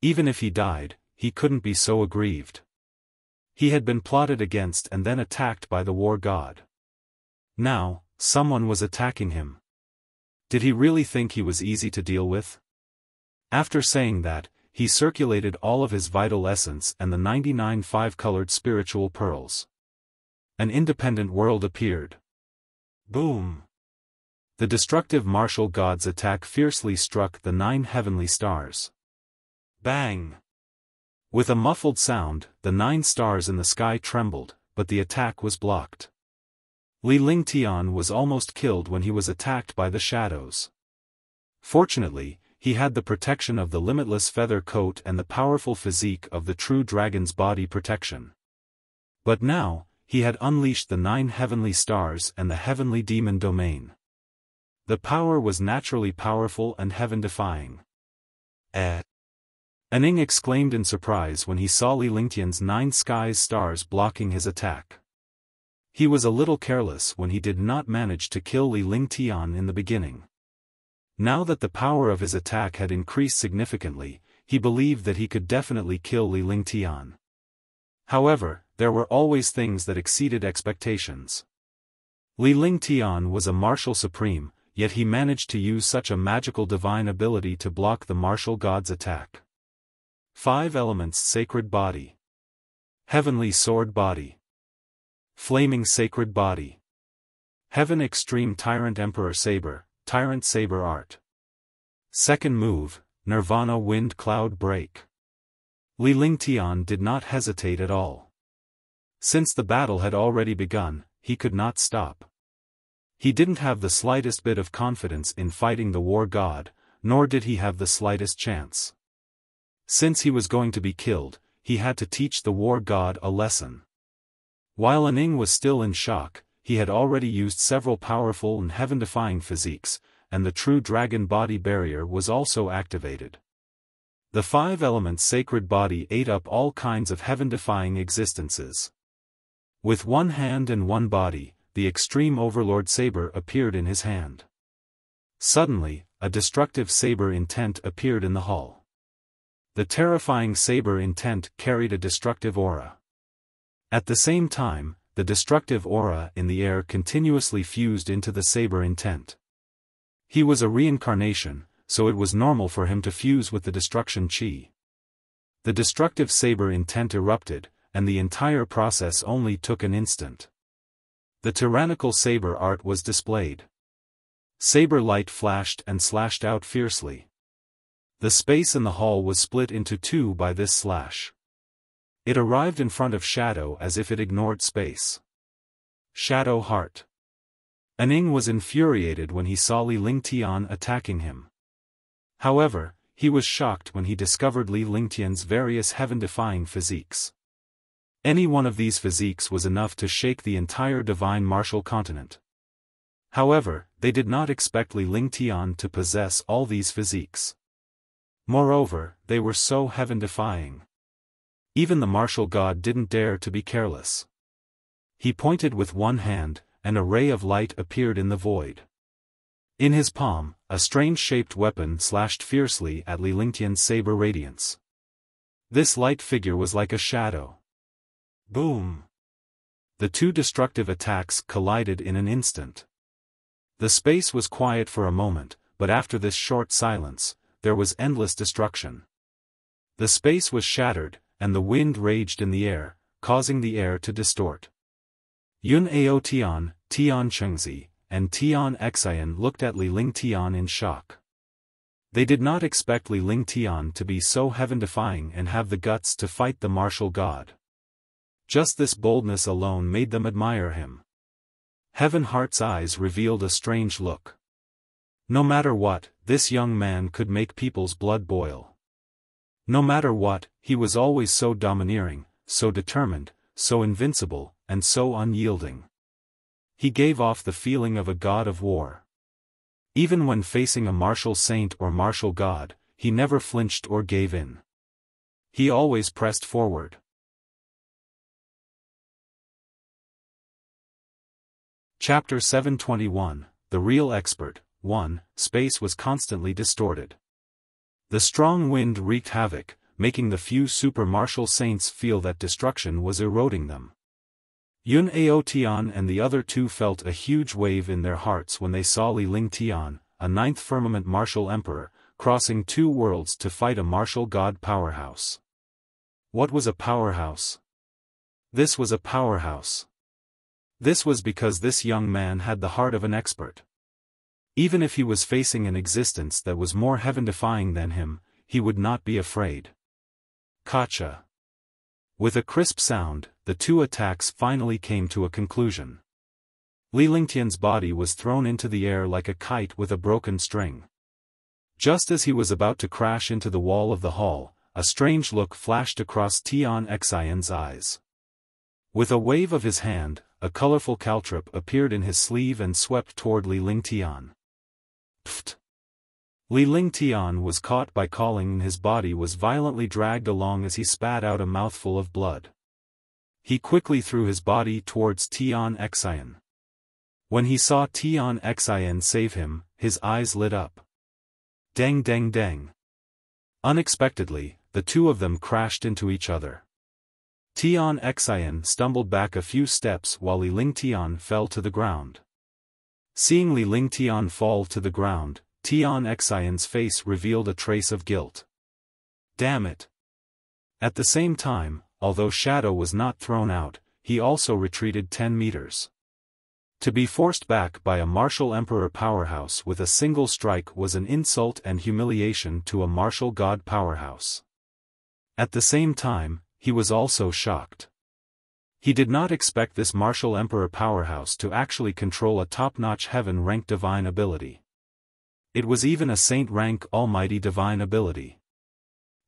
Even if he died, he couldn't be so aggrieved. He had been plotted against and then attacked by the war god. Now, someone was attacking him. Did he really think he was easy to deal with? After saying that, he circulated all of his vital essence and the 99 5-colored spiritual pearls. An independent world appeared. Boom! The destructive martial god's attack fiercely struck the 9 heavenly stars. Bang! With a muffled sound, the 9 stars in the sky trembled, but the attack was blocked. Li Lingtian was almost killed when he was attacked by the shadows. Fortunately, he had the protection of the limitless feather coat and the powerful physique of the true dragon's body protection. But now, he had unleashed the 9 heavenly stars and the heavenly demon domain. The power was naturally powerful and heaven-defying. An Ying exclaimed in surprise when he saw Li Lingtian's 9 skies stars blocking his attack. He was a little careless when he did not manage to kill Li Lingtian in the beginning. Now that the power of his attack had increased significantly, he believed that he could definitely kill Li Lingtian. However, there were always things that exceeded expectations. Li Lingtian was a martial supreme, yet he managed to use such a magical divine ability to block the martial god's attack. 5 elements sacred body. Heavenly Sword Body. Flaming Sacred Body. Heaven Extreme Tyrant Emperor Saber, Tyrant Saber Art. Second move, Nirvana Wind Cloud Break. Li Lingtian did not hesitate at all. Since the battle had already begun, he could not stop. He didn't have the slightest bit of confidence in fighting the war god, nor did he have the slightest chance. Since he was going to be killed, he had to teach the war god a lesson. While Aning was still in shock, he had already used several powerful and heaven-defying physiques, and the true dragon body barrier was also activated. The five-element sacred body ate up all kinds of heaven-defying existences. With one hand and one body, the extreme overlord saber appeared in his hand. Suddenly, a destructive saber intent appeared in the hall. The terrifying saber intent carried a destructive aura. At the same time, the destructive aura in the air continuously fused into the saber intent. He was a reincarnation, so it was normal for him to fuse with the destruction chi. The destructive saber intent erupted, and the entire process only took an instant. The tyrannical saber art was displayed. Saber light flashed and slashed out fiercely. The space in the hall was split into two by this slash. It arrived in front of Shadow as if it ignored space. Shadow Heart. Aning was infuriated when he saw Li Lingtian attacking him. However, he was shocked when he discovered Li Lingtian's various heaven-defying physiques. Any one of these physiques was enough to shake the entire divine martial continent. However, they did not expect Li Lingtian to possess all these physiques. Moreover, they were so heaven-defying. Even the martial god didn't dare to be careless. He pointed with one hand, and a ray of light appeared in the void. In his palm, a strange-shaped weapon slashed fiercely at Li Lingtian's saber radiance. This light figure was like a shadow. Boom! The two destructive attacks collided in an instant. The space was quiet for a moment, but after this short silence, there was endless destruction. The space was shattered, and the wind raged in the air, causing the air to distort. Yun Ao Tian, Tian Chengzi, and Tian Xian looked at Li Lingtian in shock. They did not expect Li Lingtian to be so heaven-defying and have the guts to fight the martial god. Just this boldness alone made them admire him. Heaven Heart's eyes revealed a strange look. No matter what, this young man could make people's blood boil. No matter what, he was always so domineering, so determined, so invincible, and so unyielding. He gave off the feeling of a god of war. Even when facing a martial saint or martial god, he never flinched or gave in. He always pressed forward. Chapter 721, The Real Expert. 1. Space was constantly distorted. The strong wind wreaked havoc, making the few super martial saints feel that destruction was eroding them. Yun Ao Tian and the other two felt a huge wave in their hearts when they saw Li Lingtian, a ninth firmament martial emperor, crossing two worlds to fight a martial god powerhouse. What was a powerhouse? This was a powerhouse. This was because this young man had the heart of an expert. Even if he was facing an existence that was more heaven-defying than him, he would not be afraid. Gotcha. With a crisp sound, the two attacks finally came to a conclusion. Li Lingtian's body was thrown into the air like a kite with a broken string. Just as he was about to crash into the wall of the hall, a strange look flashed across Tian Xian's eyes. With a wave of his hand, a colorful caltrip appeared in his sleeve and swept toward Li Lingtian. Pfft! Li Lingtian was caught by calling and his body was violently dragged along as he spat out a mouthful of blood. He quickly threw his body towards Tian Xian. When he saw Tian Xian save him, his eyes lit up. Dang dang dang. Unexpectedly, the two of them crashed into each other. Tian Xian stumbled back a few steps while Li Lingtian fell to the ground. Seeing Li Lingtian fall to the ground, Tian Xian's face revealed a trace of guilt. Damn it! At the same time, although Shadow was not thrown out, he also retreated 10 meters. To be forced back by a martial emperor powerhouse with a single strike was an insult and humiliation to a martial god powerhouse. At the same time, he was also shocked. He did not expect this martial emperor powerhouse to actually control a top-notch heaven-rank divine ability. It was even a saint-rank almighty divine ability.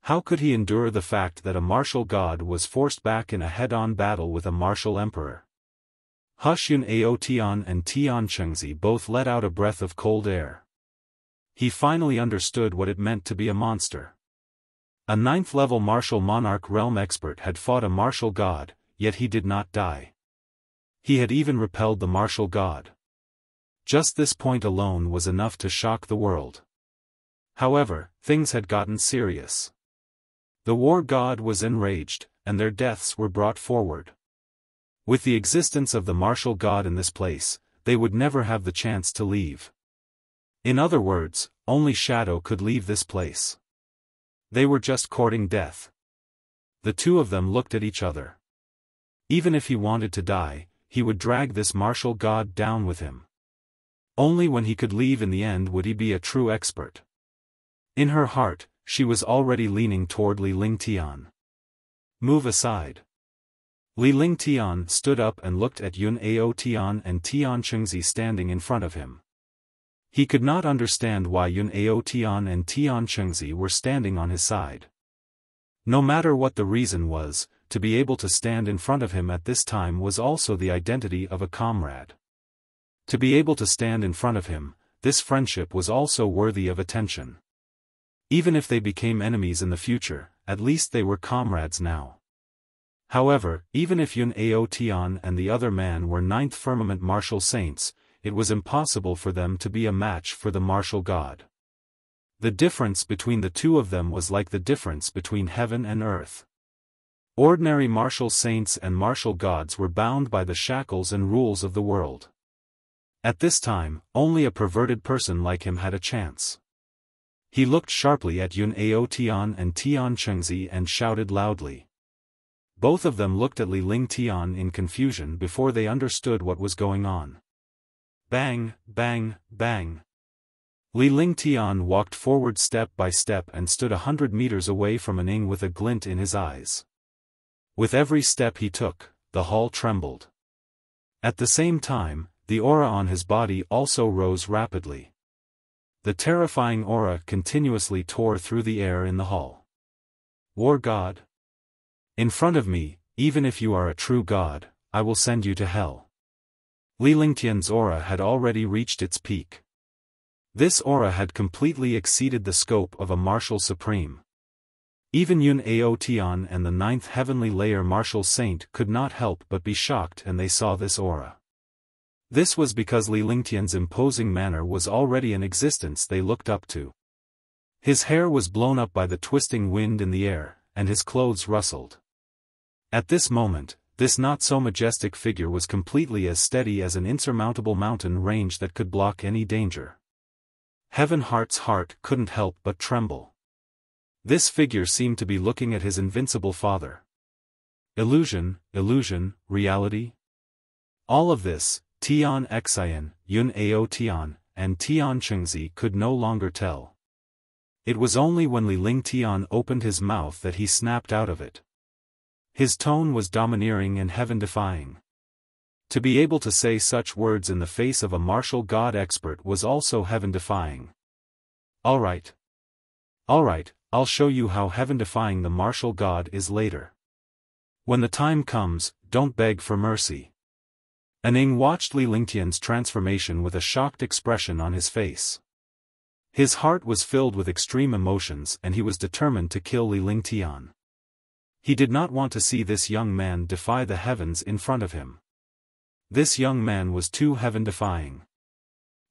How could he endure the fact that a martial god was forced back in a head-on battle with a martial emperor? Hushun Ao Tian and Tian Chengzi both let out a breath of cold air. He finally understood what it meant to be a monster. A 9th-level martial monarch realm expert had fought a martial god, yet he did not die. He had even repelled the martial god. Just this point alone was enough to shock the world. However, things had gotten serious. The war god was enraged, and their deaths were brought forward. With the existence of the martial god in this place, they would never have the chance to leave. In other words, only Shadow could leave this place. They were just courting death. The two of them looked at each other. Even if he wanted to die, he would drag this martial god down with him. Only when he could leave in the end would he be a true expert. In her heart, she was already leaning toward Li Lingtian. Move aside. Li Lingtian stood up and looked at Yun Ao Tian and Tian Chengzi standing in front of him. He could not understand why Yun Ao Tian and Tian Chengzi were standing on his side. No matter what the reason was, to be able to stand in front of him at this time was also the identity of a comrade. To be able to stand in front of him, this friendship was also worthy of attention. Even if they became enemies in the future, at least they were comrades now. However, even if Yun Ao Tian and the other man were 9th firmament martial saints, it was impossible for them to be a match for the martial god. The difference between the two of them was like the difference between heaven and earth. Ordinary martial saints and martial gods were bound by the shackles and rules of the world. At this time, only a perverted person like him had a chance. He looked sharply at Yun Ao Tian and Tian Chengzi and shouted loudly. Both of them looked at Li Lingtian in confusion before they understood what was going on. Bang, bang, bang. Li Lingtian walked forward step by step and stood 100 meters away from Aning with a glint in his eyes. With every step he took, the hall trembled. At the same time, the aura on his body also rose rapidly. The terrifying aura continuously tore through the air in the hall. War god? In front of me, even if you are a true god, I will send you to hell. Li Lingtian's aura had already reached its peak. This aura had completely exceeded the scope of a martial supreme. Even Yun Ao Tian and the 9th heavenly layer martial saint could not help but be shocked and they saw this aura. This was because Li Lingtian's imposing manner was already an existence they looked up to. His hair was blown up by the twisting wind in the air, and his clothes rustled. At this moment, this not-so-majestic figure was completely as steady as an insurmountable mountain range that could block any danger. Heavenheart's heart couldn't help but tremble. This figure seemed to be looking at his invincible father. Illusion, illusion, reality? All of this, Tian Xian, Yun Ao Tian, and Tian Chengzi could no longer tell. It was only when Li Lingtian opened his mouth that he snapped out of it. His tone was domineering and heaven-defying. To be able to say such words in the face of a martial god expert was also heaven-defying. Alright. Alright, I'll show you how heaven-defying the martial god is later. When the time comes, don't beg for mercy. Aning watched Li Lingtian's transformation with a shocked expression on his face. His heart was filled with extreme emotions and he was determined to kill Li Lingtian. He did not want to see this young man defy the heavens in front of him. This young man was too heaven-defying.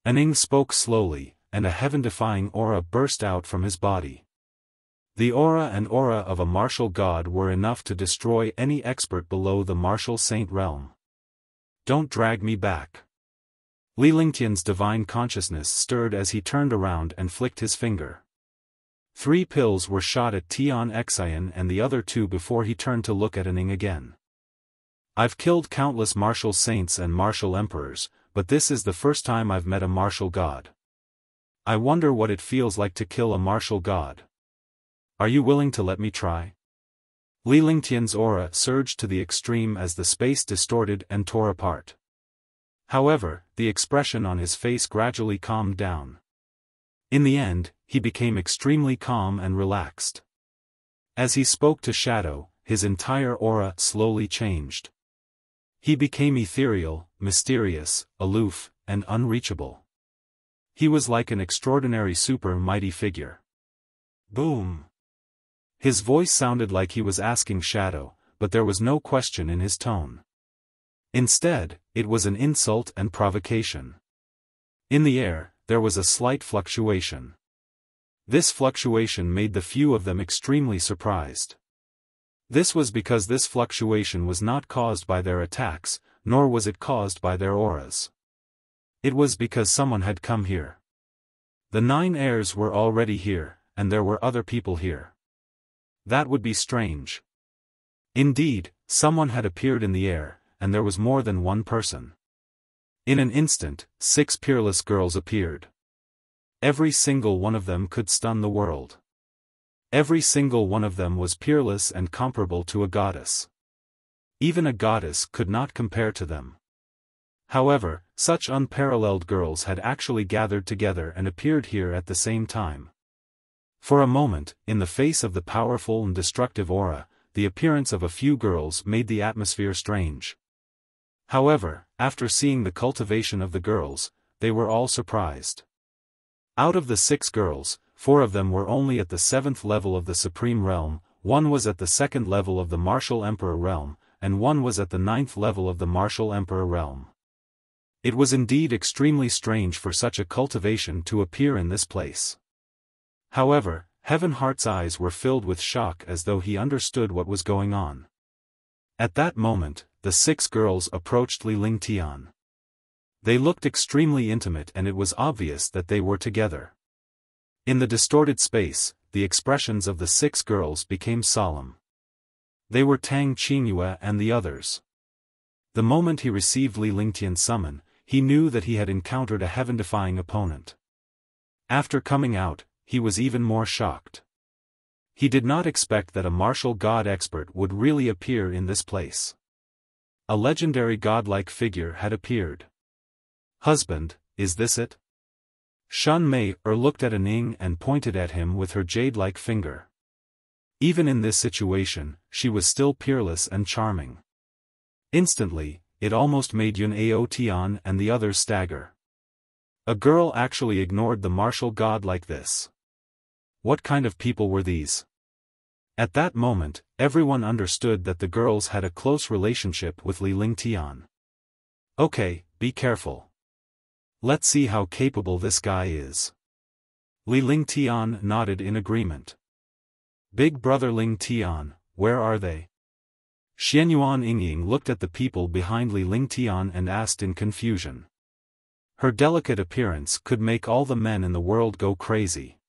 Aning spoke slowly, and a heaven-defying aura burst out from his body. The aura and aura of a martial god were enough to destroy any expert below the martial saint realm. Don't drag me back. Li Lingtian's divine consciousness stirred as he turned around and flicked his finger. 3 pills were shot at Tian Xian and the other 2 before he turned to look at Ning again. I've killed countless martial saints and martial emperors, but this is the first time I've met a martial god. I wonder what it feels like to kill a martial god. Are you willing to let me try? Li Lingtian's aura surged to the extreme as the space distorted and tore apart. However, the expression on his face gradually calmed down. In the end, he became extremely calm and relaxed. As he spoke to Shadow, his entire aura slowly changed. He became ethereal, mysterious, aloof, and unreachable. He was like an extraordinary super-mighty figure. Boom! His voice sounded like he was asking Shadow, but there was no question in his tone. Instead, it was an insult and provocation. In the air, there was a slight fluctuation. This fluctuation made the few of them extremely surprised. This was because this fluctuation was not caused by their attacks, nor was it caused by their auras. It was because someone had come here. The 9 heirs were already here, and there were other people here. That would be strange. Indeed, someone had appeared in the air, and there was more than one person. In an instant, 6 peerless girls appeared. Every single one of them could stun the world. Every single one of them was peerless and comparable to a goddess. Even a goddess could not compare to them. However, such unparalleled girls had actually gathered together and appeared here at the same time. For a moment, in the face of the powerful and destructive aura, the appearance of a few girls made the atmosphere strange. However, after seeing the cultivation of the girls, they were all surprised. Out of the 6 girls, 4 of them were only at the 7th level of the Supreme Realm, 1 was at the 2nd level of the Martial Emperor Realm, and 1 was at the 9th level of the Martial Emperor Realm. It was indeed extremely strange for such a cultivation to appear in this place. However, Heavenheart's eyes were filled with shock as though he understood what was going on. At that moment, the 6 girls approached Li Lingtian. They looked extremely intimate and it was obvious that they were together. In the distorted space, the expressions of the 6 girls became solemn. They were Tang Qingyue and the others. The moment he received Li Lingtian's summon, he knew that he had encountered a heaven-defying opponent. After coming out, he was even more shocked. He did not expect that a martial god expert would really appear in this place. A legendary godlike figure had appeared. Husband, is this it? Shun Mei looked at Ning and pointed at him with her jade-like finger. Even in this situation, she was still peerless and charming. Instantly, it almost made Yun Ao Tian and the others stagger. A girl actually ignored the martial god like this. What kind of people were these? At that moment, everyone understood that the girls had a close relationship with Li Lingtian. Okay, be careful. Let's see how capable this guy is. Li Lingtian nodded in agreement. Big brother Lingtian, where are they? Xianyuan Yingying looked at the people behind Li Lingtian and asked in confusion. Her delicate appearance could make all the men in the world go crazy.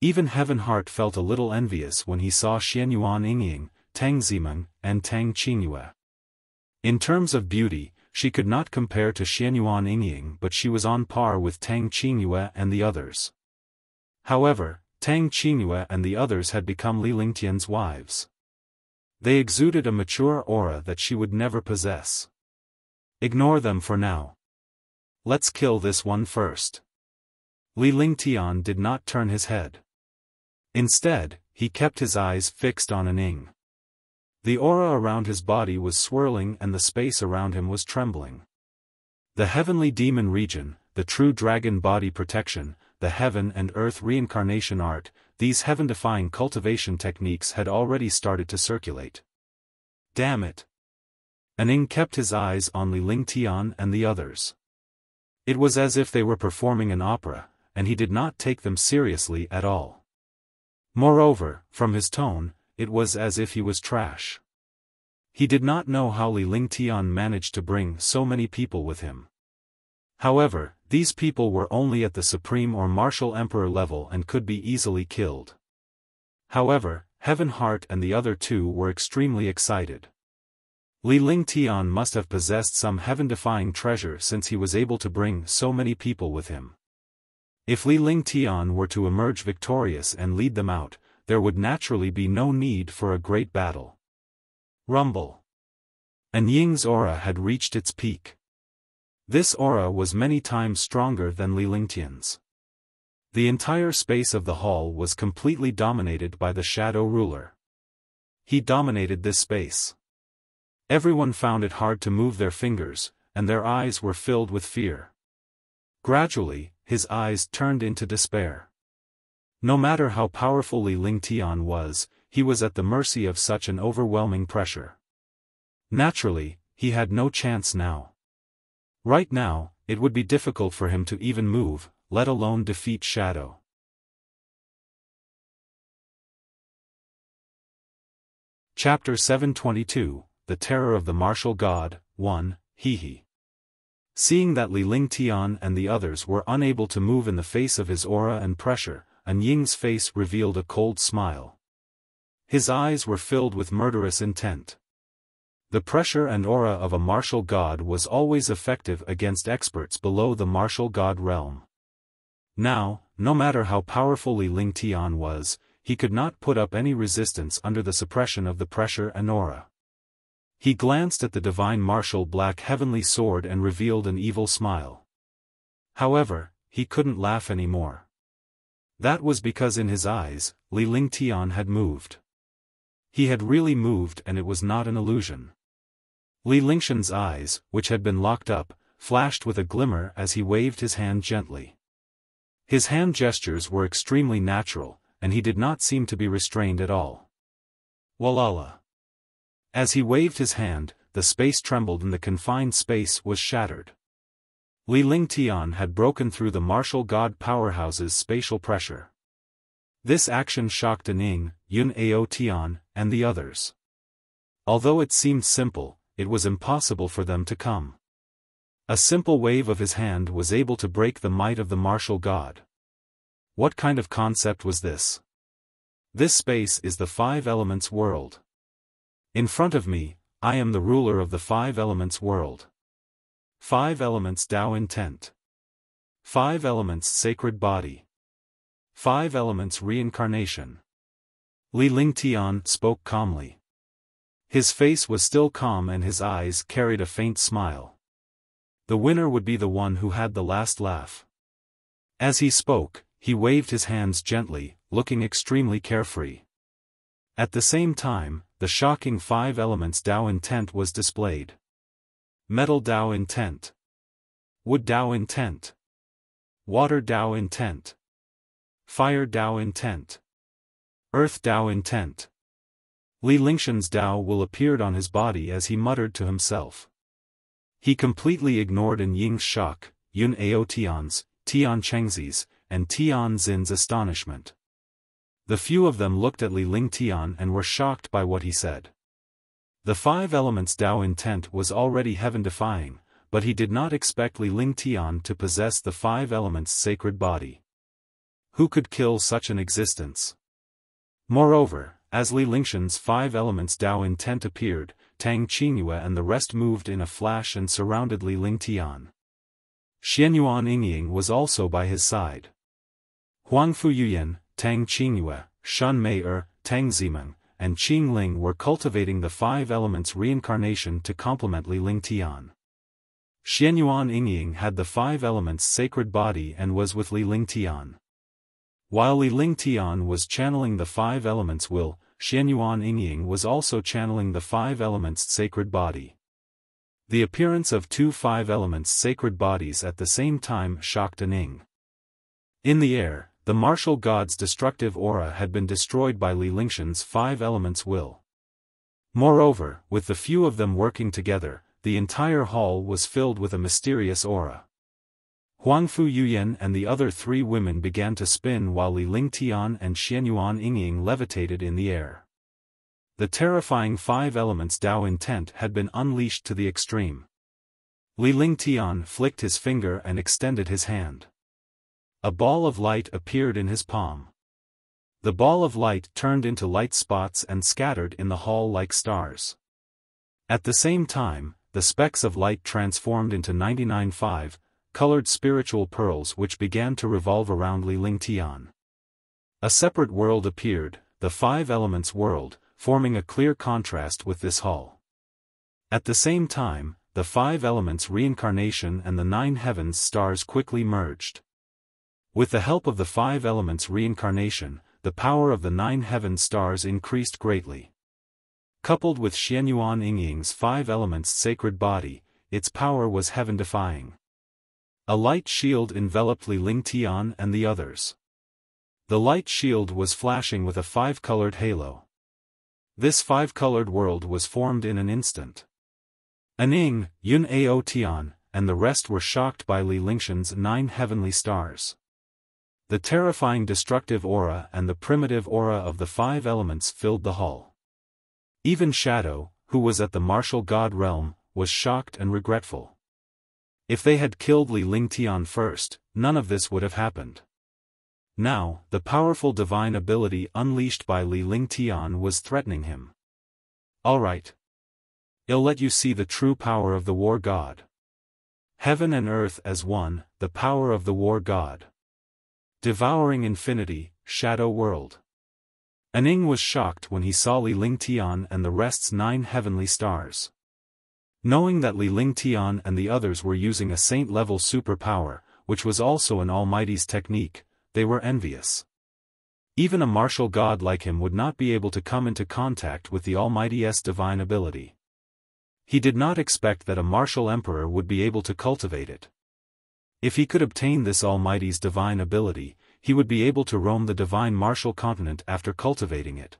Even Heavenheart felt a little envious when he saw Xianyuan Yingying, Tang Zimeng, and Tang Qingyue. In terms of beauty, she could not compare to Xianyuan Yingying, but she was on par with Tang Qingyue and the others. However, Tang Qingyue and the others had become Li Lingtian's wives. They exuded a mature aura that she would never possess. Ignore them for now. Let's kill this one first. Li Lingtian did not turn his head. Instead, he kept his eyes fixed on Ning. The aura around his body was swirling and the space around him was trembling. The heavenly demon region, the true dragon body protection, the heaven and earth reincarnation art, these heaven-defying cultivation techniques had already started to circulate. Damn it! Ning kept his eyes on Li Lingtian and the others. It was as if they were performing an opera, and he did not take them seriously at all. Moreover, from his tone, it was as if he was trash. He did not know how Li Lingtian managed to bring so many people with him. However, these people were only at the Supreme or Martial Emperor level and could be easily killed. However, Heaven Heart and the other two were extremely excited. Li Lingtian must have possessed some heaven-defying treasure since he was able to bring so many people with him. If Li Lingtian were to emerge victorious and lead them out, there would naturally be no need for a great battle. Rumble. And Ying's aura had reached its peak. This aura was many times stronger than Li Lingtian's. The entire space of the hall was completely dominated by the Shadow Ruler. He dominated this space. Everyone found it hard to move their fingers, and their eyes were filled with fear. Gradually, his eyes turned into despair. No matter how powerful Li Lingtian was, he was at the mercy of such an overwhelming pressure. Naturally, he had no chance now. Right now, it would be difficult for him to even move, let alone defeat Shadow. Chapter 722, The Terror of the Martial God, 1, Hehe. Seeing that Li Lingtian and the others were unable to move in the face of his aura and pressure, An Ying's face revealed a cold smile. His eyes were filled with murderous intent. The pressure and aura of a martial god was always effective against experts below the martial god realm. Now, no matter how powerful Li Lingtian was, he could not put up any resistance under the suppression of the pressure and aura. He glanced at the divine martial black heavenly sword and revealed an evil smile. However, he couldn't laugh anymore. That was because in his eyes, Li Lingtian had moved. He had really moved and it was not an illusion. Li Lingshan's eyes, which had been locked up, flashed with a glimmer as he waved his hand gently. His hand gestures were extremely natural, and he did not seem to be restrained at all. Walala. As he waved his hand, the space trembled and the confined space was shattered. Li Lingtian had broken through the martial god powerhouse's spatial pressure. This action shocked Ning, Yun Aotian, and the others. Although it seemed simple, it was impossible for them to come. A simple wave of his hand was able to break the might of the martial god. What kind of concept was this? This space is the five elements world. In front of me, I am the ruler of the five elements world. Five elements Tao intent. Five elements sacred body. Five elements reincarnation. Li Lingtian spoke calmly. His face was still calm and his eyes carried a faint smile. The winner would be the one who had the last laugh. As he spoke, he waved his hands gently, looking extremely carefree. At the same time, the shocking five elements Tao intent was displayed. Metal Tao intent. Wood Tao intent. Water Tao intent. Fire Tao intent. Earth Tao intent. Li Lingshan's Tao will appeared on his body as he muttered to himself. He completely ignored An Ying's shock, Yun Aotian's, Tian Chengzi's, and Tian Xin's astonishment. The few of them looked at Li Lingtian and were shocked by what he said. The five elements Tao intent was already heaven-defying, but he did not expect Li Lingtian to possess the five elements sacred body. Who could kill such an existence? Moreover, as Li Lingshan's five elements Tao intent appeared, Tang Qingyue and the rest moved in a flash and surrounded Li Lingtian. Xianyuan Yingying was also by his side. Huang Fuyuyan, Tang Qingyue, Shun Mei Tang Zimeng, and Qing Ling were cultivating the five elements reincarnation to complement Li Lingtian. Xianyuan Yingying had the five elements sacred body and was with Li Lingtian. While Li Lingtian was channeling the five elements will, Xianyuan Yingying was also channeling the five elements sacred body. The appearance of two five elements sacred bodies at the same time shocked Ning. In the air, the martial god's destructive aura had been destroyed by Li Lingshan's five elements will. Moreover, with the few of them working together, the entire hall was filled with a mysterious aura. Huang Fuyuyan and the other three women began to spin while Li Lingtian and Xianyuan Yingying levitated in the air. The terrifying five elements Tao intent had been unleashed to the extreme. Li Lingtian flicked his finger and extended his hand. A ball of light appeared in his palm. The ball of light turned into light spots and scattered in the hall like stars. At the same time, the specks of light transformed into 99 colored spiritual pearls which began to revolve around Li Lingtian. A separate world appeared, the Five Elements world, forming a clear contrast with this hall. At the same time, the Five Elements reincarnation and the 9 heavens stars quickly merged. With the help of the Five Elements reincarnation, the power of the 9 heaven stars increased greatly. Coupled with Xianyuan Yingying's 5 Elements sacred body, its power was heaven-defying. A light shield enveloped Li Lingtian and the others. The light shield was flashing with a 5-colored halo. This 5-colored world was formed in an instant. Aning, Yun Ao Tian, and the rest were shocked by Li Lingtian's 9 heavenly stars. The terrifying destructive aura and the primitive aura of the 5 elements filled the hall. Even Shadow, who was at the martial god realm, was shocked and regretful. If they had killed Li Lingtian first, none of this would have happened. Now, the powerful divine ability unleashed by Li Lingtian was threatening him. Alright. I'll let you see the true power of the war god. Heaven and earth as one, the power of the war god. Devouring infinity, shadow world. Aning was shocked when he saw Li Lingtian and the rest's 9 heavenly stars. Knowing that Li Lingtian and the others were using a saint-level superpower, which was also an almighty's technique, they were envious. Even a martial god like him would not be able to come into contact with the Almighty's divine ability. He did not expect that a martial emperor would be able to cultivate it. If he could obtain this Almighty's divine ability, he would be able to roam the divine martial continent after cultivating it.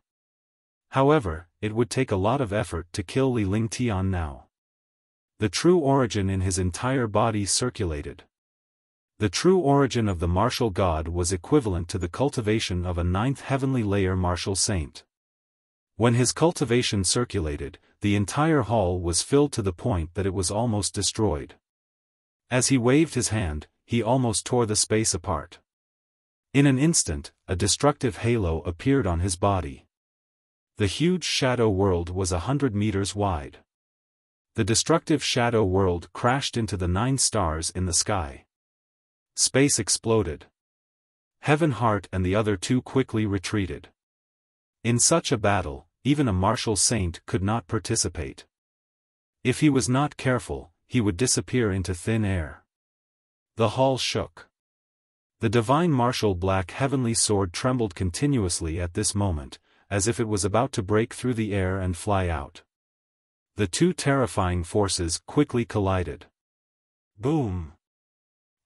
However, it would take a lot of effort to kill Li Lingtian now. The true origin in his entire body circulated. The true origin of the martial god was equivalent to the cultivation of a 9th heavenly layer martial saint. When his cultivation circulated, the entire hall was filled to the point that it was almost destroyed. As he waved his hand, he almost tore the space apart. In an instant, a destructive halo appeared on his body. The huge shadow world was 100 meters wide. The destructive shadow world crashed into the 9 stars in the sky. Space exploded. Heaven Heart and the other 2 quickly retreated. In such a battle, even a martial saint could not participate. If he was not careful, he would disappear into thin air. The hall shook. The divine martial black heavenly sword trembled continuously at this moment, as if it was about to break through the air and fly out. The 2 terrifying forces quickly collided. Boom!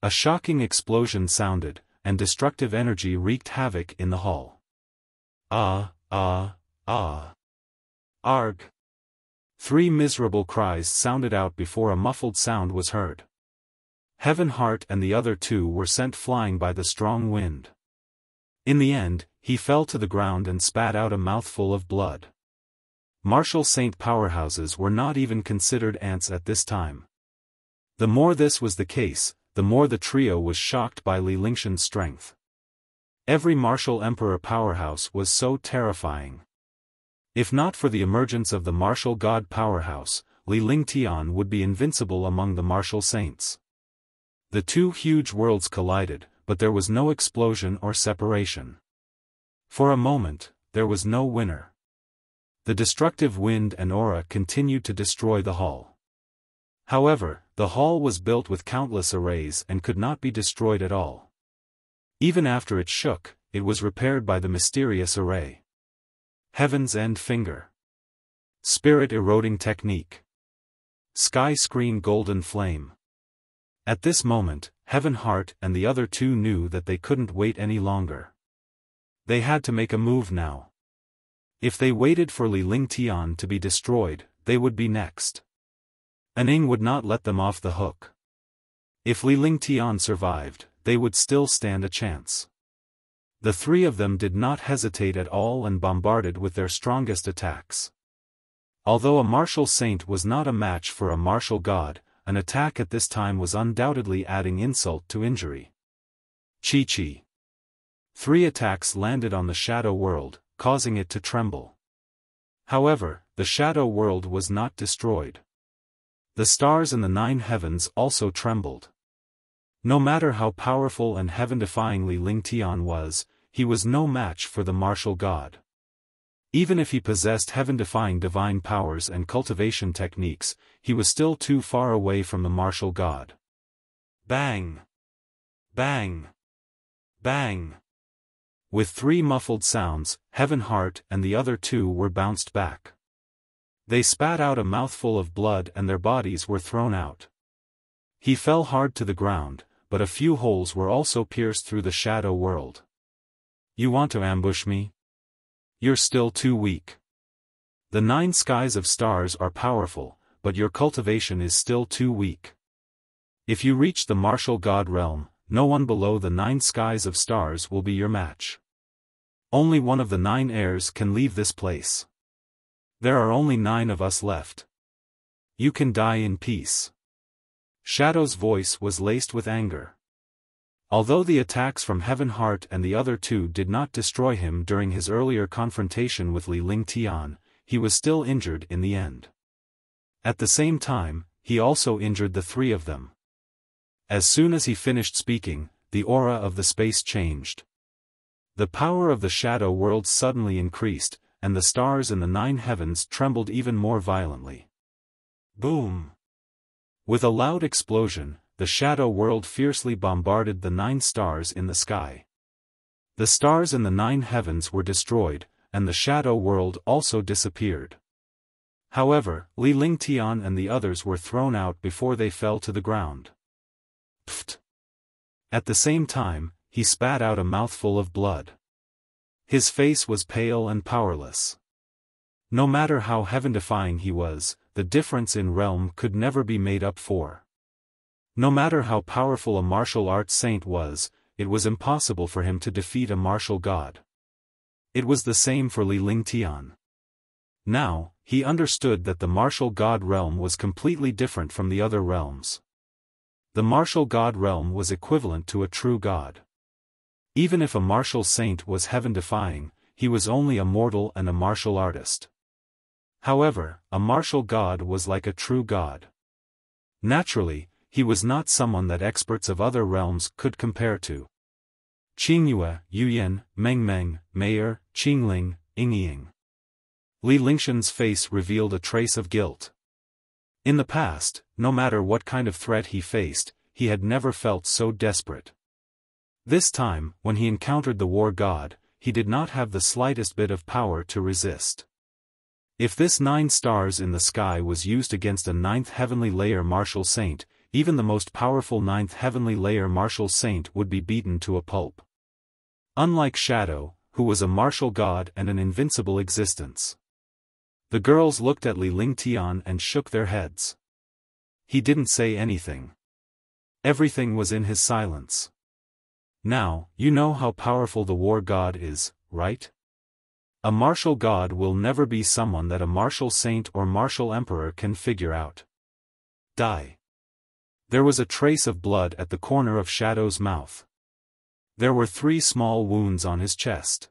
A shocking explosion sounded, and destructive energy wreaked havoc in the hall. Arg! 3 miserable cries sounded out before a muffled sound was heard. Heaven Heart and the other 2 were sent flying by the strong wind. In the end, he fell to the ground and spat out a mouthful of blood. Martial saint powerhouses were not even considered ants at this time. The more this was the case, the more the trio was shocked by Li Lingtian's strength. Every martial emperor powerhouse was so terrifying. If not for the emergence of the martial god powerhouse, Li Lingtian would be invincible among the martial saints. The 2 huge worlds collided, but there was no explosion or separation. For a moment, there was no winner. The destructive wind and aura continued to destroy the hall. However, the hall was built with countless arrays and could not be destroyed at all. Even after it shook, it was repaired by the mysterious array. Heaven's End Finger. Spirit Eroding Technique. Sky Screen Golden Flame. At this moment, Heaven Heart and the other 2 knew that they couldn't wait any longer. They had to make a move now. If they waited for Li Lingtian to be destroyed, they would be next. Aning would not let them off the hook. If Li Lingtian survived, they would still stand a chance. The 3 of them did not hesitate at all and bombarded with their strongest attacks. Although a martial saint was not a match for a martial god, an attack at this time was undoubtedly adding insult to injury. Chi-Chi. 3 attacks landed on the shadow world, causing it to tremble. However, the shadow world was not destroyed. The stars in the 9 heavens also trembled. No matter how powerful and heaven-defying Li Lingtian was, he was no match for the martial god. Even if he possessed heaven-defying divine powers and cultivation techniques, he was still too far away from the martial god. Bang! Bang! Bang! With 3 muffled sounds, Heaven Heart and the other 2 were bounced back. They spat out a mouthful of blood and their bodies were thrown out. He fell hard to the ground, but a few holes were also pierced through the shadow world. You want to ambush me? You're still too weak. The 9 skies of stars are powerful, but your cultivation is still too weak. If you reach the martial god realm, no one below the 9 skies of stars will be your match. Only one of the 9 heirs can leave this place. There are only 9 of us left. You can die in peace. Shadow's voice was laced with anger. Although the attacks from Heaven Heart and the other 2 did not destroy him during his earlier confrontation with Li Lingtian, he was still injured in the end. At the same time, he also injured the 3 of them. As soon as he finished speaking, the aura of the space changed. The power of the shadow world suddenly increased, and the stars in the 9 heavens trembled even more violently. Boom! With a loud explosion, the shadow world fiercely bombarded the 9 stars in the sky. The stars in the 9 heavens were destroyed, and the shadow world also disappeared. However, Li Lingtian and the others were thrown out before they fell to the ground. Pfft! At the same time, he spat out a mouthful of blood. His face was pale and powerless. No matter how heaven-defying he was, the difference in realm could never be made up for. No matter how powerful a martial arts saint was, it was impossible for him to defeat a martial god. It was the same for Li Lingtian. Now, he understood that the martial god realm was completely different from the other realms. The martial god realm was equivalent to a true god. Even if a martial saint was heaven-defying, he was only a mortal and a martial artist. However, a martial god was like a true god. Naturally, he was not someone that experts of other realms could compare to. Qingyue, Yuyan, Mengmeng, Meier, Qingling, Yingying. Li Lingshan's face revealed a trace of guilt. In the past, no matter what kind of threat he faced, he had never felt so desperate. This time, when he encountered the war god, he did not have the slightest bit of power to resist. If this 9 stars in the sky was used against a 9th heavenly layer martial saint, even the most powerful 9th heavenly layer martial saint would be beaten to a pulp. Unlike Shadow, who was a martial god and an invincible existence. The girls looked at Li Lingtian and shook their heads. He didn't say anything. Everything was in his silence. Now, you know how powerful the war god is, right? A martial god will never be someone that a martial saint or martial emperor can figure out. Die. There was a trace of blood at the corner of Shadow's mouth. There were 3 small wounds on his chest.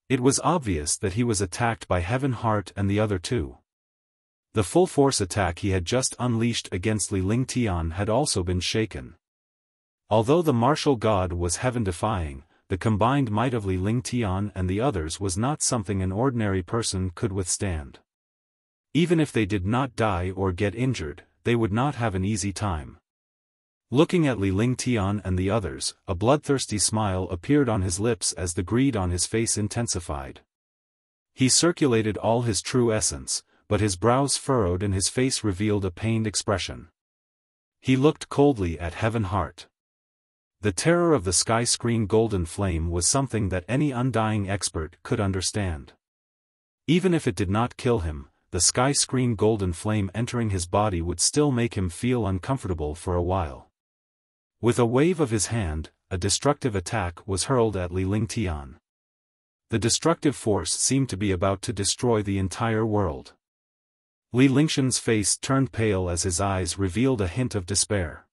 It was obvious that he was attacked by Heaven Heart and the other 2. The full-force attack he had just unleashed against Li Lingtian had also been shaken. Although the martial god was heaven-defying, the combined might of Li Lingtian and the others was not something an ordinary person could withstand. Even if they did not die or get injured, they would not have an easy time. Looking at Li Lingtian and the others, a bloodthirsty smile appeared on his lips as the greed on his face intensified. He circulated all his true essence, but his brows furrowed and his face revealed a pained expression. He looked coldly at Heaven Heart. The terror of the sky screen golden flame was something that any undying expert could understand. Even if it did not kill him, the sky screen golden flame entering his body would still make him feel uncomfortable for a while. With a wave of his hand, a destructive attack was hurled at Li Lingtian. The destructive force seemed to be about to destroy the entire world. Li Lingshan's face turned pale as his eyes revealed a hint of despair.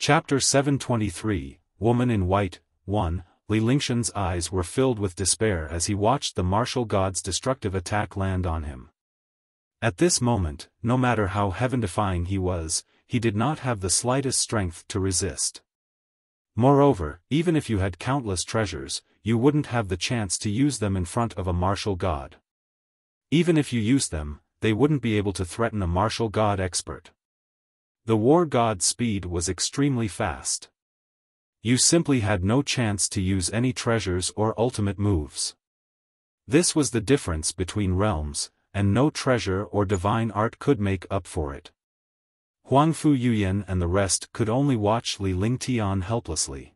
Chapter 723, Woman in White. 1. Li Lingshan's eyes were filled with despair as he watched the martial god's destructive attack land on him. At this moment, no matter how heaven-defying he was, he did not have the slightest strength to resist. Moreover, even if you had countless treasures, you wouldn't have the chance to use them in front of a martial god. Even if you used them, they wouldn't be able to threaten a martial god expert. The war god's speed was extremely fast. You simply had no chance to use any treasures or ultimate moves. This was the difference between realms, and no treasure or divine art could make up for it. Huangfu Yuyan and the rest could only watch Li Lingtian helplessly.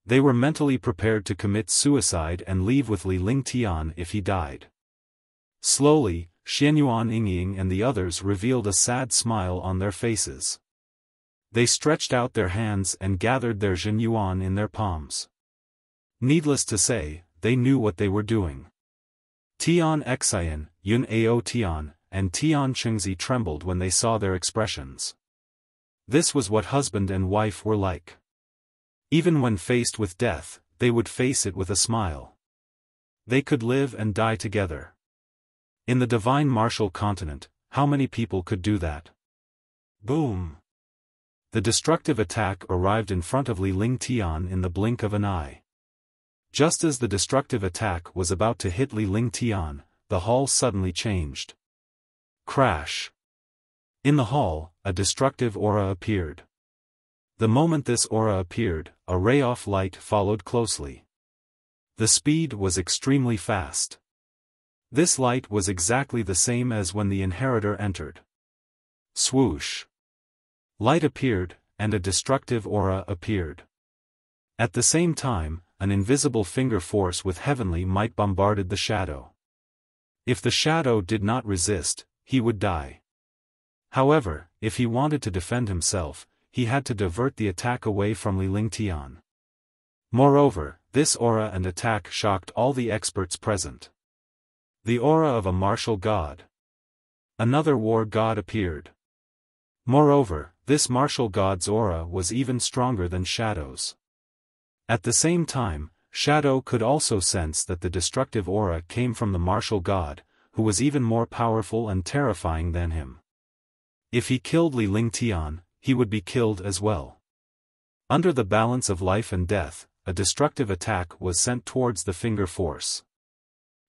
They were mentally prepared to commit suicide and leave with Li Lingtian if he died. Slowly, Xianyuan Yingying and the others revealed a sad smile on their faces. They stretched out their hands and gathered their Zhenyuan in their palms. Needless to say, they knew what they were doing. Tian Xian, Yun Ao Tian, and Tian Chengzi trembled when they saw their expressions. This was what husband and wife were like. Even when faced with death, they would face it with a smile. They could live and die together. In the divine martial continent, how many people could do that? Boom! The destructive attack arrived in front of Li Lingtian in the blink of an eye. Just as the destructive attack was about to hit Li Lingtian, the hall suddenly changed. Crash! In the hall, a destructive aura appeared. The moment this aura appeared, a ray of light followed closely. The speed was extremely fast. This light was exactly the same as when the inheritor entered. Swoosh! Light appeared, and a destructive aura appeared. At the same time, an invisible finger force with heavenly might bombarded the shadow. If the shadow did not resist, he would die. However, if he wanted to defend himself, he had to divert the attack away from Li Lingtian. Moreover, this aura and attack shocked all the experts present. The aura of a martial god. Another war god appeared. Moreover, this martial god's aura was even stronger than Shadow's. At the same time, Shadow could also sense that the destructive aura came from the martial god, who was even more powerful and terrifying than him. If he killed Li Lingtian, he would be killed as well. Under the balance of life and death, a destructive attack was sent towards the finger force.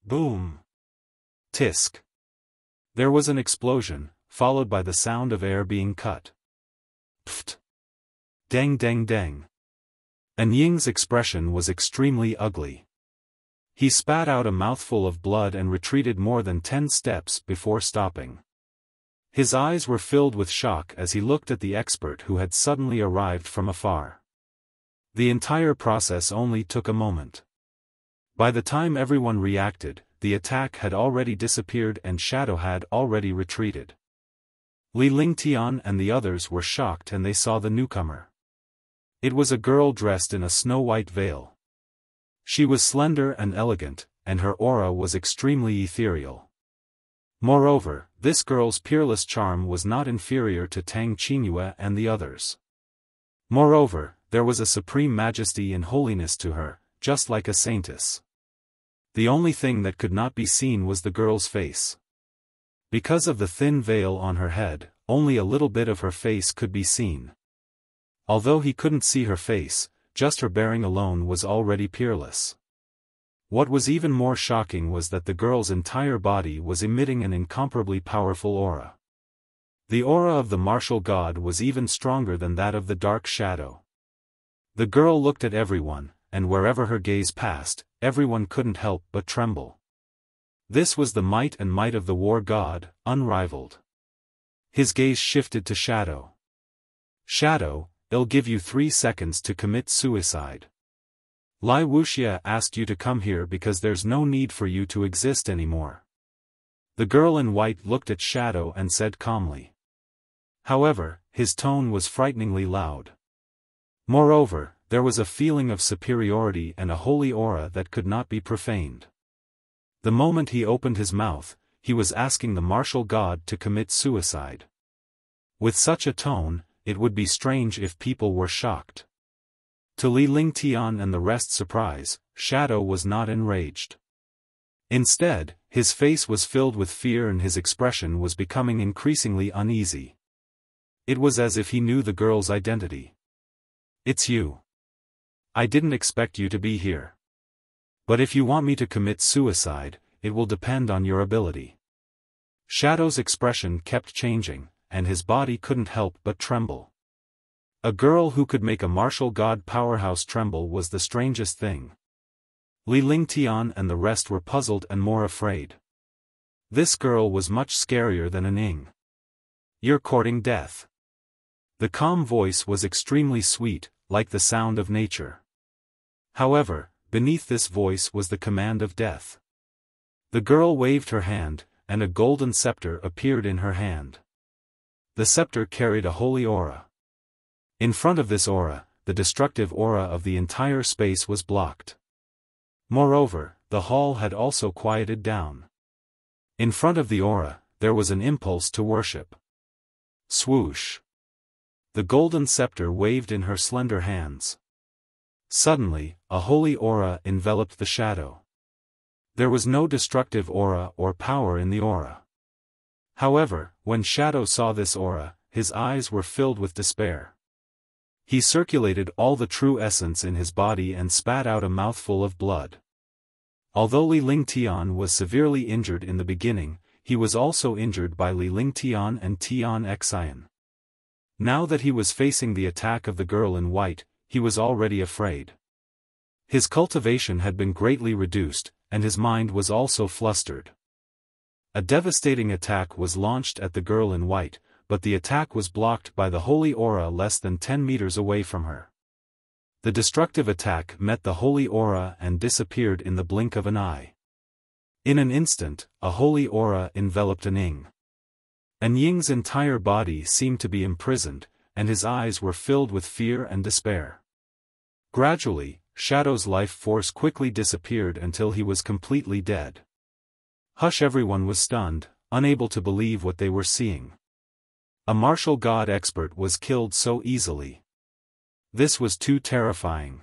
Boom! Tisk! There was an explosion, followed by the sound of air being cut. Pft! Dang dang dang! An Ying's expression was extremely ugly. He spat out a mouthful of blood and retreated more than 10 steps before stopping. His eyes were filled with shock as he looked at the expert who had suddenly arrived from afar. The entire process only took a moment. By the time everyone reacted, the attack had already disappeared and Shadow had already retreated. Li Lingtian and the others were shocked and they saw the newcomer. It was a girl dressed in a snow-white veil. She was slender and elegant, and her aura was extremely ethereal. Moreover, this girl's peerless charm was not inferior to Tang Qingyue and the others. Moreover, there was a supreme majesty and holiness to her, just like a saintess. The only thing that could not be seen was the girl's face. Because of the thin veil on her head, only a little bit of her face could be seen. Although he couldn't see her face, just her bearing alone was already peerless. What was even more shocking was that the girl's entire body was emitting an incomparably powerful aura. The aura of the martial god was even stronger than that of the dark shadow. The girl looked at everyone, and wherever her gaze passed, everyone couldn't help but tremble. This was the might and might of the war god, unrivaled. His gaze shifted to Shadow. Shadow, I'll give you 3 seconds to commit suicide. Lai Wuxia asked you to come here because there's no need for you to exist anymore. The girl in white looked at Shadow and said calmly. However, his tone was frighteningly loud. Moreover, there was a feeling of superiority and a holy aura that could not be profaned. The moment he opened his mouth, he was asking the martial god to commit suicide. With such a tone, it would be strange if people were shocked. To Li Lingtian and the rest's surprise, Shadow was not enraged. Instead, his face was filled with fear and his expression was becoming increasingly uneasy. It was as if he knew the girl's identity. "It's you. I didn't expect you to be here. But if you want me to commit suicide, it will depend on your ability." Shadow's expression kept changing, and his body couldn't help but tremble. A girl who could make a martial god powerhouse tremble was the strangest thing. Li Lingtian and the rest were puzzled and more afraid. This girl was much scarier than an Ing. "You're courting death." The calm voice was extremely sweet, like the sound of nature. However, beneath this voice was the command of death. The girl waved her hand, and a golden scepter appeared in her hand. The scepter carried a holy aura. In front of this aura, the destructive aura of the entire space was blocked. Moreover, the hall had also quieted down. In front of the aura, there was an impulse to worship. Swoosh! The golden scepter waved in her slender hands. Suddenly, a holy aura enveloped the shadow. There was no destructive aura or power in the aura. However, when Shadow saw this aura, his eyes were filled with despair. He circulated all the true essence in his body and spat out a mouthful of blood. Although Li Lingtian was severely injured in the beginning, he was also injured by Li Lingtian and Tian Xian. Now that he was facing the attack of the girl in white, he was already afraid. His cultivation had been greatly reduced, and his mind was also flustered. A devastating attack was launched at the girl in white, but the attack was blocked by the holy aura less than 10 meters away from her. The destructive attack met the holy aura and disappeared in the blink of an eye. In an instant, a holy aura enveloped an Ing. An Ying's entire body seemed to be imprisoned, and his eyes were filled with fear and despair. Gradually, Shadow's life force quickly disappeared until he was completely dead. Hush! Everyone was stunned, unable to believe what they were seeing. A martial god expert was killed so easily. This was too terrifying.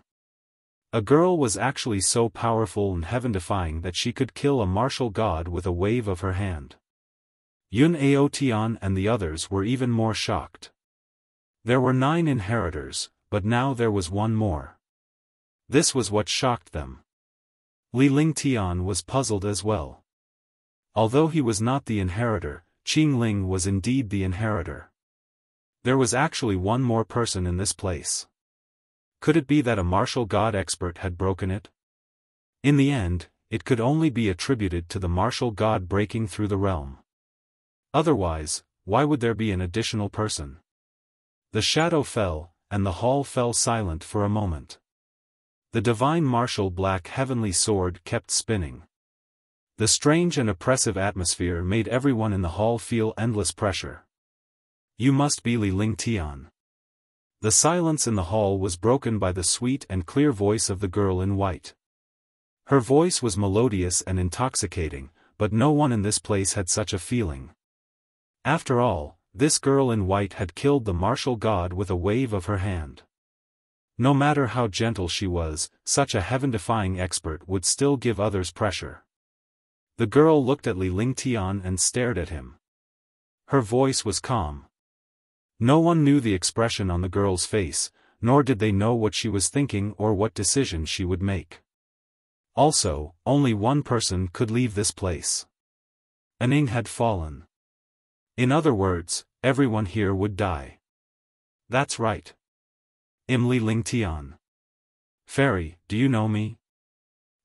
A girl was actually so powerful and heaven-defying that she could kill a martial god with a wave of her hand. Yun Aotian and the others were even more shocked. There were 9 inheritors, but now there was one more. This was what shocked them. Li Lingtian was puzzled as well. Although he was not the inheritor, Qing Ling was indeed the inheritor. There was actually one more person in this place. Could it be that a martial god expert had broken it? In the end, it could only be attributed to the martial god breaking through the realm. Otherwise, why would there be an additional person? The shadow fell, and the hall fell silent for a moment. The divine martial black heavenly sword kept spinning. The strange and oppressive atmosphere made everyone in the hall feel endless pressure. "You must be Li Lingtian." The silence in the hall was broken by the sweet and clear voice of the girl in white. Her voice was melodious and intoxicating, but no one in this place had such a feeling. After all, this girl in white had killed the martial god with a wave of her hand. No matter how gentle she was, such a heaven-defying expert would still give others pressure. The girl looked at Li Lingtian and stared at him. Her voice was calm. No one knew the expression on the girl's face, nor did they know what she was thinking or what decision she would make. Also, only one person could leave this place. An Ing had fallen. In other words, everyone here would die. That's right. Li Lingtian. Fairy, do you know me?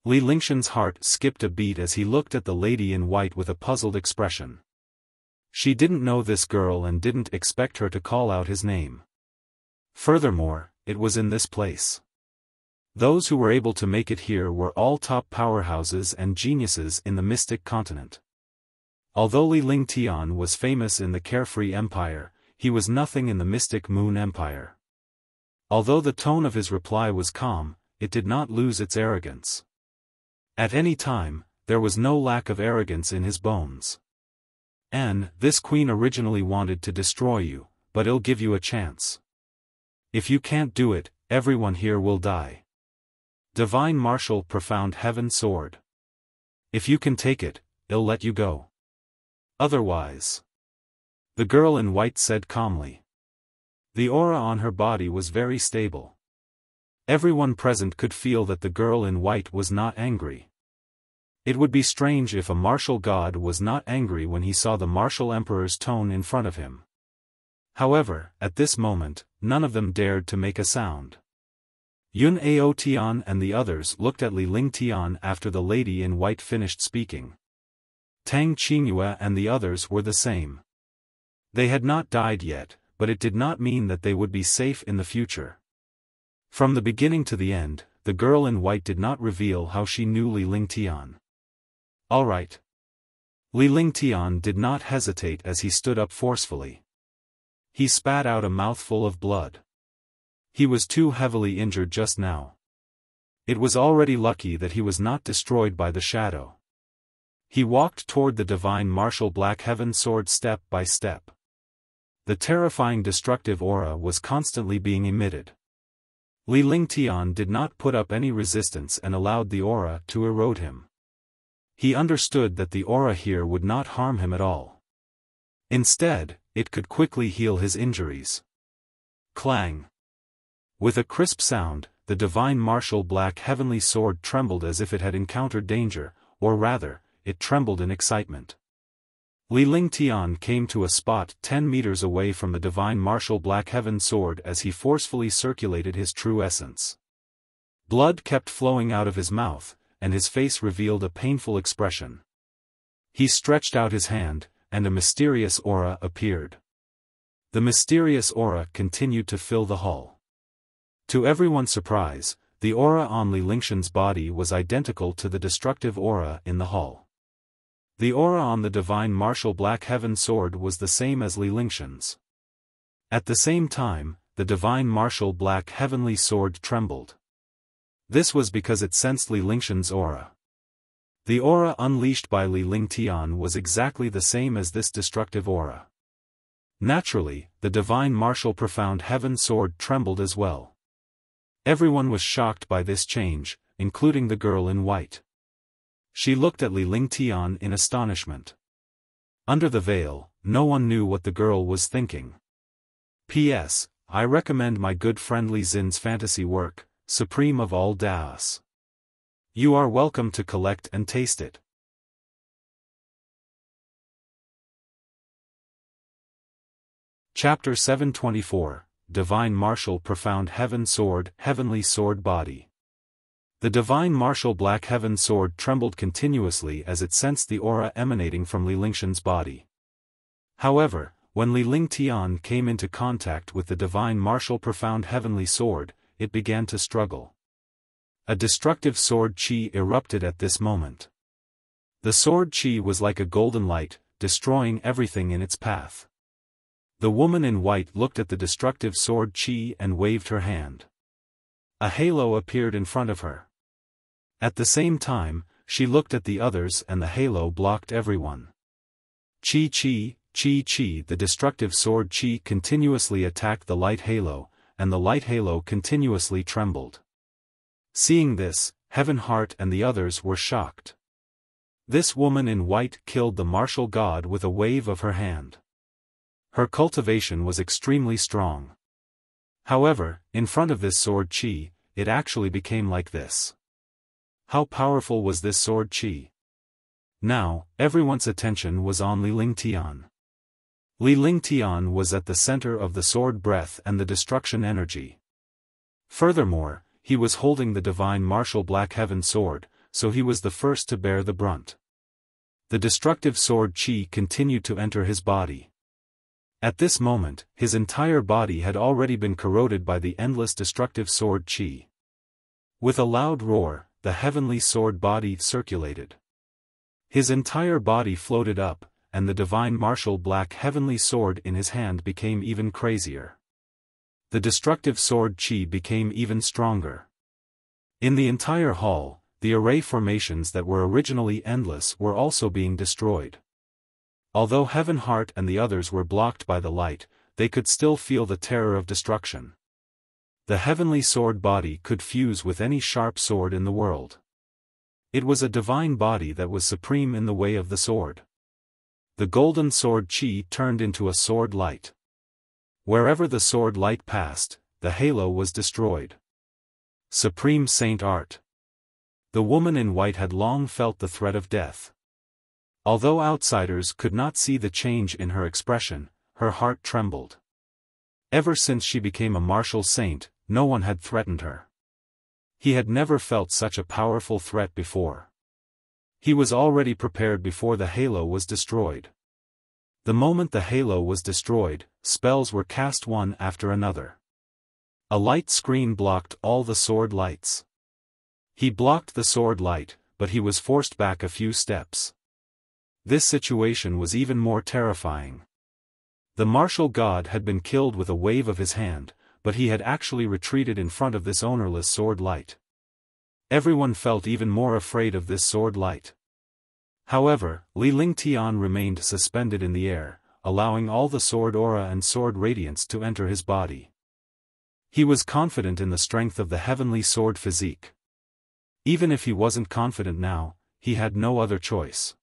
Li Lingtian's heart skipped a beat as he looked at the lady in white with a puzzled expression. She didn't know this girl and didn't expect her to call out his name. Furthermore, it was in this place. Those who were able to make it here were all top powerhouses and geniuses in the mystic continent. Although Li Lingtian was famous in the Carefree Empire, he was nothing in the mystic Moon Empire. Although the tone of his reply was calm, it did not lose its arrogance. At any time, there was no lack of arrogance in his bones. This queen originally wanted to destroy you, but I'll give you a chance. If you can't do it, everyone here will die. Divine Martial Profound Heaven Sword. If you can take it, I'll let you go. Otherwise. The girl in white said calmly. The aura on her body was very stable. Everyone present could feel that the girl in white was not angry. It would be strange if a martial god was not angry when he saw the martial emperor's tone in front of him. However, at this moment, none of them dared to make a sound. Yun Ao Tian and the others looked at Li Ling Tian after the lady in white finished speaking. Tang Qingyue and the others were the same. They had not died yet, but it did not mean that they would be safe in the future. From the beginning to the end, the girl in white did not reveal how she knew Li Ling Tian. All right. Li Ling Tian did not hesitate as he stood up forcefully. He spat out a mouthful of blood. He was too heavily injured just now. It was already lucky that he was not destroyed by the shadow. He walked toward the divine martial black heaven sword step by step. The terrifying destructive aura was constantly being emitted. Li Ling Tian did not put up any resistance and allowed the aura to erode him. He understood that the aura here would not harm him at all. Instead, it could quickly heal his injuries. Clang! With a crisp sound, the divine martial black heavenly sword trembled as if it had encountered danger, or rather, it trembled in excitement. Li Ling Tian came to a spot 10 meters away from the divine martial black heaven sword as he forcefully circulated his true essence. Blood kept flowing out of his mouth, and his face revealed a painful expression. He stretched out his hand, and a mysterious aura appeared. The mysterious aura continued to fill the hall. To everyone's surprise, the aura on Li Lingshan's body was identical to the destructive aura in the hall. The aura on the divine martial black heaven sword was the same as Li Lingshan's. At the same time, the divine martial black heavenly sword trembled. This was because it sensed Li Lingshan's aura. The aura unleashed by Li Ling Tian was exactly the same as this destructive aura. Naturally, the divine martial profound heaven sword trembled as well. Everyone was shocked by this change, including the girl in white. She looked at Li Ling Tian in astonishment. Under the veil, no one knew what the girl was thinking. P.S. I recommend my good friend Li Xin's fantasy work, Supreme of All Daos. You are welcome to collect and taste it. Chapter 724, Divine Martial Profound Heaven Sword, Heavenly Sword Body. The divine martial black heaven sword trembled continuously as it sensed the aura emanating from Li Lingshan's body. However, when Li Ling Tian came into contact with the divine martial profound heavenly sword, it began to struggle. A destructive sword chi erupted at this moment. The sword chi was like a golden light, destroying everything in its path. The woman in white looked at the destructive sword chi and waved her hand. A halo appeared in front of her. At the same time, she looked at the others and the halo blocked everyone. Chi chi, chi chi. The destructive sword chi continuously attacked the light halo, and the light halo continuously trembled. Seeing this, Heaven Heart and the others were shocked. This woman in white killed the martial god with a wave of her hand. Her cultivation was extremely strong. However, in front of this sword chi, it actually became like this. How powerful was this sword chi? Now, everyone's attention was on Li Ling Tian. Li Ling Tian was at the center of the sword breath and the destruction energy. Furthermore, he was holding the divine martial black heaven sword, so he was the first to bear the brunt. The destructive sword chi continued to enter his body. At this moment, his entire body had already been corroded by the endless destructive sword chi. With a loud roar, the heavenly sword body circulated. His entire body floated up, and the divine martial black heavenly sword in his hand became even crazier. The destructive sword chi became even stronger. In the entire hall, the array formations that were originally endless were also being destroyed. Although Heaven Heart and the others were blocked by the light, they could still feel the terror of destruction. The heavenly sword body could fuse with any sharp sword in the world. It was a divine body that was supreme in the way of the sword. The golden sword Qi turned into a sword light. Wherever the sword light passed, the halo was destroyed. Supreme Saint Art. The woman in white had long felt the threat of death. Although outsiders could not see the change in her expression, her heart trembled. Ever since she became a martial saint, no one had threatened her. He had never felt such a powerful threat before. He was already prepared before the halo was destroyed. The moment the halo was destroyed, spells were cast one after another. A light screen blocked all the sword lights. He blocked the sword light, but he was forced back a few steps. This situation was even more terrifying. The martial god had been killed with a wave of his hand, but he had actually retreated in front of this ownerless sword light. Everyone felt even more afraid of this sword light. However, Li Lingtian remained suspended in the air, allowing all the sword aura and sword radiance to enter his body. He was confident in the strength of the heavenly sword physique. Even if he wasn't confident now, he had no other choice.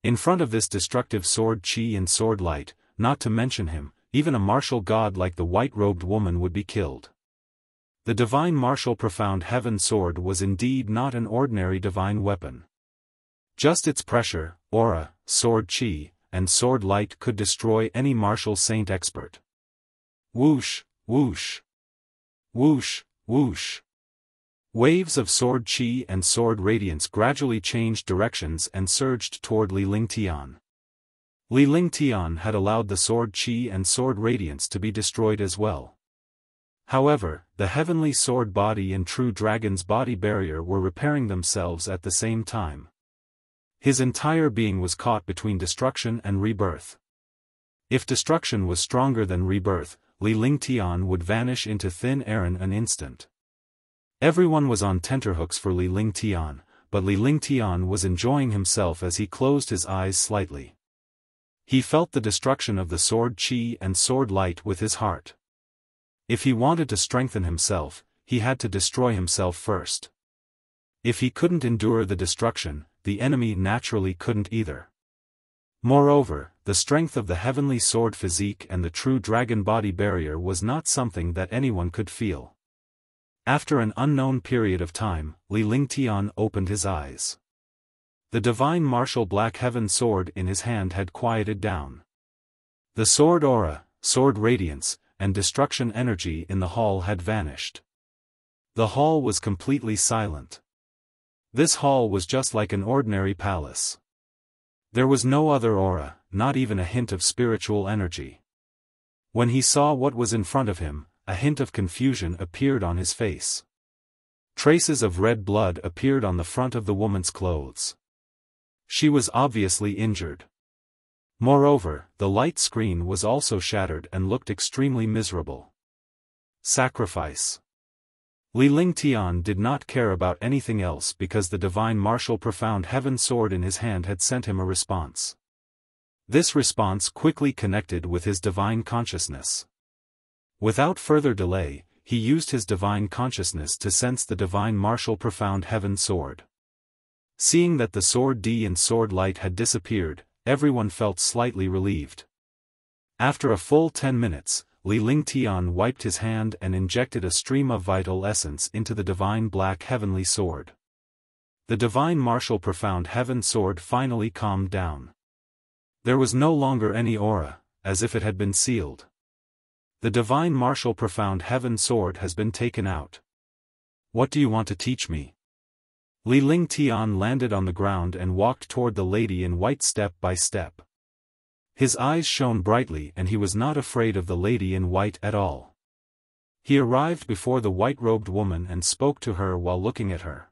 In front of this destructive sword Qi and sword light, not to mention him, even a martial god like the white-robed woman would be killed. The divine martial profound heaven sword was indeed not an ordinary divine weapon. Just its pressure, aura, sword Qi, and sword light could destroy any martial saint expert. Whoosh, whoosh. Whoosh, whoosh. Waves of sword Qi and sword radiance gradually changed directions and surged toward Li Lingtian. Li Lingtian had allowed the sword Qi and sword radiance to be destroyed as well. However, the heavenly sword body and true dragon's body barrier were repairing themselves at the same time. His entire being was caught between destruction and rebirth. If destruction was stronger than rebirth, Li Lingtian would vanish into thin air in an instant. Everyone was on tenterhooks for Li Lingtian, but Li Lingtian was enjoying himself as he closed his eyes slightly. He felt the destruction of the sword Qi and sword light with his heart. If he wanted to strengthen himself, he had to destroy himself first. If he couldn't endure the destruction, the enemy naturally couldn't either. Moreover, the strength of the heavenly sword physique and the true dragon body barrier was not something that anyone could feel. After an unknown period of time, Li Lingtian opened his eyes. The divine martial black heaven sword in his hand had quieted down. The sword aura, sword radiance, and destruction energy in the hall had vanished. The hall was completely silent. This hall was just like an ordinary palace. There was no other aura, not even a hint of spiritual energy. When he saw what was in front of him, a hint of confusion appeared on his face. Traces of red blood appeared on the front of the woman's clothes. She was obviously injured. Moreover, the light screen was also shattered and looked extremely miserable. Sacrifice. Li Lingtian did not care about anything else because the divine martial profound heaven sword in his hand had sent him a response. This response quickly connected with his divine consciousness. Without further delay, he used his divine consciousness to sense the divine martial profound heaven sword. Seeing that the sword D and sword light had disappeared, everyone felt slightly relieved. After a full 10 minutes, Li Lingtian wiped his hand and injected a stream of vital essence into the divine black heavenly sword. The divine martial profound heaven sword finally calmed down. There was no longer any aura, as if it had been sealed. The divine martial profound heaven sword has been taken out. What do you want to teach me? Li Lingtian landed on the ground and walked toward the lady in white step by step. His eyes shone brightly and he was not afraid of the lady in white at all. He arrived before the white-robed woman and spoke to her while looking at her.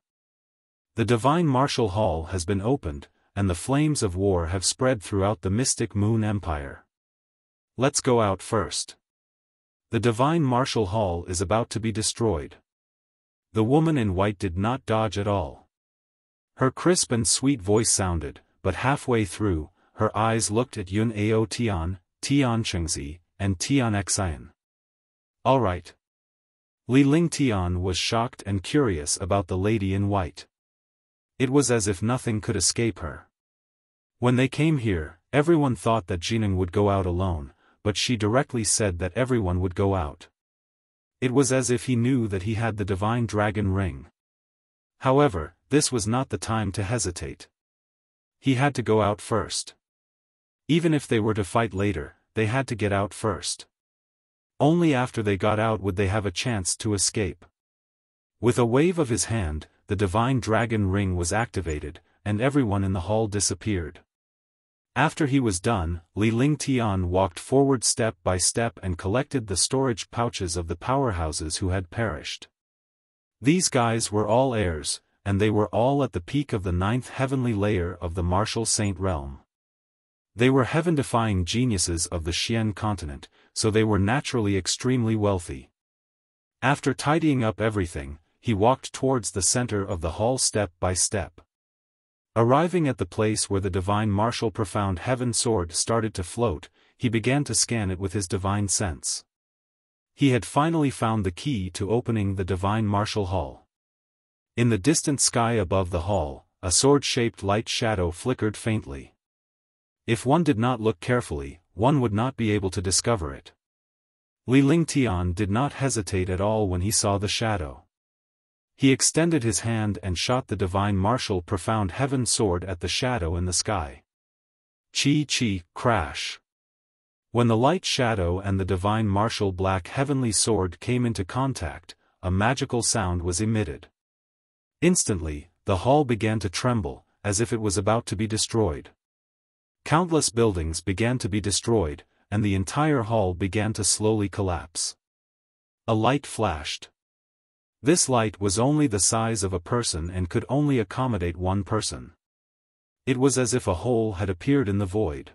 The divine martial hall has been opened, and the flames of war have spread throughout the mystic moon empire. Let's go out first. The divine martial hall is about to be destroyed. The woman in white did not dodge at all. Her crisp and sweet voice sounded, but halfway through, her eyes looked at Yun Ao Tian, Tian Chengzi, and Tian Xian. All right. Li Ling Tian was shocked and curious about the lady in white. It was as if nothing could escape her. When they came here, everyone thought that Jining would go out alone, but she directly said that everyone would go out. It was as if he knew that he had the divine dragon ring. However, this was not the time to hesitate. He had to go out first. Even if they were to fight later, they had to get out first. Only after they got out would they have a chance to escape. With a wave of his hand, the divine dragon ring was activated, and everyone in the hall disappeared. After he was done, Li Ling Tian walked forward step by step and collected the storage pouches of the powerhouses who had perished. These guys were all heirs, and they were all at the peak of the 9th heavenly layer of the martial saint realm. They were heaven-defying geniuses of the Xian continent, so they were naturally extremely wealthy. After tidying up everything, he walked towards the center of the hall step by step. Arriving at the place where the divine martial profound heaven sword started to float, he began to scan it with his divine sense. He had finally found the key to opening the divine martial hall. In the distant sky above the hall, a sword-shaped light shadow flickered faintly. If one did not look carefully, one would not be able to discover it. Li Ling Tian did not hesitate at all when he saw the shadow. He extended his hand and shot the divine martial profound heaven sword at the shadow in the sky. Chi, crash. When the light shadow and the divine martial black heavenly sword came into contact, a magical sound was emitted. Instantly, the hall began to tremble, as if it was about to be destroyed. Countless buildings began to be destroyed, and the entire hall began to slowly collapse. A light flashed. This light was only the size of a person and could only accommodate one person. It was as if a hole had appeared in the void.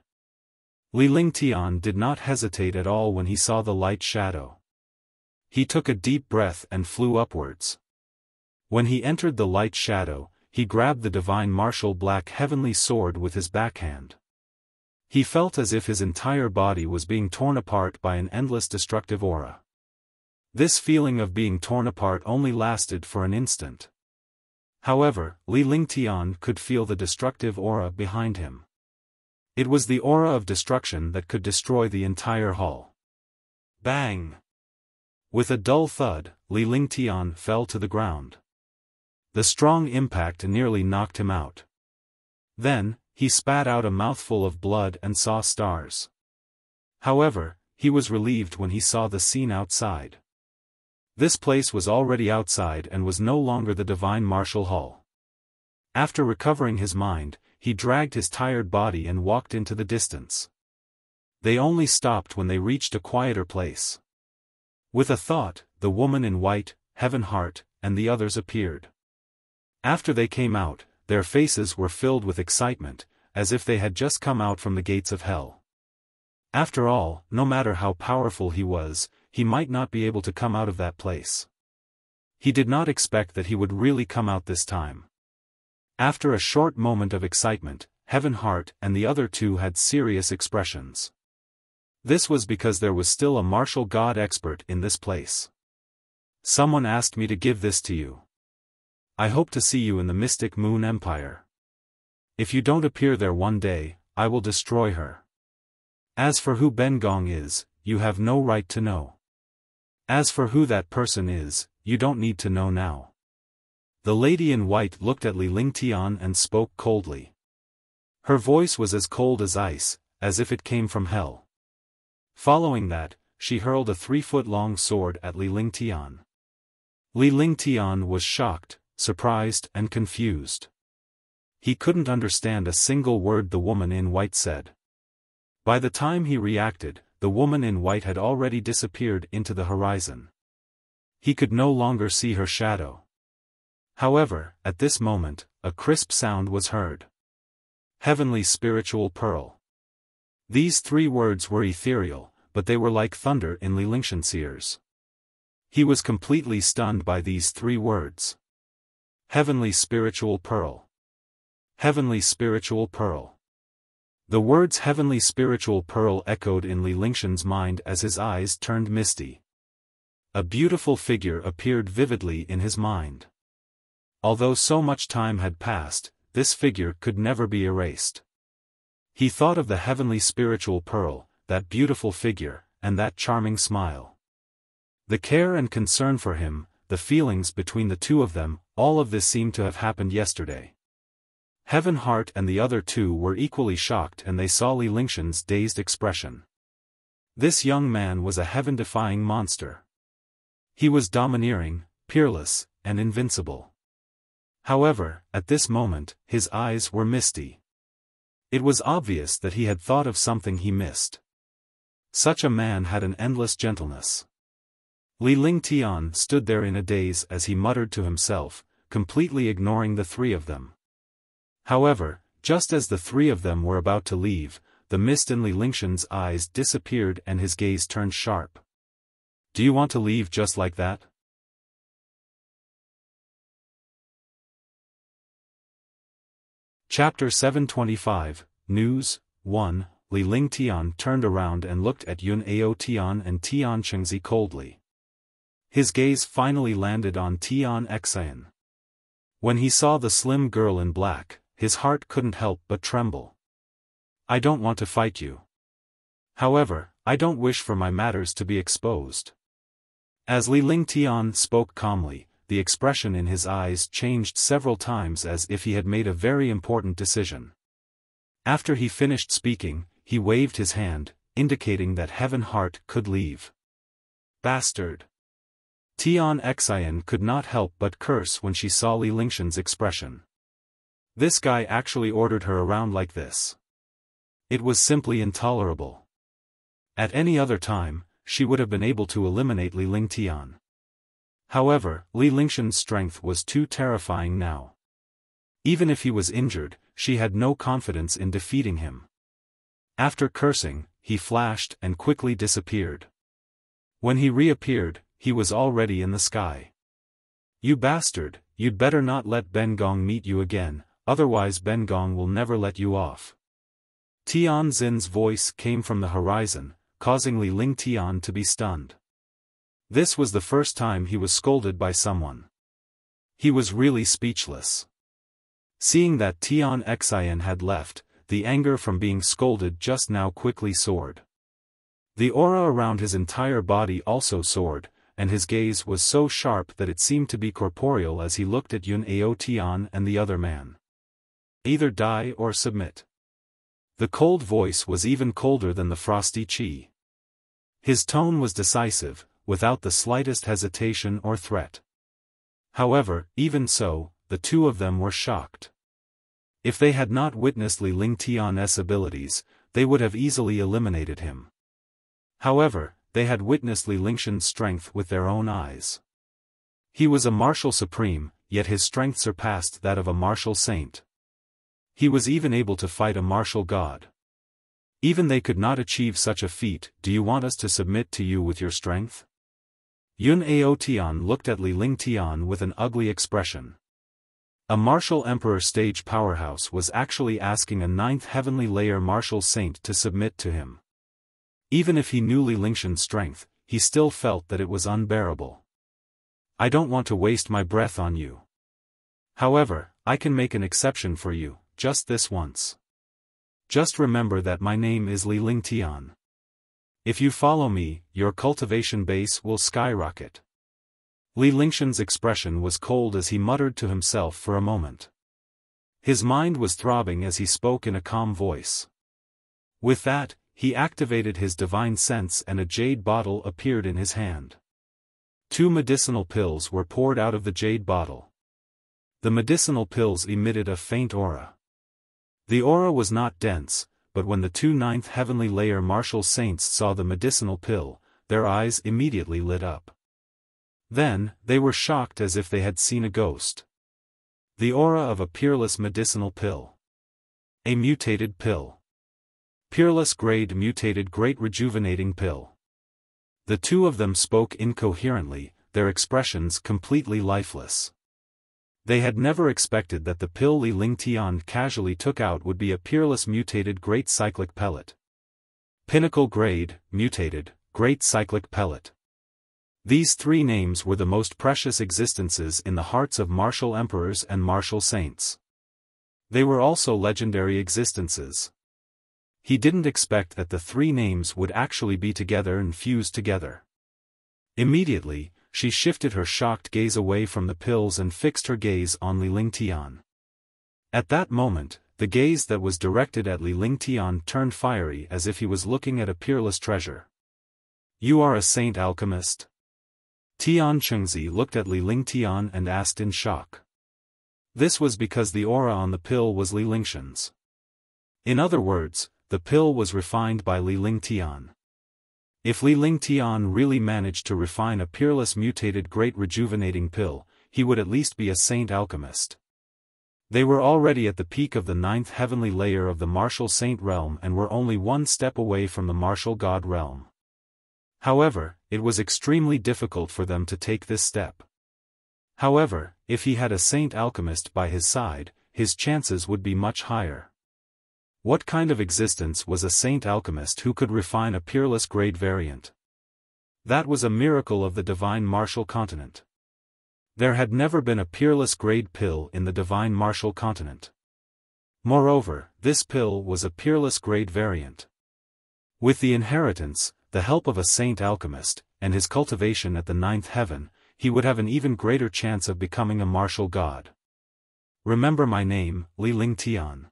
Li Ling Tian did not hesitate at all when he saw the light shadow. He took a deep breath and flew upwards. When he entered the light shadow, he grabbed the divine martial black heavenly sword with his backhand. He felt as if his entire body was being torn apart by an endless destructive aura. This feeling of being torn apart only lasted for an instant. However, Li Ling Tian could feel the destructive aura behind him. It was the aura of destruction that could destroy the entire hall. Bang! With a dull thud, Li Ling Tian fell to the ground. The strong impact nearly knocked him out. Then, he spat out a mouthful of blood and saw stars. However, he was relieved when he saw the scene outside. This place was already outside and was no longer the divine martial hall. After recovering his mind, he dragged his tired body and walked into the distance. They only stopped when they reached a quieter place. With a thought, the woman in white, Heaven Heart, and the others appeared. After they came out, their faces were filled with excitement, as if they had just come out from the gates of hell. After all, no matter how powerful he was, he might not be able to come out of that place. He did not expect that he would really come out this time. After a short moment of excitement, Heaven Heart and the other two had serious expressions. This was because there was still a martial god expert in this place. Someone asked me to give this to you. I hope to see you in the Mystic Moon Empire. If you don't appear there one day, I will destroy her. As for who Ben Gong is, you have no right to know. As for who that person is, you don't need to know now. The lady in white looked at Li Ling Tian and spoke coldly. Her voice was as cold as ice, as if it came from hell. Following that, she hurled a 3-foot-long sword at Li Ling Tian. Li Ling Tian was shocked, surprised and confused. He couldn't understand a single word the woman in white said. By the time he reacted, the woman in white had already disappeared into the horizon. He could no longer see her shadow. However, at this moment, a crisp sound was heard. Heavenly Spiritual Pearl. These 3 words were ethereal, but they were like thunder in Li Lingshan's ears. He was completely stunned by these 3 words. Heavenly Spiritual Pearl. Heavenly Spiritual Pearl. The words heavenly spiritual pearl echoed in Li Lingshan's mind as his eyes turned misty. A beautiful figure appeared vividly in his mind. Although so much time had passed, this figure could never be erased. He thought of the heavenly spiritual pearl, that beautiful figure, and that charming smile. The care and concern for him, the feelings between the two of them, all of this seemed to have happened yesterday. Heaven Heart and the other two were equally shocked, and they saw Li Lingshan's dazed expression. This young man was a heaven-defying monster. He was domineering, peerless, and invincible. However, at this moment, his eyes were misty. It was obvious that he had thought of something he missed. Such a man had an endless gentleness. Li Lingtian stood there in a daze as he muttered to himself, completely ignoring the three of them. However, just as the three of them were about to leave, the mist in Li Lingshan's eyes disappeared and his gaze turned sharp. "Do you want to leave just like that?" Chapter 725, News, 1. Li Lingtian turned around and looked at Yun Ao Tian and Tian Chengzi coldly. His gaze finally landed on Tian Xian. When he saw the slim girl in black, his heart couldn't help but tremble. "I don't want to fight you. However, I don't wish for my matters to be exposed." As Li Lingtian spoke calmly, the expression in his eyes changed several times as if he had made a very important decision. After he finished speaking, he waved his hand, indicating that Heaven Heart could leave. "Bastard!" Tian Xian could not help but curse when she saw Li Lingshan's expression. This guy actually ordered her around like this. It was simply intolerable. At any other time, she would have been able to eliminate Li Lingtian. However, Li Lingshan's strength was too terrifying now. Even if he was injured, she had no confidence in defeating him. After cursing, he flashed and quickly disappeared. When he reappeared, he was already in the sky. "You bastard, you'd better not let Ben Gong meet you again, otherwise Ben Gong will never let you off." Tian Xin's voice came from the horizon, causing Li Lingtian to be stunned. This was the first time he was scolded by someone. He was really speechless. Seeing that Tian Xian had left, the anger from being scolded just now quickly soared. The aura around his entire body also soared, and his gaze was so sharp that it seemed to be corporeal as he looked at Yun Ao Tian and the other man. "Either die or submit." The cold voice was even colder than the frosty qi. His tone was decisive, without the slightest hesitation or threat. However, even so, the two of them were shocked. If they had not witnessed Li Lingtian's abilities, they would have easily eliminated him. However, they had witnessed Li Lingshan's strength with their own eyes. He was a martial supreme, yet his strength surpassed that of a martial saint. He was even able to fight a martial god. Even they could not achieve such a feat. "Do you want us to submit to you with your strength?" Yun Ao Tian looked at Li Lingtian with an ugly expression. A martial emperor stage powerhouse was actually asking a 9th heavenly layer martial saint to submit to him. Even if he knew Li Lingshan's strength, he still felt that it was unbearable. "I don't want to waste my breath on you. However, I can make an exception for you, just this once. Just remember that my name is Li Lingtian. If you follow me, your cultivation base will skyrocket." Li Lingshan's expression was cold as he muttered to himself for a moment. His mind was throbbing as he spoke in a calm voice. With that, he activated his divine sense and a jade bottle appeared in his hand. 2 medicinal pills were poured out of the jade bottle. The medicinal pills emitted a faint aura. The aura was not dense, but when the 2 9th heavenly layer martial saints saw the medicinal pill, their eyes immediately lit up. Then, they were shocked as if they had seen a ghost. The aura of a peerless medicinal pill. A mutated pill. Peerless grade mutated great rejuvenating pill. The two of them spoke incoherently, their expressions completely lifeless. They had never expected that the pill Li Lingtian casually took out would be a peerless mutated great cyclic pellet. Pinnacle grade, mutated, great cyclic pellet. These three names were the most precious existences in the hearts of martial emperors and martial saints. They were also legendary existences. He didn't expect that the three names would actually be together and fuse together. Immediately, she shifted her shocked gaze away from the pills and fixed her gaze on Li Lingtian. At that moment, the gaze that was directed at Li Lingtian turned fiery as if he was looking at a peerless treasure. "You are a saint alchemist?" Tian Chengzi looked at Li Lingtian and asked in shock. This was because the aura on the pill was Li Lingtian's. In other words, the pill was refined by Li Lingtian. If Li Lingtian really managed to refine a peerless mutated great rejuvenating pill, he would at least be a saint alchemist. They were already at the peak of the 9th heavenly layer of the martial saint realm and were only one step away from the martial god realm. However, it was extremely difficult for them to take this step. However, if he had a saint alchemist by his side, his chances would be much higher. What kind of existence was a saint alchemist who could refine a peerless grade variant? That was a miracle of the divine martial continent. There had never been a peerless grade pill in the divine martial continent. Moreover, this pill was a peerless grade variant. With the inheritance, the help of a saint alchemist, and his cultivation at the 9th heaven, he would have an even greater chance of becoming a martial god. "Remember my name, Li Lingtian."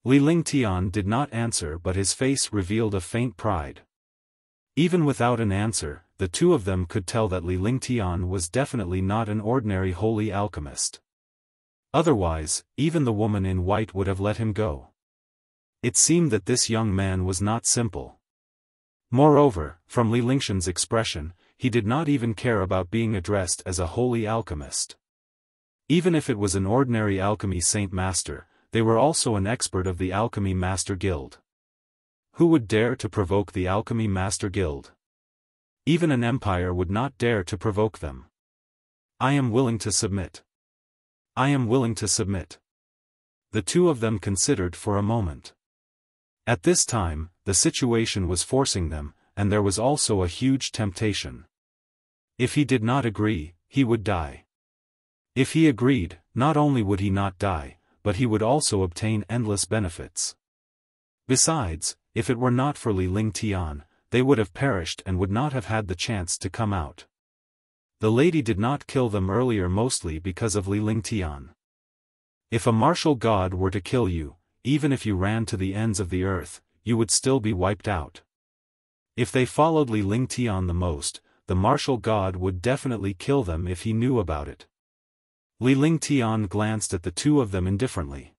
Li Lingtian did not answer, but his face revealed a faint pride. Even without an answer, the two of them could tell that Li Lingtian was definitely not an ordinary holy alchemist. Otherwise, even the woman in white would have let him go. It seemed that this young man was not simple. Moreover, from Li Lingtian's expression, he did not even care about being addressed as a holy alchemist. Even if it was an ordinary alchemy saint master, they were also an expert of the Alchemy Master Guild. Who would dare to provoke the Alchemy Master Guild? Even an empire would not dare to provoke them. "I am willing to submit. I am willing to submit." The two of them considered for a moment. At this time, the situation was forcing them, and there was also a huge temptation. If he did not agree, he would die. If he agreed, not only would he not die, but he would also obtain endless benefits. Besides, if it were not for Li Lingtian, they would have perished and would not have had the chance to come out. The lady did not kill them earlier mostly because of Li Lingtian. If a martial god were to kill you, even if you ran to the ends of the earth, you would still be wiped out. If they followed Li Lingtian the most, the martial god would definitely kill them if he knew about it. Li Lingtian glanced at the two of them indifferently.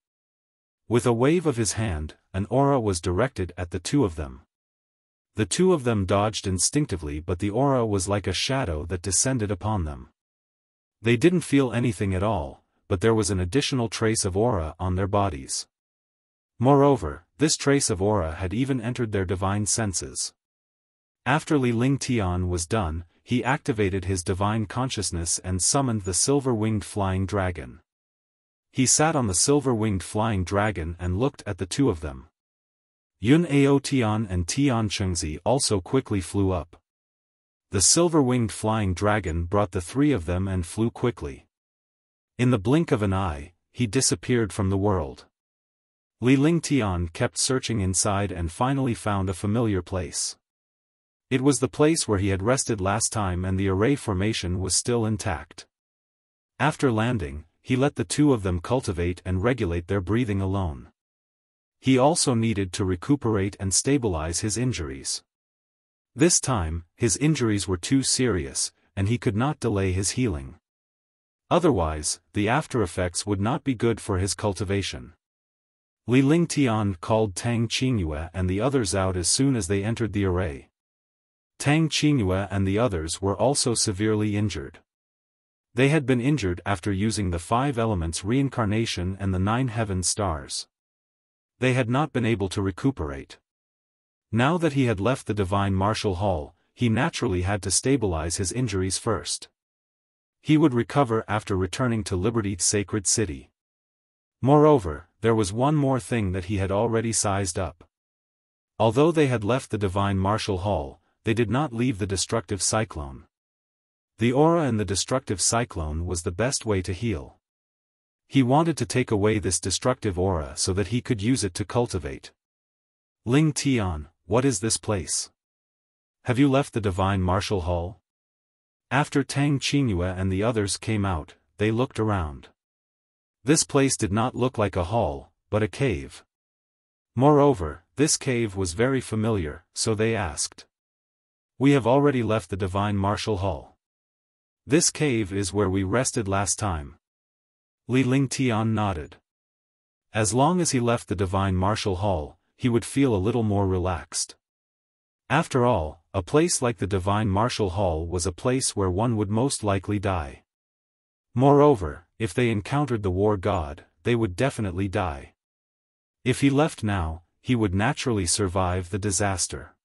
With a wave of his hand, an aura was directed at the two of them. The two of them dodged instinctively, but the aura was like a shadow that descended upon them. They didn't feel anything at all, but there was an additional trace of aura on their bodies. Moreover, this trace of aura had even entered their divine senses. After Li Lingtian was done, he activated his divine consciousness and summoned the silver-winged flying dragon. He sat on the silver-winged flying dragon and looked at the two of them. Yun Ao Tian and Tian Chengzi also quickly flew up. The silver-winged flying dragon brought the three of them and flew quickly. In the blink of an eye, he disappeared from the world. Li Lingtian kept searching inside and finally found a familiar place. It was the place where he had rested last time, and the array formation was still intact. After landing, he let the two of them cultivate and regulate their breathing alone. He also needed to recuperate and stabilize his injuries. This time, his injuries were too serious, and he could not delay his healing. Otherwise, the after-effects would not be good for his cultivation. Li Lingtian called Tang Qingyue and the others out as soon as they entered the array. Tang Qingyue and the others were also severely injured. They had been injured after using the 5 elements reincarnation and the 9 heaven stars. They had not been able to recuperate. Now that he had left the divine martial hall, he naturally had to stabilize his injuries first. He would recover after returning to Liberty's sacred city. Moreover, there was one more thing that he had already sized up. Although they had left the divine martial hall, they did not leave the destructive cyclone. The aura in the destructive cyclone was the best way to heal. He wanted to take away this destructive aura so that he could use it to cultivate. Ling Tian, what is this place? Have you left the divine martial hall? After Tang Qingyue and the others came out, they looked around. This place did not look like a hall, but a cave. Moreover, this cave was very familiar, so they asked. We have already left the divine martial hall. This cave is where we rested last time. Li Lingtian nodded. As long as he left the divine martial hall, he would feel a little more relaxed. After all, a place like the divine martial hall was a place where one would most likely die. Moreover, if they encountered the war god, they would definitely die. If he left now, he would naturally survive the disaster.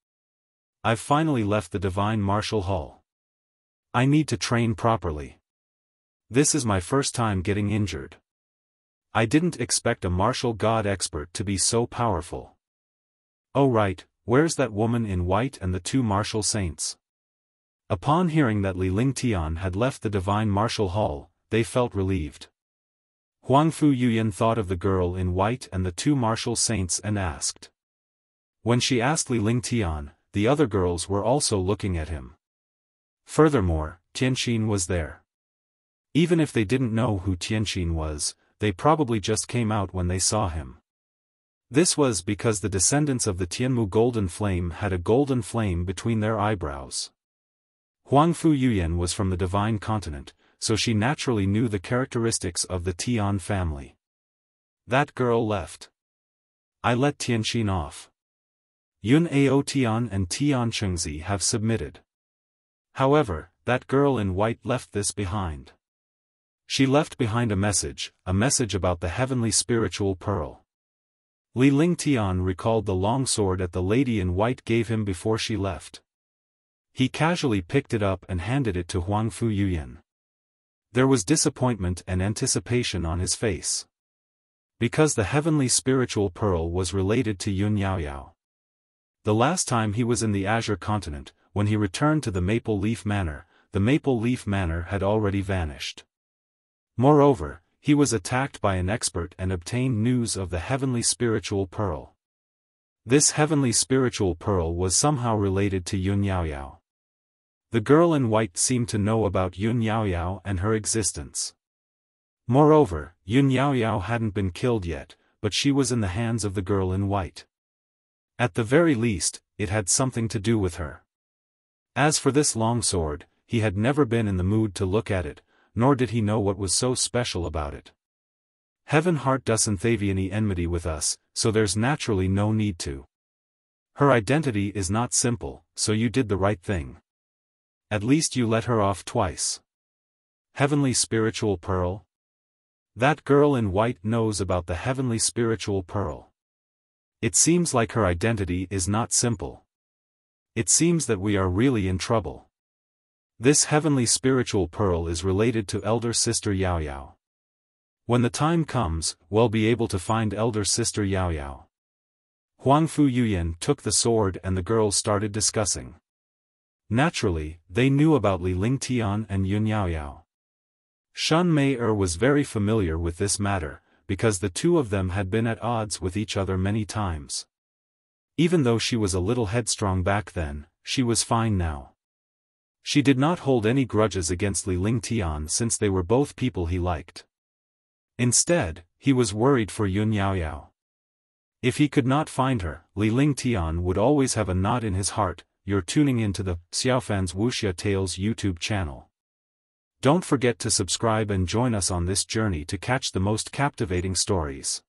I've finally left the divine martial hall. I need to train properly. This is my first time getting injured. I didn't expect a martial god expert to be so powerful. Oh right, where's that woman in white and the two martial saints? Upon hearing that Li Lingtian had left the divine martial hall, they felt relieved. Huangfu Yuyan thought of the girl in white and the two martial saints and asked. When she asked Li Lingtian, the other girls were also looking at him. Furthermore, Tianxin was there. Even if they didn't know who Tianxin was, they probably just came out when they saw him. This was because the descendants of the Tianmu golden flame had a golden flame between their eyebrows. Huangfu Yuyan was from the divine continent, so she naturally knew the characteristics of the Tian family. That girl left. I let Tianxin off. Yun Ao Tian and Tian Chengzi have submitted. However, that girl in white left this behind. She left behind a message about the heavenly spiritual pearl. Li Lingtian recalled the long sword that the lady in white gave him before she left. He casually picked it up and handed it to Huangfu Yuyan. There was disappointment and anticipation on his face. Because the heavenly spiritual pearl was related to Yun Yaoyao. The last time he was in the Azure continent, when he returned to the Maple Leaf Manor, the Maple Leaf Manor had already vanished. Moreover, he was attacked by an expert and obtained news of the heavenly spiritual pearl. This heavenly spiritual pearl was somehow related to Yun Yaoyao. The girl in white seemed to know about Yun Yaoyao and her existence. Moreover, Yun Yaoyao hadn't been killed yet, but she was in the hands of the girl in white. At the very least, it had something to do with her. As for this long sword, he had never been in the mood to look at it, nor did he know what was so special about it. Heaven Heart doesn't have any enmity with us, so there's naturally no need to. Her identity is not simple, so you did the right thing. At least you let her off twice. Heavenly spiritual pearl? That girl in white knows about the heavenly spiritual pearl. It seems like her identity is not simple. It seems that we are really in trouble. This heavenly spiritual pearl is related to Elder Sister Yaoyao. When the time comes, we'll be able to find Elder Sister Yaoyao. Huangfu Yuyan took the sword and the girls started discussing. Naturally, they knew about Li Lingtian and Yun Yaoyao. Shun Mei was very familiar with this matter, because the two of them had been at odds with each other many times. Even though she was a little headstrong back then, she was fine now. She did not hold any grudges against Li Lingtian since they were both people he liked. Instead, he was worried for Yun Yaoyao. If he could not find her, Li Lingtian would always have a knot in his heart. You're tuning into the Xiaofan's Wuxia Tales YouTube channel. Don't forget to subscribe and join us on this journey to catch the most captivating stories.